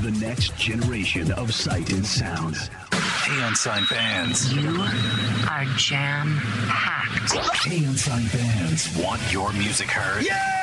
The next generation of sight and sound. Hey, Unsigned fans. You are jam-packed. Hey, Unsigned fans. Want your music heard? Yeah!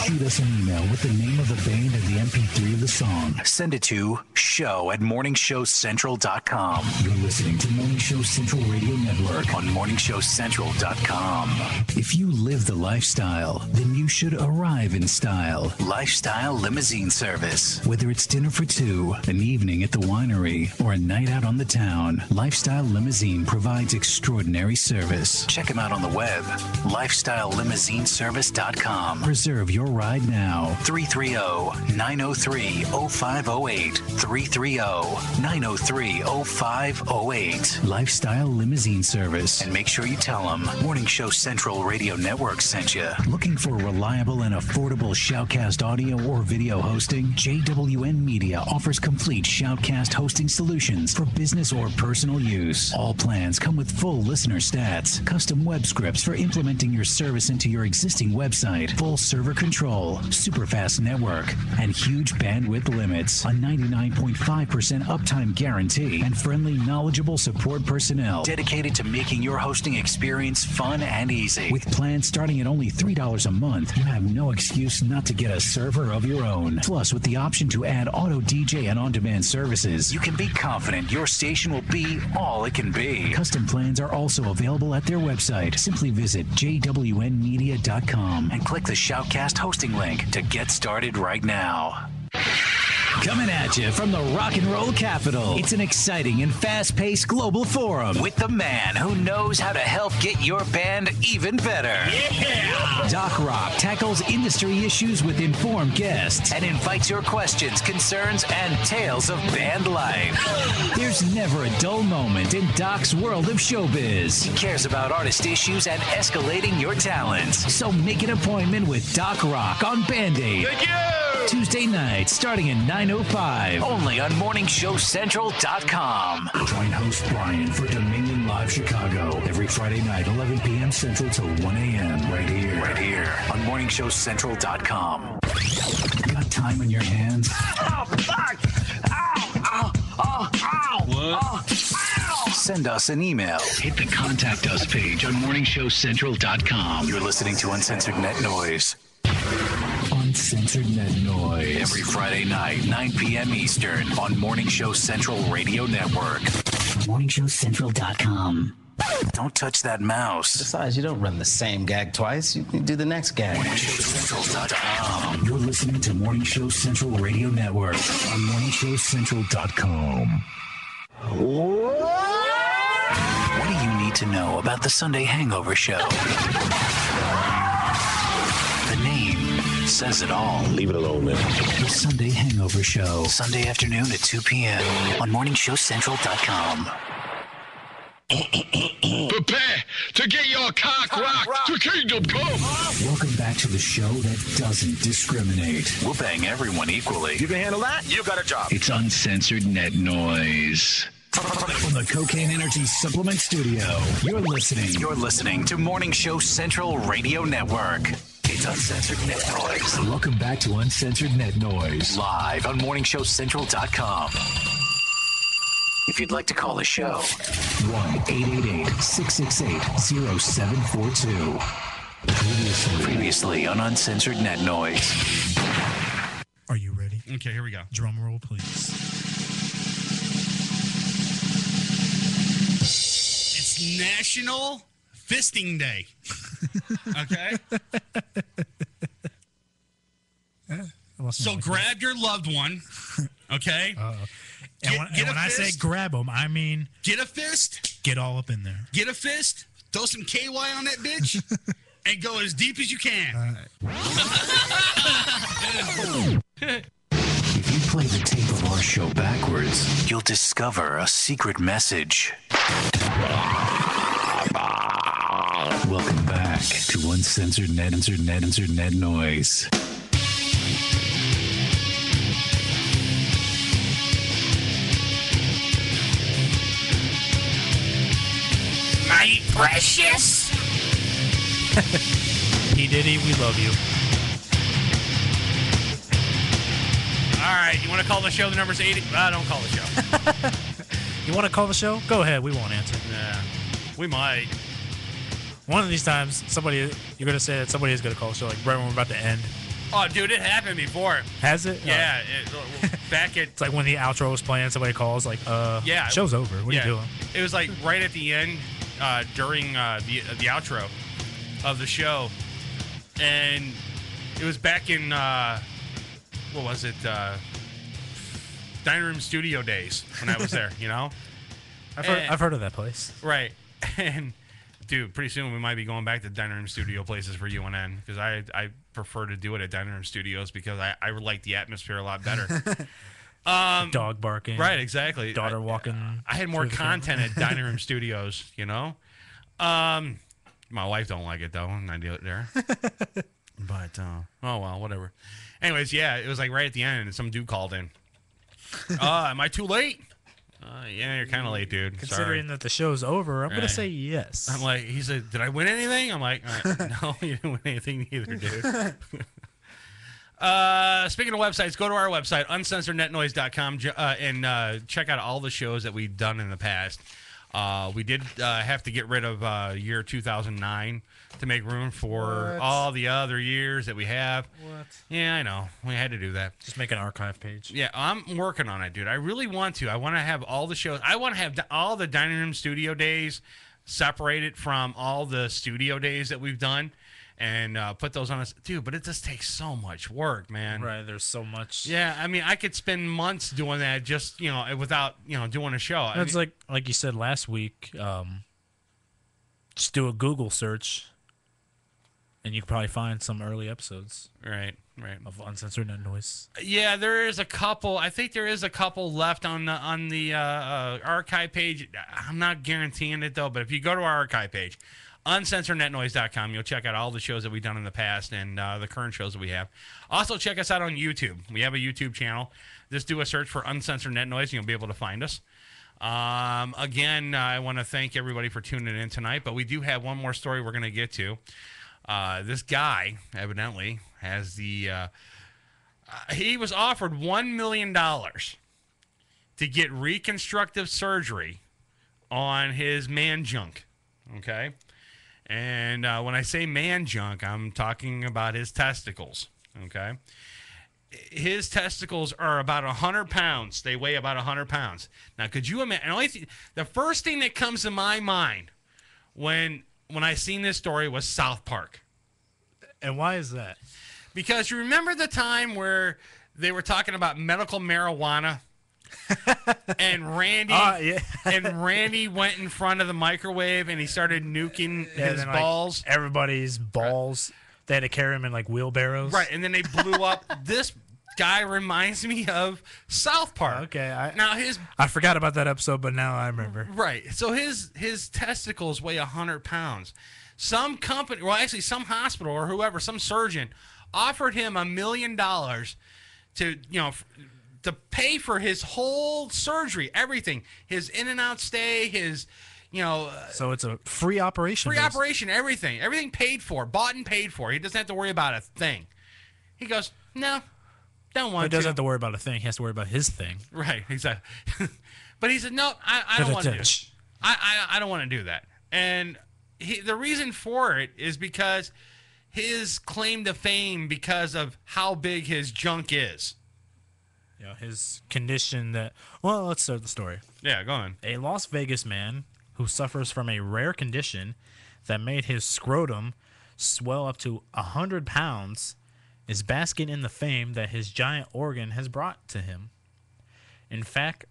Shoot us an email with the name of the band and the MP3 of the song. Send it to show@morningshowcentral.com. You're listening to Morning Show Central Radio Network on morningshowcentral.com. If you live the lifestyle, then you should arrive in style. Lifestyle Limousine Service. Whether it's dinner for two, an evening at the winery, or a night out on the town, Lifestyle Limousine provides extraordinary service. Check them out on the web, lifestylelimousineservice.com. Reserve your ride now. 330-903-0508. 330-903-0508. Lifestyle Limousine Service. And make sure you tell them Morning Show Central Radio Network sent you. Looking for reliable and affordable Shoutcast audio or video hosting? JWN Media offers complete Shoutcast hosting solutions for business or personal use. All plans come with full listener stats, custom web scripts for implementing your service into your existing website, full server control, super fast network, and huge bandwidth limits, a 99.5% uptime guarantee, and friendly, knowledgeable support personnel dedicated to making your hosting experience fun and easy. With plans starting at only $3 a month, you have no excuse not to get a server of your own. Plus, with the option to add auto DJ and on-demand services, you can be confident your station will be all it can be. Custom plans are also available at their website. Simply visit jwnmedia.com and click the Shoutcast hosting link to get started right now. Coming at you from the rock and roll capital, it's an exciting and fast-paced global forum with the man who knows how to help get your band even better. Yeah! Doc Rock tackles industry issues with informed guests and invites your questions, concerns, and tales of band life. There's never a dull moment in Doc's world of showbiz. He cares about artist issues and escalating your talents. So make an appointment with Doc Rock on Band-Aid. Thank you! Tuesday night, starting at 9:05, only on morningshowcentral.com. Join host Brian for Dominion Live Chicago every Friday night, 11 p.m. Central to 1 a.m. Right here on morningshowcentral.com. Got time on your hands? Oh, fuck! Ow! Ow! Oh! Ow! What? Oh, ow! Send us an email. Hit the Contact Us page on morningshowcentral.com. You're listening to Uncensored Net Noise. Uncensored Net Noise. Every Friday night, 9 p.m. Eastern on Morning Show Central Radio Network. MorningshowCentral.com. Don't touch that mouse. Besides, you don't run the same gag twice. You can do the next gag. MorningshowCentral.com. You're listening to Morning Show Central Radio Network on MorningshowCentral.com. What do you need to know about the Sunday Hangover Show? The name says it all. Leave it alone, man. The Sunday Hangover Show. Sunday afternoon at 2 p.m. on morningshowcentral.com. Prepare to get your cock rocked to kingdom come. Welcome back to the show that doesn't discriminate. We'll bang everyone equally. You can handle that? You got a job. It's Uncensored Net Noise. From the Cocaine Energy Supplement Studio, you're listening to Morning Show Central Radio Network. It's Uncensored Net Noise. Welcome back to Uncensored Net Noise. Live on MorningShowCentral.com. If you'd like to call the show, 1-888-668-0742. Previously on Uncensored Net Noise. Are you ready? Okay, here we go. Drum roll, please. It's National Fisting Day. Okay? So grab your loved one. Okay? And when I say grab them, I mean get a fist. Get all up in there. Get a fist. Throw some KY on that bitch. And go as deep as you can. If you play the tape of our show backwards, you'll discover a secret message. Welcome back to Uncensored Net Noise. My precious. P. Diddy, we love you. All right, you want to call the show? The number's 80. Don't call the show. You want to call the show? Go ahead. We won't answer. Yeah, we might. One of these times, you're going to say that somebody is going to call the show, like right when we're about to end. Oh, dude, it happened before. Has it? Yeah, back at... It's like when the outro was playing, somebody calls, like, yeah, show's over. What are you doing? It was like right at the end, during the outro of the show. And it was back in, what was it? Dining Room Studio days when I was there, you know? I've heard of that place. Right. And... dude, pretty soon we might be going back to dining room studio places for UNN because I prefer to do it at dining room studios because I like the atmosphere a lot better. Dog barking. Right, exactly. Daughter walking. I had more content at dining room studios, you know? My wife don't like it, though, and I do it there. But, oh, well, whatever. Anyways, yeah, it was like right at the end, and some dude called in. Am I too late? Yeah, you're kind of late, dude. Considering that the show's over, I'm going to say yes. I'm like, he said, did I win anything? I'm like, no, you didn't win anything either, dude. Speaking of websites, go to our website, uncensorednetnoise.com, and check out all the shows that we've done in the past. We did have to get rid of year 2009 to make room for all the other years that we have. What? Yeah, I know. We had to do that. Just make an archive page. Yeah, I'm working on it, dude. I really want to. I want to have all the shows. I want to have all the dining room studio days separated from all the studio days that we've done and put those on us. Dude, but it just takes so much work, man. Right, there's so much. Yeah, I mean, I could spend months doing that just, without, doing a show. It's like you said last week, just do a Google search. And you can probably find some early episodes. Right. Of Uncensored Net Noise. Yeah, there is a couple. I think there is a couple left on the archive page. I'm not guaranteeing it, though. But if you go to our archive page, uncensorednetnoise.com, you'll check out all the shows that we've done in the past and the current shows that we have. Also, check us out on YouTube. We have a YouTube channel. Just do a search for Uncensored Net Noise, and you'll be able to find us. Again, I want to thank everybody for tuning in tonight. But we do have one more story we're going to get to. This guy, evidently, has the... he was offered $1 million to get reconstructive surgery on his man junk, okay? And when I say man junk, I'm talking about his testicles, okay? His testicles are about 100 pounds. They weigh about 100 pounds. Now, could you imagine... the first thing that comes to my mind when I seen this story was South Park. And why is that? Because you remember the time where they were talking about medical marijuana and Randy went in front of the microwave and he started nuking his balls. Everybody's balls. They had to carry him in like wheelbarrows. Right, and then they blew up this guy reminds me of South Park. Okay, I forgot about that episode, but now I remember. Right. So his testicles weigh 100 pounds. Some company, well, actually, some hospital or whoever, some surgeon, offered him $1 million to, to pay for his whole surgery, everything, his in and out stay, his, So it's a free operation. free operation, everything paid for, bought and paid for. He doesn't have to worry about a thing. He goes, no, don't want He to. doesn't have to worry about a thing. He has to worry about his thing. Right, exactly. But he said, no, I don't want to do it. I don't want to do that. And the reason for it is because his claim to fame because of how big his junk is. His condition that... Well, let's start the story. Yeah, go on. A Las Vegas man who suffers from a rare condition that made his scrotum swell up to 100 pounds is basking in the fame that his giant organ has brought to him. In fact,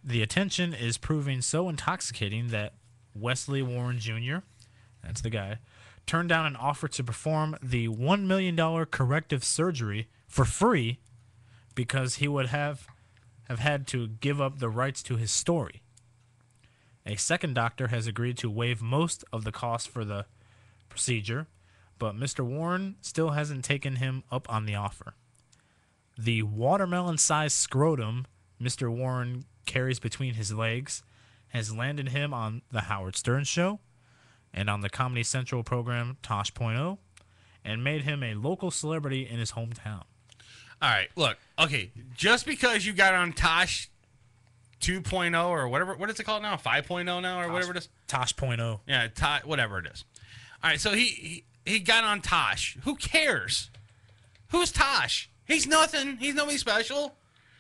the attention is proving so intoxicating that Wesley Warren Jr., that's the guy, turned down an offer to perform the $1 million corrective surgery for free because he would have had to give up the rights to his story. A second doctor has agreed to waive most of the cost for the procedure, but Mr. Warren still hasn't taken him up on the offer. The watermelon-sized scrotum Mr. Warren carries between his legs has landed him on The Howard Stern Show and on the Comedy Central program Tosh.0 and made him a local celebrity in his hometown. All right, look, okay, just because you got on Tosh 2.0 or whatever, what is it called now? 5.0 now or whatever it is? Tosh.0. Yeah, whatever it is. All right, so he got on Tosh. Who cares? Who's Tosh? He's nothing. He's nobody special.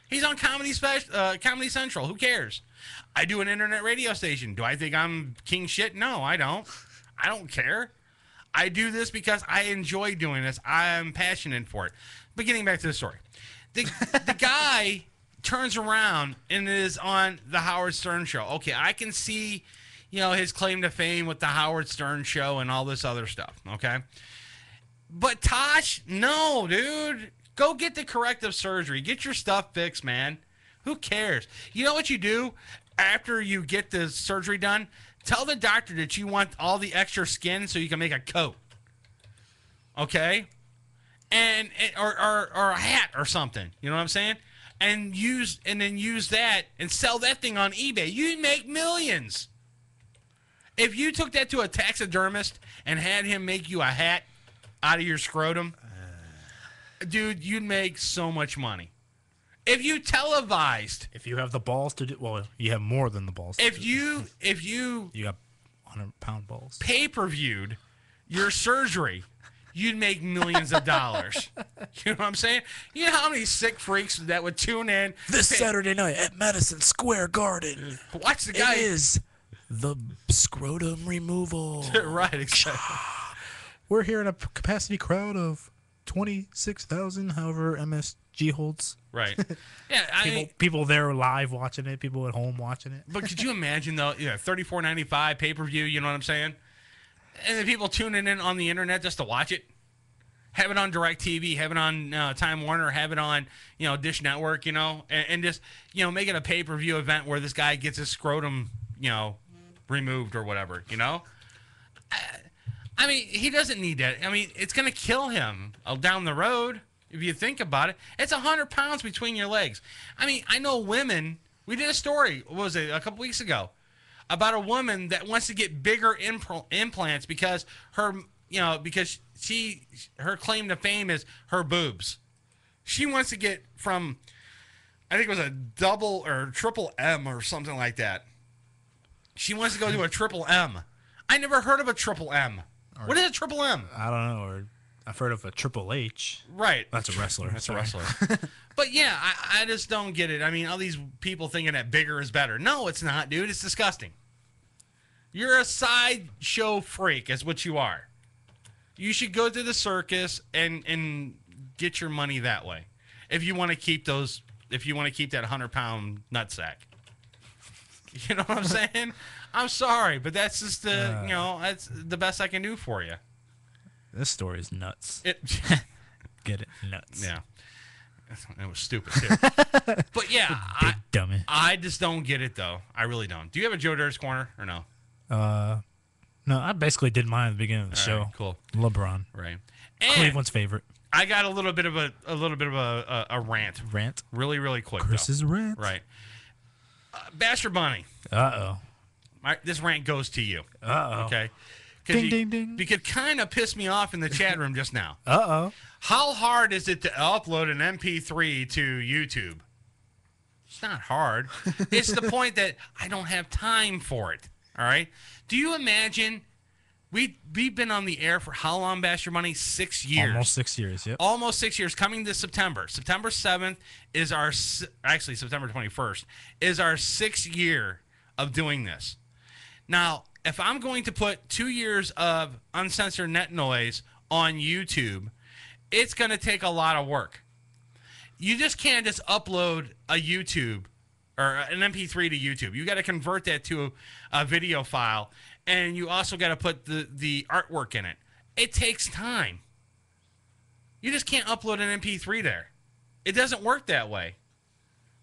He's on Comedy Central. Who cares? I do an internet radio station. Do I think I'm king shit? No, I don't. I don't care. I do this because I enjoy doing this. I'm passionate for it. But getting back to the story. The guy turns around and is on the Howard Stern Show. Okay, I can see, his claim to fame with the Howard Stern Show and all this other stuff, okay? But Tosh, no, dude. Go get the corrective surgery. Get your stuff fixed, man. Who cares? You know what you do after you get the surgery done? Tell the doctor that you want all the extra skin so you can make a coat. Okay? Or a hat or something. You know what I'm saying? And then use that and sell that thing on eBay. You make millions. If you took that to a taxidermist and had him make you a hat out of your scrotum, dude, you'd make so much money. If you televised, if you have the balls to do, well, you have more than the balls. If you got 100-pound balls, pay-per-viewed your surgery, you'd make millions of dollars. You know what I'm saying? You know how many sick freaks that would tune in this Saturday night at Madison Square Garden? Watch the guy. It is the scrotum removal. Right, exactly. We're here in a capacity crowd of 26,000, however MSG holds. Right. Yeah, people there live watching it, people at home watching it. But could you imagine though? $34.95 pay-per-view. You know what I'm saying? And the people tuning in on the internet just to watch it. Have it on DirecTV, have it on Time Warner, have it on Dish Network, and just make it a pay-per-view event where this guy gets his scrotum removed or whatever. I mean, he doesn't need that. I mean, it's going to kill him down the road if you think about it. It's 100 pounds between your legs. I mean, I know women. We did a story, what was it, a couple weeks ago, about a woman that wants to get bigger implants because her claim to fame is her boobs. She wants to get from, I think it was a double or triple M or something like that. She wants to go to a triple M. I never heard of a triple M. What is a triple M? I don't know. Or I've heard of a Triple H. Right. That's a wrestler. That's a wrestler. But yeah, I just don't get it. I mean, all these people thinking that bigger is better. No, it's not, dude. It's disgusting. You're a sideshow freak, is what you are. You should go to the circus and get your money that way. If you want to keep that 100-pound nutsack. You know what I'm saying? I'm sorry, but that's just that's the best I can do for you. This story is nuts. Get it? Nuts. Yeah. It was stupid too. But yeah, dummy. I just don't get it though. I really don't. Do you have a Joe Dirt's corner or no? No, I basically did mine at the beginning of the show. Right, cool. LeBron. Right. Cleveland's favorite. I got a little bit of a rant. Rant. Really, really quick. Chris's though. rant. Right. Bastard Bunny. This rant goes to you. Okay. Ding, ding, ding. You could kind of piss me off in the chat room just now. How hard is it to upload an MP3 to YouTube? It's not hard. It's the point that I don't have time for it. All right. Do you imagine we've been on the air for how long, Bastard Money? 6 years. Almost 6 years. Yep. Almost 6 years. Coming this September. September 7th is actually September 21st is our 6th year of doing this. Now, if I'm going to put 2 years of uncensored net noise on YouTube, it's going to take a lot of work. You just can't just upload a YouTube or an MP3 to YouTube. You got to convert that to a video file, and you also got to put the artwork in it. It takes time. You just can't upload an MP3 there. It doesn't work that way.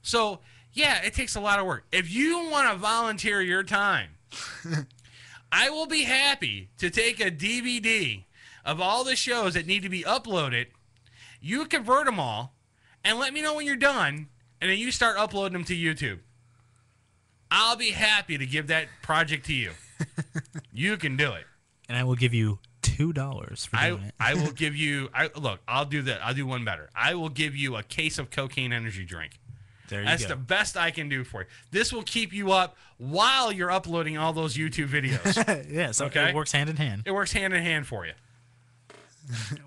So, yeah, it takes a lot of work. If you want to volunteer your time, I will be happy to take a DVD of all the shows that need to be uploaded. You convert them all, and let me know when you're done, and then you start uploading them to YouTube. I'll be happy to give that project to you. You can do it. And I will give you $2 for doing it. I will give you. Look, I'll do that. I'll do one better. I will give you a case of cocaine energy drink. There you That's go. the best I can do for you. This will keep you up while you're uploading all those YouTube videos. Yeah, so it works hand in hand. It works hand in hand for you.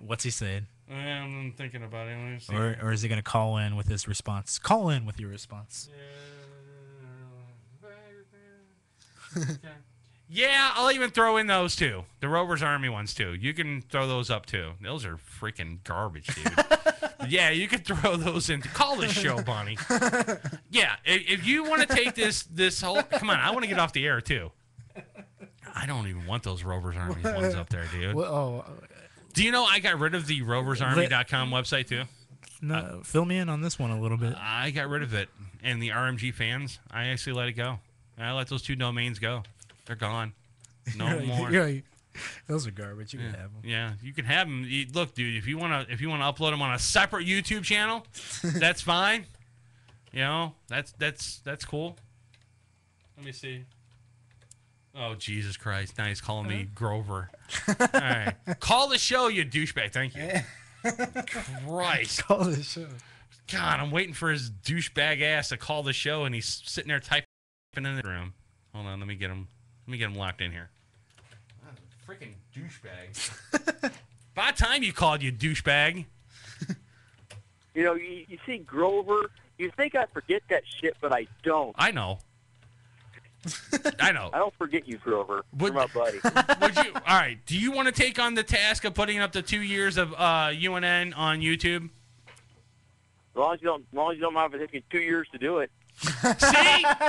What's he saying? I'm thinking about it. Let me see. Or is he going to call in with his response? Call in with your response. Yeah, I'll even throw in those too. The Rovers Army ones too. You can throw those up too. Those are freaking garbage, dude. Yeah, you can throw those in. Call the show, Bonnie. Yeah, if you want to take this whole... Come on, I want to get off the air too. I don't even want those Rovers Army ones up there, dude. Do you know I got rid of the roversarmy.com website too? No, fill me in on this one a little bit. I got rid of it. And the RMG fans, I actually let it go. I let those 2 domains go. They're gone. No more. Those are garbage. You can have them. Yeah, you can have them. Look, dude, if you want to upload them on a separate YouTube channel, that's fine. You know, that's cool. Let me see. Oh, Jesus Christ. Now he's calling me Grover. All right. Call the show, you douchebag. Thank you. Christ. Call the show. God, I'm waiting for his douchebag ass to call the show, and he's sitting there typing in the room. Hold on, let me get him locked in here. Freaking douchebag. By the time you called, you douchebag. You know, you see Grover, you think I forget that shit, but I don't. I know. I know. I don't forget you, Grover. You're my buddy. Would you? All right. Do you want to take on the task of putting up the 2 years of UNN on YouTube? As long as you don't mind if it takes me 2 years to do it.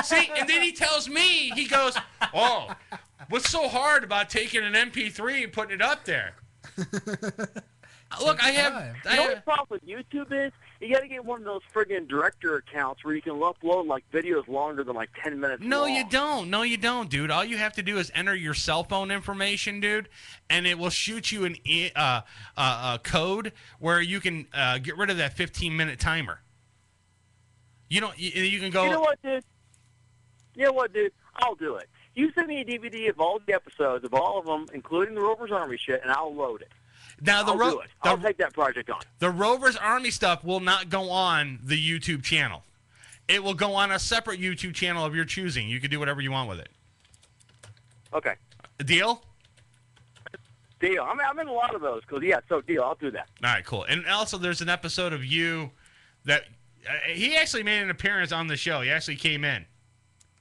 See, and then he tells me, he goes, "Oh, what's so hard about taking an MP3 and putting it up there?" Look, You know what the problem with YouTube is? You got to get one of those friggin' director accounts where you can upload like videos longer than like 10 minutes. No, long. you don't. No, you don't, dude. All you have to do is enter your cell phone information, dude, and it will shoot you a code where you can get rid of that 15-minute timer. You can go. You know what, dude? I'll do it. You send me a DVD of all the episodes of all of them, including the Rovers Army shit, and I'll load it. Now I'll take that project on. The Rovers Army stuff will not go on the YouTube channel. It will go on a separate YouTube channel of your choosing. You can do whatever you want with it. Okay. Deal? Deal. I'm in a lot of those. Deal. I'll do that. All right, cool. And also, there's an episode of you that he actually made an appearance on the show. He actually came in.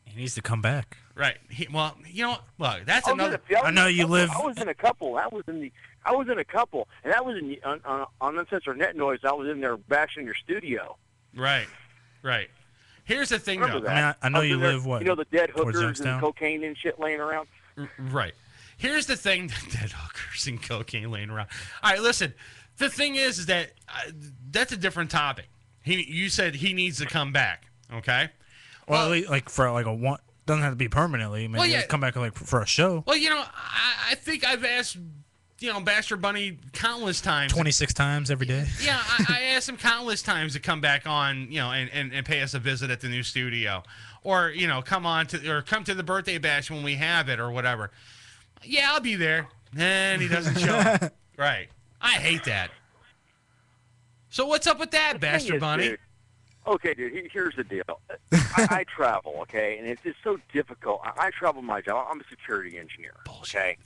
He needs to come back. Right. Well, you know what? Look, that's another. I know you live. I was in a couple. I was in a couple, and that was on Uncensored Net Noise. I was in there bashing your studio. Right. Here's the thing, Remember though. that? I know you live what? You know the dead towards hookers Youngstown? and cocaine and shit laying around. Right. Here's the thing: dead hookers and cocaine laying around. All right, listen. The thing is that that's a different topic. You said he needs to come back. Okay. Well, at least, like for like a one, doesn't have to be permanently. Maybe Well, yeah. come back like for a show. Well, I think I've asked, Bastard Bunny countless times. 26 times every day. Yeah, I asked him countless times to come back on, and pay us a visit at the new studio, or come to the birthday bash when we have it or whatever. Yeah, I'll be there, and he doesn't show up. Right. I hate that. So what's up with that, Bastard Bunny? Dude. Okay, dude, here's the deal. I travel, okay, and it's just so difficult. I travel my job. I'm a security engineer, okay?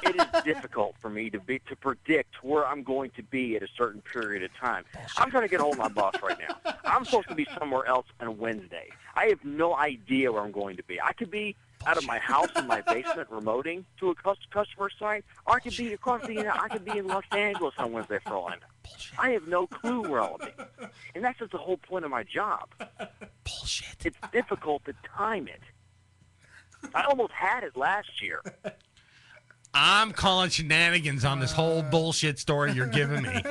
It is difficult for me to predict where I'm going to be at a certain period of time. I'm trying to get a hold of my boss right now. I'm supposed to be somewhere else on Wednesday. I have no idea where I'm going to be. I could be out of my house in my basement remoting to a customer site, or I could be across I could be in Los Angeles on Wednesday for all I know. I have no clue where I'll be. And that's just the whole point of my job. Bullshit. It's difficult to time it. I almost had it last year. I'm calling shenanigans on this whole bullshit story you're giving me.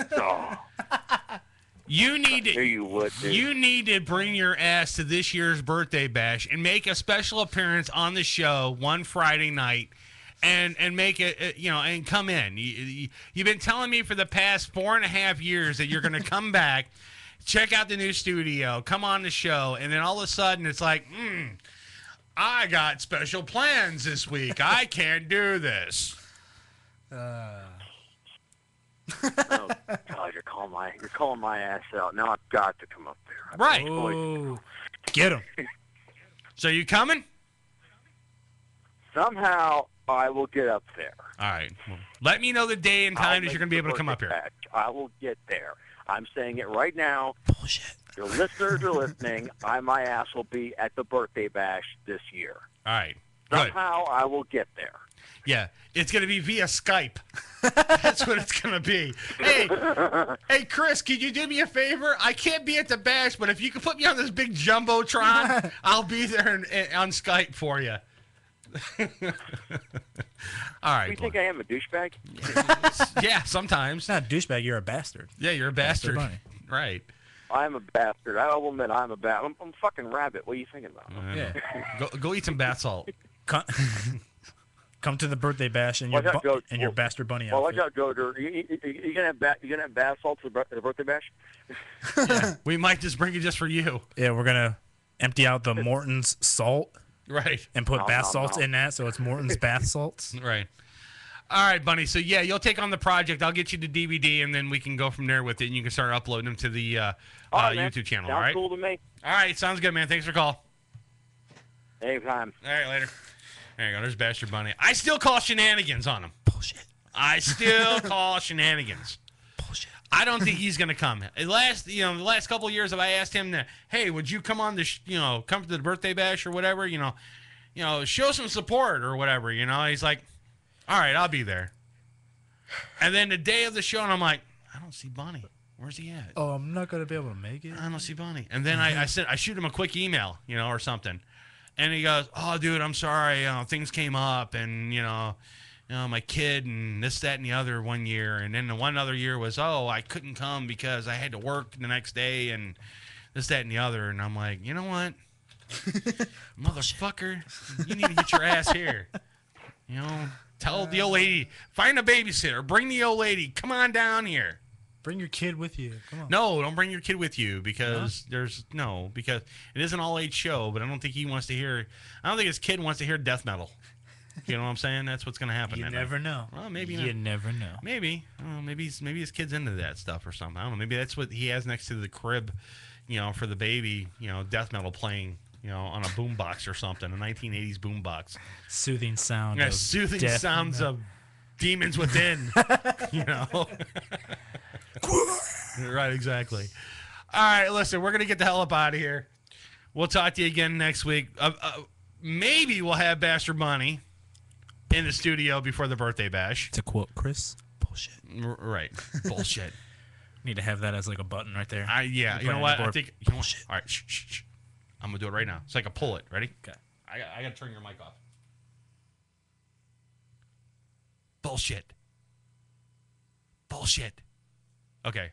You need to bring your ass to this year's birthday bash and make a special appearance on the show one Friday night, and make it and come in. You've been telling me for the past 4.5 years that you're going to come back, check out the new studio, come on the show, and then all of a sudden it's like, I got special plans this week. I can't do this. Oh God, you're calling my ass out. Now I've got to come up there. Right. Oh, get him. So you coming? Somehow I will get up there. All right. Well, let me know the day and time that you're going to be able to come up here. I will get there. I'm saying it right now. Bullshit. Your listeners are listening. My ass will be at the birthday bash this year. All right. Good. Somehow I will get there. Yeah, it's going to be via Skype. That's what it's going to be. Hey, Chris, can you do me a favor? I can't be at the bash, but if you can put me on this big jumbotron, I'll be there on Skype for you. All right. You think I am a douchebag? Yeah, sometimes. Not a douchebag. You're a bastard. Yeah, you're a bastard. Bunny. Right. I'm a bastard. I will admit I'm a bastard. I'm a fucking rabbit. What are you thinking about? Yeah. Go eat some bath salt. Come to the birthday bash in your Bastard Bunny outfit. Well, watch out, Joe. You gonna have bath salts at the birthday bash? Yeah, we might just bring it just for you. Yeah, we're gonna empty out the Morton's salt. Right. And put bath salts in that, so it's Morton's bath salts. Right. All right, Bunny. So yeah, you'll take on the project. I'll get you the DVD, and then we can go from there with it, and you can start uploading them to the YouTube channel. Sounds all right. Cool to me. All right. Sounds good, man. Thanks for the call. Anytime. All right. Later. There you go. There's Bastard Bunny. I still call shenanigans on him. Bullshit. I still call shenanigans. Bullshit. I don't think he's gonna come. The last couple of years, if I asked him that, hey, would you come on the, come to the birthday bash or whatever, show some support or whatever, he's like, all right, I'll be there. And then the day of the show, and I'm like, I don't see Bunny. Where's he at? Oh, I'm not gonna be able to make it. I don't see Bunny. And then I shoot him a quick email, or something. And he goes, oh, dude, I'm sorry. Things came up, and, my kid and this, that, and the other one year. And then the one other year was, I couldn't come because I had to work the next day and this, that, and the other. And I'm like, you know what? Motherfucker, you need to get your ass here. Tell the old lady, find a babysitter. Bring the old lady. Come on down here. Bring your kid with you. Come on. No, don't bring your kid with you because because it is an all-age show, but I don't think he wants to hear. I don't think his kid wants to hear death metal. You know what I'm saying? That's what's going to happen. You never know. Well, maybe you never know. Maybe. Maybe his kid's into that stuff or something. I don't know. Maybe that's what he has next to the crib, for the baby. Death metal playing. On a boombox or something, a 1980s boombox. Soothing sound. Yeah, soothing sounds of demons within. Right, exactly. All right, listen, we're going to get the hell up out of here. We'll talk to you again next week. Maybe we'll have Bastard Bunny in the studio before the birthday bash. To quote Chris, bullshit. Right, bullshit. Need to have that as like a button right there. Yeah, you know what? I think, bullshit. All right, shh. I'm going to do it right now. So I can pull it. Ready? Okay. I got to turn your mic off. Bullshit. Bullshit. Okay.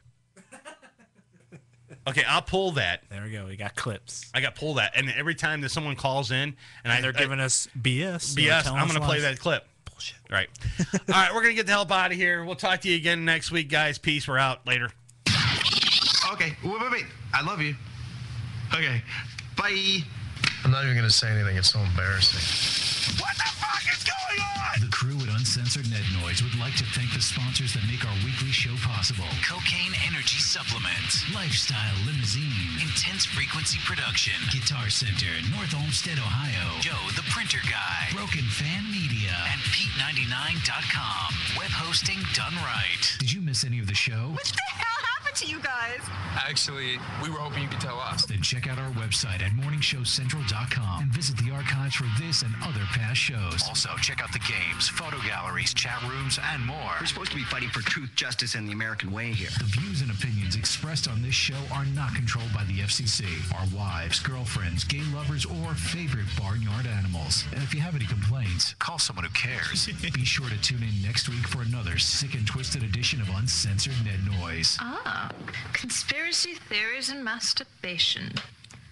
Okay, I'll pull that. There we go. We got clips. I got pull that, and every time that someone calls in, and they're giving us BS. I'm going to play that clip. Bullshit. Right. All right, we're going to get the hell out of here. We'll talk to you again next week, guys. Peace. We're out. Later. Okay, wait. I love you. Okay, bye. I'm not even going to say anything. It's so embarrassing. What the fuck is going on? The crew at Uncensored Net Noise would like to thank the sponsors that make our weekly show possible. Cocaine Energy Supplement, Lifestyle Limousine, Intense Frequency Production, Guitar Center, North Olmsted, Ohio, Joe the Printer Guy, Broken Fan Media, and Pete99.com. Web hosting done right. Did you miss any of the show? What the hell happened to you guys? Actually, we were hoping you could tell us. Then check out our website at morningshowcentral.com and visit the archives for this and other past shows. Also, check out the games, photo galleries, chat rooms, and more. We're supposed to be fighting for truth, justice, and the American way here. The views and opinions expressed on this show are not controlled by the FCC, our wives, girlfriends, gay lovers, or favorite barnyard animals. And if you have any complaints, call someone who cares. Be sure to tune in next week for another sick and twisted edition of Uncensored Net Noise. Ah, conspiracy theories and masturbation.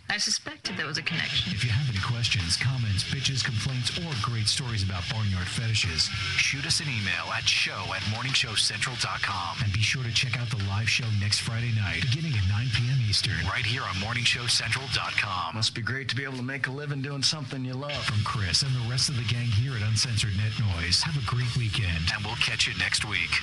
I suspected there was a connection. If you have any questions, comments, bitches, complaints, or great stories about barnyard fetishes, shoot us an email at show@morningshowcentral.com. And be sure to check out the live show next Friday night, beginning at 9 p.m. Eastern, right here on morningshowcentral.com. Must be great to be able to make a living doing something you love. From Chris and the rest of the gang here at Uncensored Net Noise, have a great weekend, and we'll catch you next week.